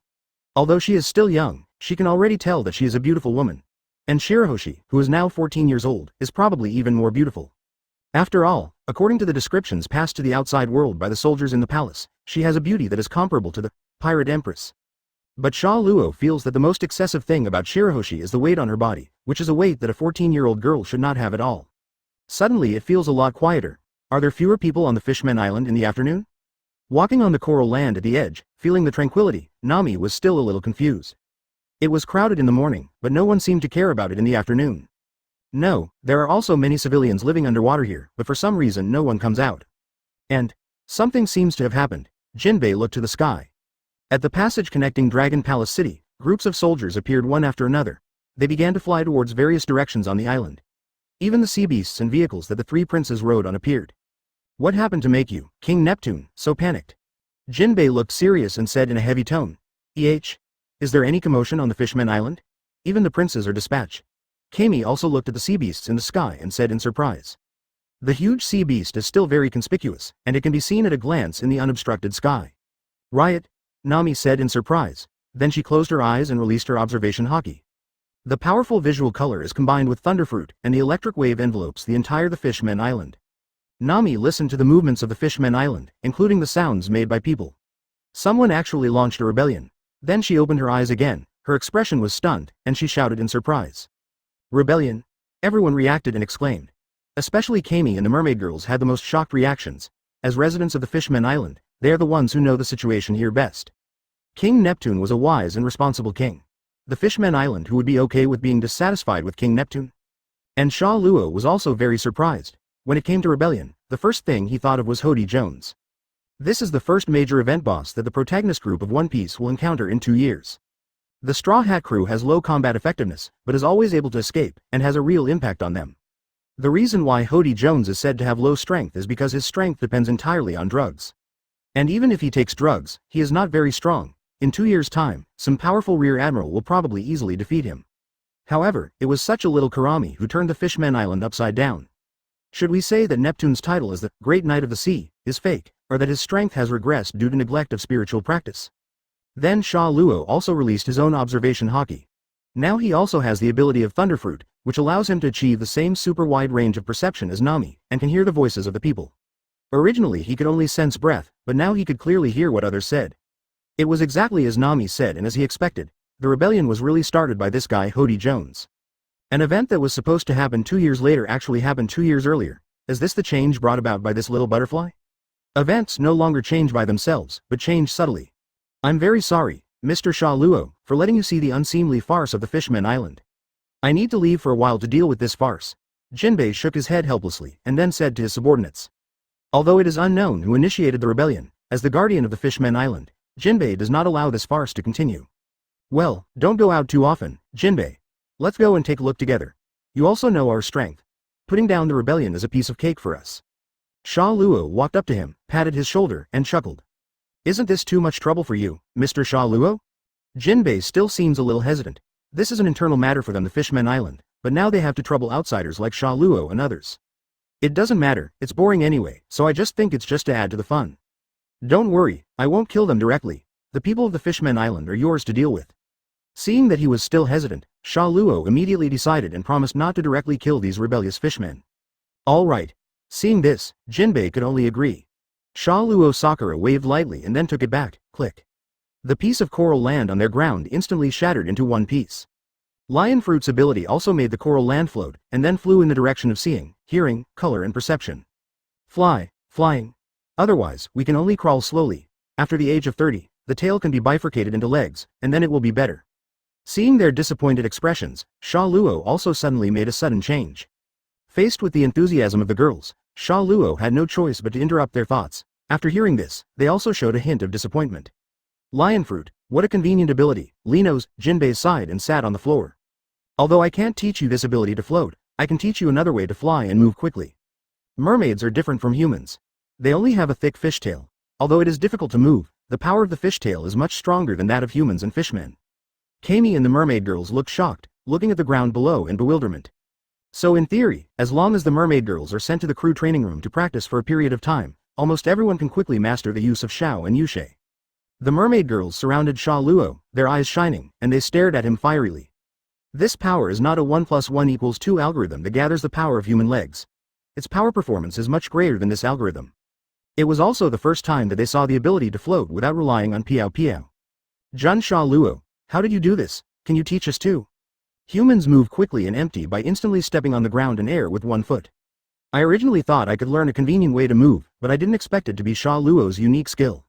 Although she is still young, she can already tell that she is a beautiful woman. And Shirahoshi, who is now 14 years old, is probably even more beautiful. After all, according to the descriptions passed to the outside world by the soldiers in the palace, she has a beauty that is comparable to the pirate empress. But Sha Luo feels that the most excessive thing about Shirahoshi is the weight on her body, which is a weight that a 14-year-old girl should not have at all. Suddenly it feels a lot quieter. Are there fewer people on the Fishman Island in the afternoon? Walking on the coral land at the edge, feeling the tranquility, Nami was still a little confused. It was crowded in the morning, but no one seemed to care about it in the afternoon. No, there are also many civilians living underwater here, but for some reason no one comes out. And something seems to have happened. Jinbe looked to the sky. At the passage connecting Dragon Palace City, groups of soldiers appeared one after another. They began to fly towards various directions on the island. Even the sea beasts and vehicles that the three princes rode on appeared. What happened to make you, King Neptune, so panicked? Jinbe looked serious and said in a heavy tone. Is there any commotion on the Fishman Island? Even the princes are dispatched. Kami also looked at the sea beasts in the sky and said in surprise. The huge sea beast is still very conspicuous, and it can be seen at a glance in the unobstructed sky. Riot? Nami said in surprise. Then she closed her eyes and released her observation Haki. The powerful visual color is combined with thunderfruit, and the electric wave envelopes the entire the Fishman Island. Nami listened to the movements of the Fishman Island, including the sounds made by people. Someone actually launched a rebellion. Then she opened her eyes again, her expression was stunned, and she shouted in surprise. Rebellion? Everyone reacted and exclaimed. Especially Kami and the mermaid girls had the most shocked reactions. As residents of the Fishman Island, they are the ones who know the situation here best. King Neptune was a wise and responsible king. The Fishman Island who would be okay with being dissatisfied with King Neptune? And Sha Luo was also very surprised. When it came to rebellion, the first thing he thought of was Hody Jones. This is the first major event boss that the protagonist group of One Piece will encounter in 2 years. The Straw Hat crew has low combat effectiveness, but is always able to escape, and has a real impact on them. The reason why Hody Jones is said to have low strength is because his strength depends entirely on drugs. And even if he takes drugs, he is not very strong. In 2 years' time, some powerful rear admiral will probably easily defeat him. However, it was such a little Karami who turned the Fishman Island upside down. Should we say that Neptune's title as the Great Knight of the Sea is fake, or that his strength has regressed due to neglect of spiritual practice? Then Sha Luo also released his own observation Haki. Now he also has the ability of Thunderfruit, which allows him to achieve the same super wide range of perception as Nami, and can hear the voices of the people. Originally he could only sense breath, but now he could clearly hear what others said. It was exactly as Nami said and as he expected. The rebellion was really started by this guy Hody Jones. An event that was supposed to happen 2 years later actually happened 2 years earlier. Is this the change brought about by this little butterfly? Events no longer change by themselves, but change subtly. I'm very sorry, Mr. Sha Luo, for letting you see the unseemly farce of the Fishman Island. I need to leave for a while to deal with this farce. Jinbe shook his head helplessly and then said to his subordinates. Although it is unknown who initiated the rebellion, as the guardian of the Fishman Island, Jinbe does not allow this farce to continue. Well, don't go out too often, Jinbe. Let's go and take a look together. You also know our strength. Putting down the rebellion is a piece of cake for us. Sha Luo walked up to him, patted his shoulder, and chuckled. Isn't this too much trouble for you, Mr. Sha Luo? Jinbe still seems a little hesitant. This is an internal matter for them, the Fishman Island, but now they have to trouble outsiders like Sha Luo and others. It doesn't matter, it's boring anyway, so I just think it's just to add to the fun. Don't worry, I won't kill them directly. The people of the Fishman Island are yours to deal with. Seeing that he was still hesitant, Sha Luo immediately decided and promised not to directly kill these rebellious fishmen. All right. Seeing this, Jinbe could only agree. Sha Luo Sakura waved lightly and then took it back, click. The piece of coral land on their ground instantly shattered into one piece. Lion Fruit's ability also made the coral land float, and then flew in the direction of seeing, hearing, color and perception. Flying. Otherwise, we can only crawl slowly. After the age of 30, the tail can be bifurcated into legs, and then it will be better. Seeing their disappointed expressions, Sha Luo also suddenly made a sudden change. Faced with the enthusiasm of the girls, Sha Luo had no choice but to interrupt their thoughts. After hearing this, they also showed a hint of disappointment. Lion fruit, what a convenient ability, Lino's, Jinbei sighed and sat on the floor. Although I can't teach you this ability to float, I can teach you another way to fly and move quickly. Mermaids are different from humans. They only have a thick fishtail. Although it is difficult to move, the power of the fishtail is much stronger than that of humans and fishmen. Kami and the mermaid girls looked shocked, looking at the ground below in bewilderment. So in theory, as long as the mermaid girls are sent to the crew training room to practice for a period of time, almost everyone can quickly master the use of Shao and Yushe. The mermaid girls surrounded Sha Luo, their eyes shining, and they stared at him fierily. This power is not a 1 + 1 = 2 algorithm that gathers the power of human legs. Its power performance is much greater than this algorithm. It was also the first time that they saw the ability to float without relying on Piao Piao. Jun Sha Luo, how did you do this? Can you teach us too? Humans move quickly and empty by instantly stepping on the ground and air with one foot. I originally thought I could learn a convenient way to move, but I didn't expect it to be Sha Luo's unique skill.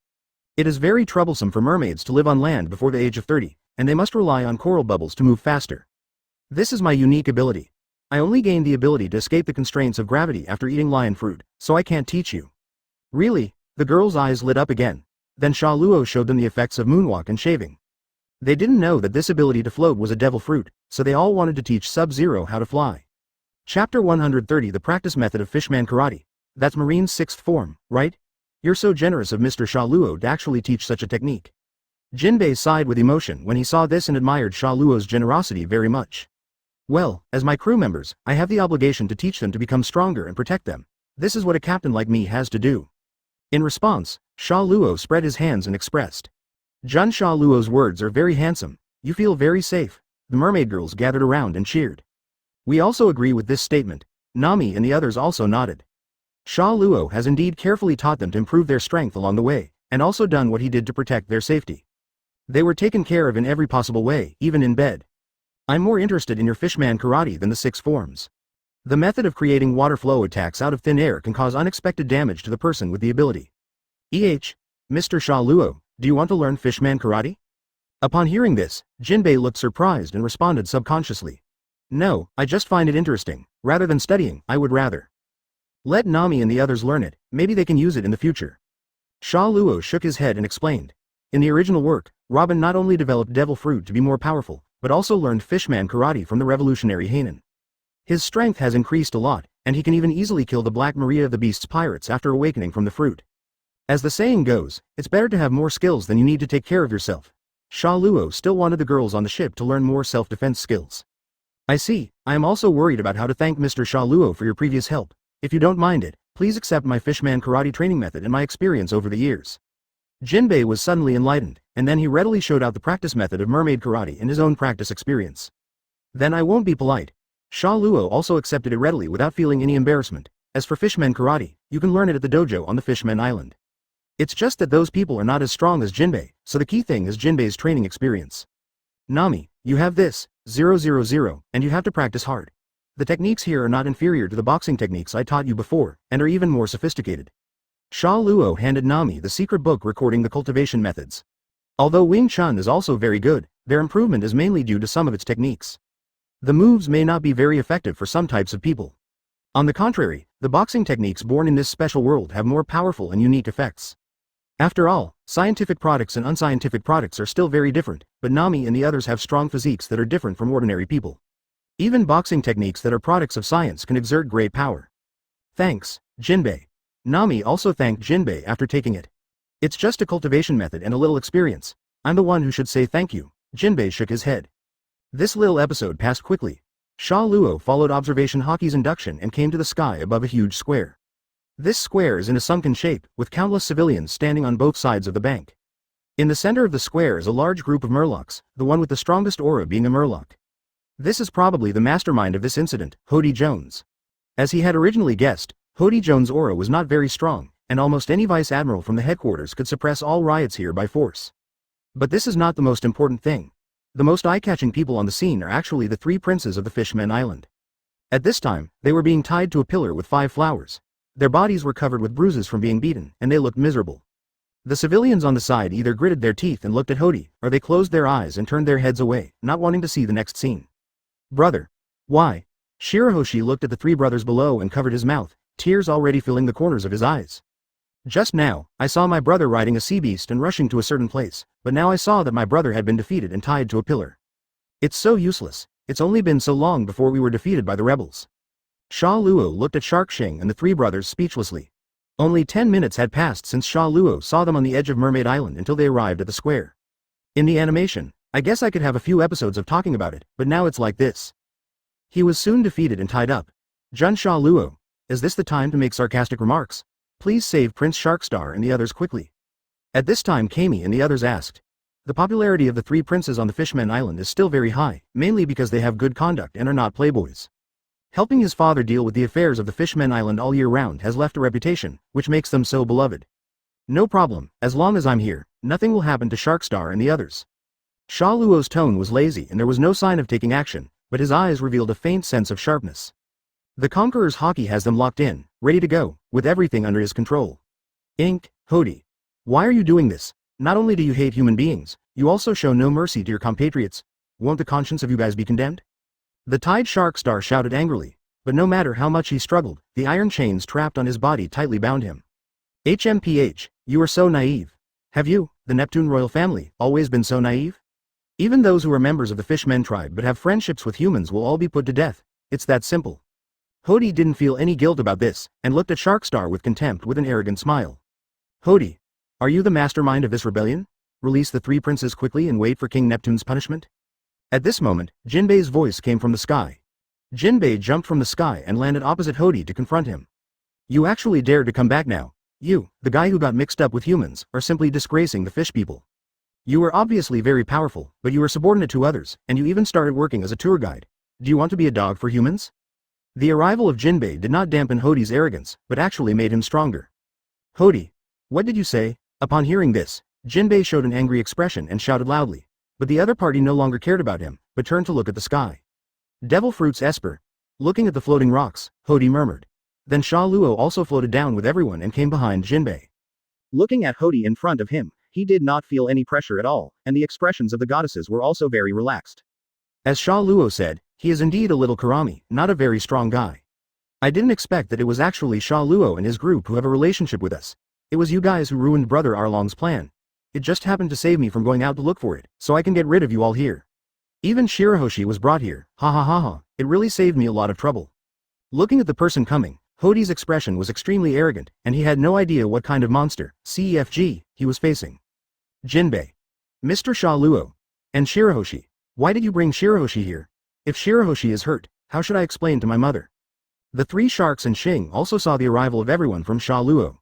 It is very troublesome for mermaids to live on land before the age of 30, and they must rely on coral bubbles to move faster. This is my unique ability. I only gained the ability to escape the constraints of gravity after eating lion fruit, so I can't teach you. Really? The girls' eyes lit up again. Then Sha Luo showed them the effects of moonwalk and shaving. They didn't know that this ability to float was a devil fruit, so they all wanted to teach Sub-Zero how to fly. Chapter 130 The Practice Method of Fishman Karate. That's Marine's 6th form, right? You're so generous of Mr. Sha Luo to actually teach such a technique. Jinbei sighed with emotion when he saw this and admired Sha Luo's generosity very much. Well, as my crew members, I have the obligation to teach them to become stronger and protect them. This is what a captain like me has to do. In response, Sha Luo spread his hands and expressed. Jun Sha Luo's words are very handsome. You feel very safe. The mermaid girls gathered around and cheered. We also agree with this statement. Nami and the others also nodded. Sha Luo has indeed carefully taught them to improve their strength along the way, and also done what he did to protect their safety. They were taken care of in every possible way, even in bed. I'm more interested in your fishman karate than the 6 forms. The method of creating water flow attacks out of thin air can cause unexpected damage to the person with the ability. Mr. Sha Luo, do you want to learn fishman karate? Upon hearing this, Jinbei looked surprised and responded subconsciously. No, I just find it interesting. Rather than studying, I would rather. Let Nami and the others learn it, maybe they can use it in the future. Sha Luo shook his head and explained. In the original work, Robin not only developed devil fruit to be more powerful, but also learned fishman karate from the revolutionary Hainan. His strength has increased a lot, and he can even easily kill the Black Maria of the Beast's pirates after awakening from the fruit. As the saying goes, it's better to have more skills than you need to take care of yourself. Sha Luo still wanted the girls on the ship to learn more self-defense skills. I see. I am also worried about how to thank Mr. Sha Luo for your previous help. If you don't mind it, please accept my fishman karate training method and my experience over the years. Jinbei was suddenly enlightened, and then he readily showed out the practice method of mermaid karate and his own practice experience. Then I won't be polite. Sha Luo also accepted it readily without feeling any embarrassment. As for fishman karate, you can learn it at the dojo on the Fishman Island. It's just that those people are not as strong as Jinbei, so the key thing is Jinbei's training experience. Nami, you have this, 000, and you have to practice hard. The techniques here are not inferior to the boxing techniques I taught you before, and are even more sophisticated. Sha Luo handed Nami the secret book recording the cultivation methods. Although Wing Chun is also very good, their improvement is mainly due to some of its techniques. The moves may not be very effective for some types of people. On the contrary, the boxing techniques born in this special world have more powerful and unique effects. After all, scientific products and unscientific products are still very different, but Nami and the others have strong physiques that are different from ordinary people. Even boxing techniques that are products of science can exert great power. Thanks, Jinbei. Nami also thanked Jinbei after taking it. It's just a cultivation method and a little experience. I'm the one who should say thank you. Jinbei shook his head. This little episode passed quickly. Sha Luo followed observation Haki's induction and came to the sky above a huge square. This square is in a sunken shape, with countless civilians standing on both sides of the bank. In the center of the square is a large group of murlocs, the one with the strongest aura being a murloc. This is probably the mastermind of this incident, Hody Jones. As he had originally guessed, Hody Jones' aura was not very strong, and almost any vice admiral from the headquarters could suppress all riots here by force. But this is not the most important thing. The most eye-catching people on the scene are actually the 3 princes of the Fishman Island. At this time, they were being tied to a pillar with 5 flowers. Their bodies were covered with bruises from being beaten, and they looked miserable. The civilians on the side either gritted their teeth and looked at Hody, or they closed their eyes and turned their heads away, not wanting to see the next scene. Brother. Why? Shirahoshi looked at the 3 brothers below and covered his mouth, tears already filling the corners of his eyes. Just now, I saw my brother riding a sea beast and rushing to a certain place, but now I saw that my brother had been defeated and tied to a pillar. It's so useless. It's only been so long before we were defeated by the rebels. Sha Luo looked at Shark Xing and the three brothers speechlessly. Only 10 minutes had passed since Sha Luo saw them on the edge of Mermaid Island until they arrived at the square. In the animation, I guess I could have a few episodes of talking about it, but now it's like this. He was soon defeated and tied up. Jun Sha Luo, is this the time to make sarcastic remarks? Please save Prince Sharkstar and the others quickly. At this time Kami and the others asked. The popularity of the three princes on the Fishman Island is still very high, mainly because they have good conduct and are not playboys. Helping his father deal with the affairs of the Fishman Island all year round has left a reputation, which makes them so beloved. No problem, as long as I'm here, nothing will happen to Sharkstar and the others. Sha Luo's tone was lazy and there was no sign of taking action, but his eyes revealed a faint sense of sharpness. The Conqueror's Haki has them locked in, ready to go, with everything under his control. Inked, Hody. Why are you doing this? Not only do you hate human beings, you also show no mercy to your compatriots. Won't the conscience of you guys be condemned? The tied Sharkstar shouted angrily, but no matter how much he struggled, the iron chains trapped on his body tightly bound him. HMPH, you are so naive. Have you, the Neptune royal family, always been so naive? Even those who are members of the Fishmen tribe but have friendships with humans will all be put to death. It's that simple. Hody didn't feel any guilt about this, and looked at Sharkstar with contempt with an arrogant smile. Hody, are you the mastermind of this rebellion? Release the three princes quickly and wait for King Neptune's punishment? At this moment, Jinbe's voice came from the sky. Jinbe jumped from the sky and landed opposite Hody to confront him. You actually dared to come back now. You, the guy who got mixed up with humans, are simply disgracing the fish people. You were obviously very powerful, but you were subordinate to others, and you even started working as a tour guide. Do you want to be a dog for humans? The arrival of Jinbe did not dampen Hody's arrogance, but actually made him stronger. Hody, what did you say? Upon hearing this, Jinbe showed an angry expression and shouted loudly, but the other party no longer cared about him, but turned to look at the sky. Devil fruits Esper. Looking at the floating rocks, Hody murmured. Then Sha Luo also floated down with everyone and came behind Jinbe. Looking at Hody in front of him, he did not feel any pressure at all, and the expressions of the goddesses were also very relaxed. As Sha Luo said, he is indeed a little Karami, not a very strong guy. I didn't expect that it was actually Sha Luo and his group who have a relationship with us. It was you guys who ruined Brother Arlong's plan. It just happened to save me from going out to look for it, so I can get rid of you all here. Even Shirahoshi was brought here, ha ha ha ha, it really saved me a lot of trouble. Looking at the person coming, Hody's expression was extremely arrogant, and he had no idea what kind of monster, CEFG, he was facing. Jinbe. Mr. Sha Luo. And Shirahoshi. Why did you bring Shirahoshi here? If Shirahoshi is hurt, how should I explain to my mother? The three sharks and Xing also saw the arrival of everyone from Sha Luo.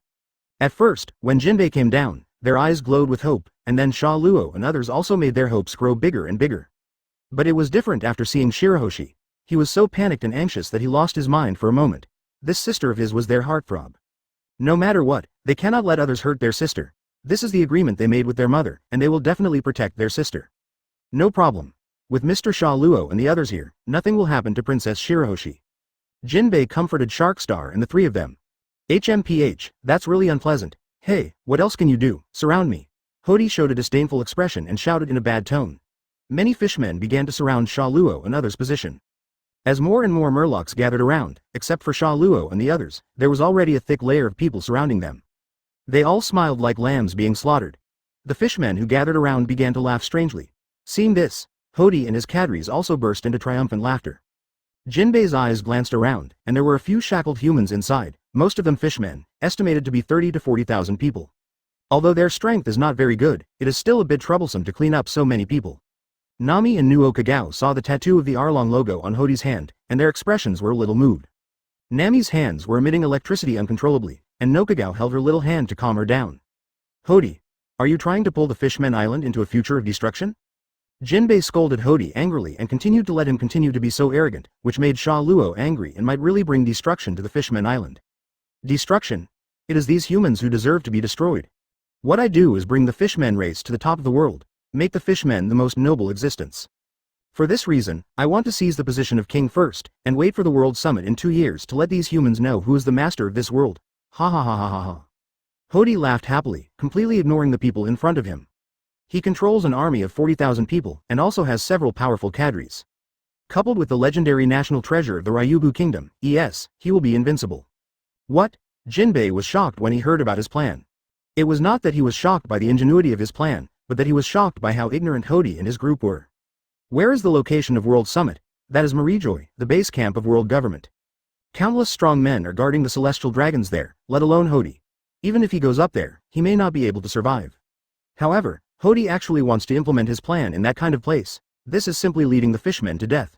At first, when Jinbe came down, their eyes glowed with hope, and then Sha Luo and others also made their hopes grow bigger and bigger. But it was different after seeing Shirahoshi. He was so panicked and anxious that he lost his mind for a moment. This sister of his was their heartthrob. No matter what, they cannot let others hurt their sister. This is the agreement they made with their mother, and they will definitely protect their sister. No problem. With Mr. Sha Luo and the others here, nothing will happen to Princess Shirahoshi. Jinbe comforted Sharkstar and the three of them. HMPH, that's really unpleasant. Hey, what else can you do? Surround me. Hody showed a disdainful expression and shouted in a bad tone. Many fishmen began to surround Sha Luo and others' position. As more and more murlocs gathered around, except for Sha Luo and the others, there was already a thick layer of people surrounding them. They all smiled like lambs being slaughtered. The fishmen who gathered around began to laugh strangely. Seeing this, Hody and his cadres also burst into triumphant laughter. Jinbe's eyes glanced around, and there were a few shackled humans inside, most of them fishmen, estimated to be 30 to 40,000 people. Although their strength is not very good, it is still a bit troublesome to clean up so many people. Nami and Nu Okagao saw the tattoo of the Arlong logo on Hody's hand, and their expressions were a little moved. Nami's hands were emitting electricity uncontrollably, and Nokagao held her little hand to calm her down. Hody, are you trying to pull the Fishman Island into a future of destruction? Jinbe scolded Hody angrily and continued to let him continue to be so arrogant, which made Sha Luo angry and might really bring destruction to the Fishman Island. Destruction? It is these humans who deserve to be destroyed. What I do is bring the Fishman race to the top of the world, make the Fishmen the most noble existence. For this reason, I want to seize the position of king first, and wait for the World Summit in 2 years to let these humans know who is the master of this world. Ha ha ha ha ha ha. Hody laughed happily, completely ignoring the people in front of him. He controls an army of 40,000 people, and also has several powerful cadres. Coupled with the legendary national treasure of the Ryubu Kingdom, he will be invincible. What? Jinbe was shocked when he heard about his plan. It was not that he was shocked by the ingenuity of his plan, but that he was shocked by how ignorant Hody and his group were. Where is the location of World Summit? That is Marijoy, the base camp of world government. Countless strong men are guarding the celestial dragons there, let alone Hody. Even if he goes up there, he may not be able to survive. However, Hody actually wants to implement his plan in that kind of place. This is simply leading the fishmen to death.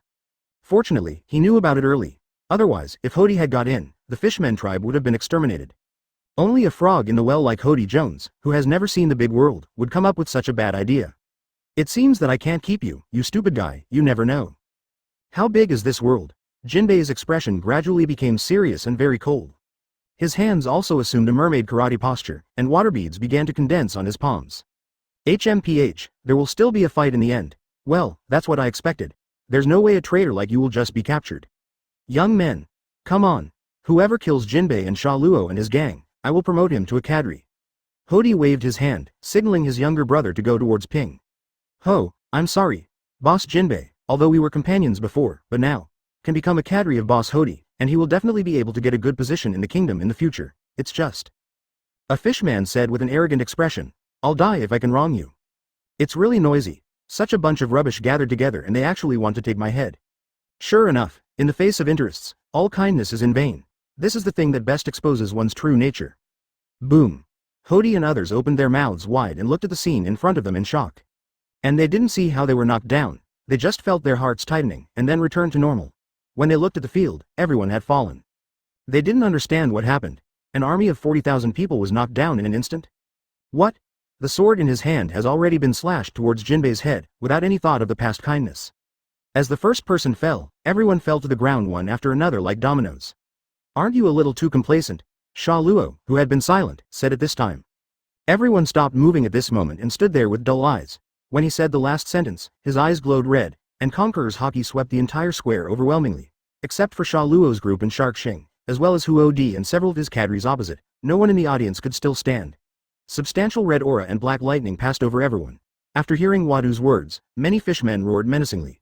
Fortunately, he knew about it early. Otherwise, if Hody had got in, the fishmen tribe would have been exterminated. Only a frog in the well like Hody Jones, who has never seen the big world, would come up with such a bad idea. It seems that I can't keep you, you stupid guy, you never know. How big is this world? Jinbe's expression gradually became serious and very cold. His hands also assumed a mermaid karate posture, and water beads began to condense on his palms. HMPH, there will still be a fight in the end. Well, that's what I expected. There's no way a traitor like you will just be captured. Young men. Come on. Whoever kills Jinbe and Sha Luo and his gang, I will promote him to a cadre. Hody waved his hand, signaling his younger brother to go towards Ping. Ho, I'm sorry. Boss Jinbe, although we were companions before, but now, can become a cadre of Boss Hody, and he will definitely be able to get a good position in the kingdom in the future. It's just. A fishman said with an arrogant expression, I'll die if I can wrong you. It's really noisy. Such a bunch of rubbish gathered together and they actually want to take my head. Sure enough, in the face of interests, all kindness is in vain. This is the thing that best exposes one's true nature. Boom. Hody and others opened their mouths wide and looked at the scene in front of them in shock. And they didn't see how they were knocked down, they just felt their hearts tightening and then returned to normal. When they looked at the field, everyone had fallen. They didn't understand what happened. An army of 40,000 people was knocked down in an instant? What? The sword in his hand has already been slashed towards Jinbe's head, without any thought of the past kindness. As the first person fell, everyone fell to the ground one after another like dominoes. Aren't you a little too complacent? Sha Luo, who had been silent, said at this time. Everyone stopped moving at this moment and stood there with dull eyes. When he said the last sentence, his eyes glowed red, and Conqueror's Haki swept the entire square overwhelmingly. Except for Sha Luo's group and Shark Xing, as well as Huo Di and several of his cadres opposite, no one in the audience could still stand. Substantial red aura and black lightning passed over everyone. After hearing Wadu's words, many fishmen roared menacingly.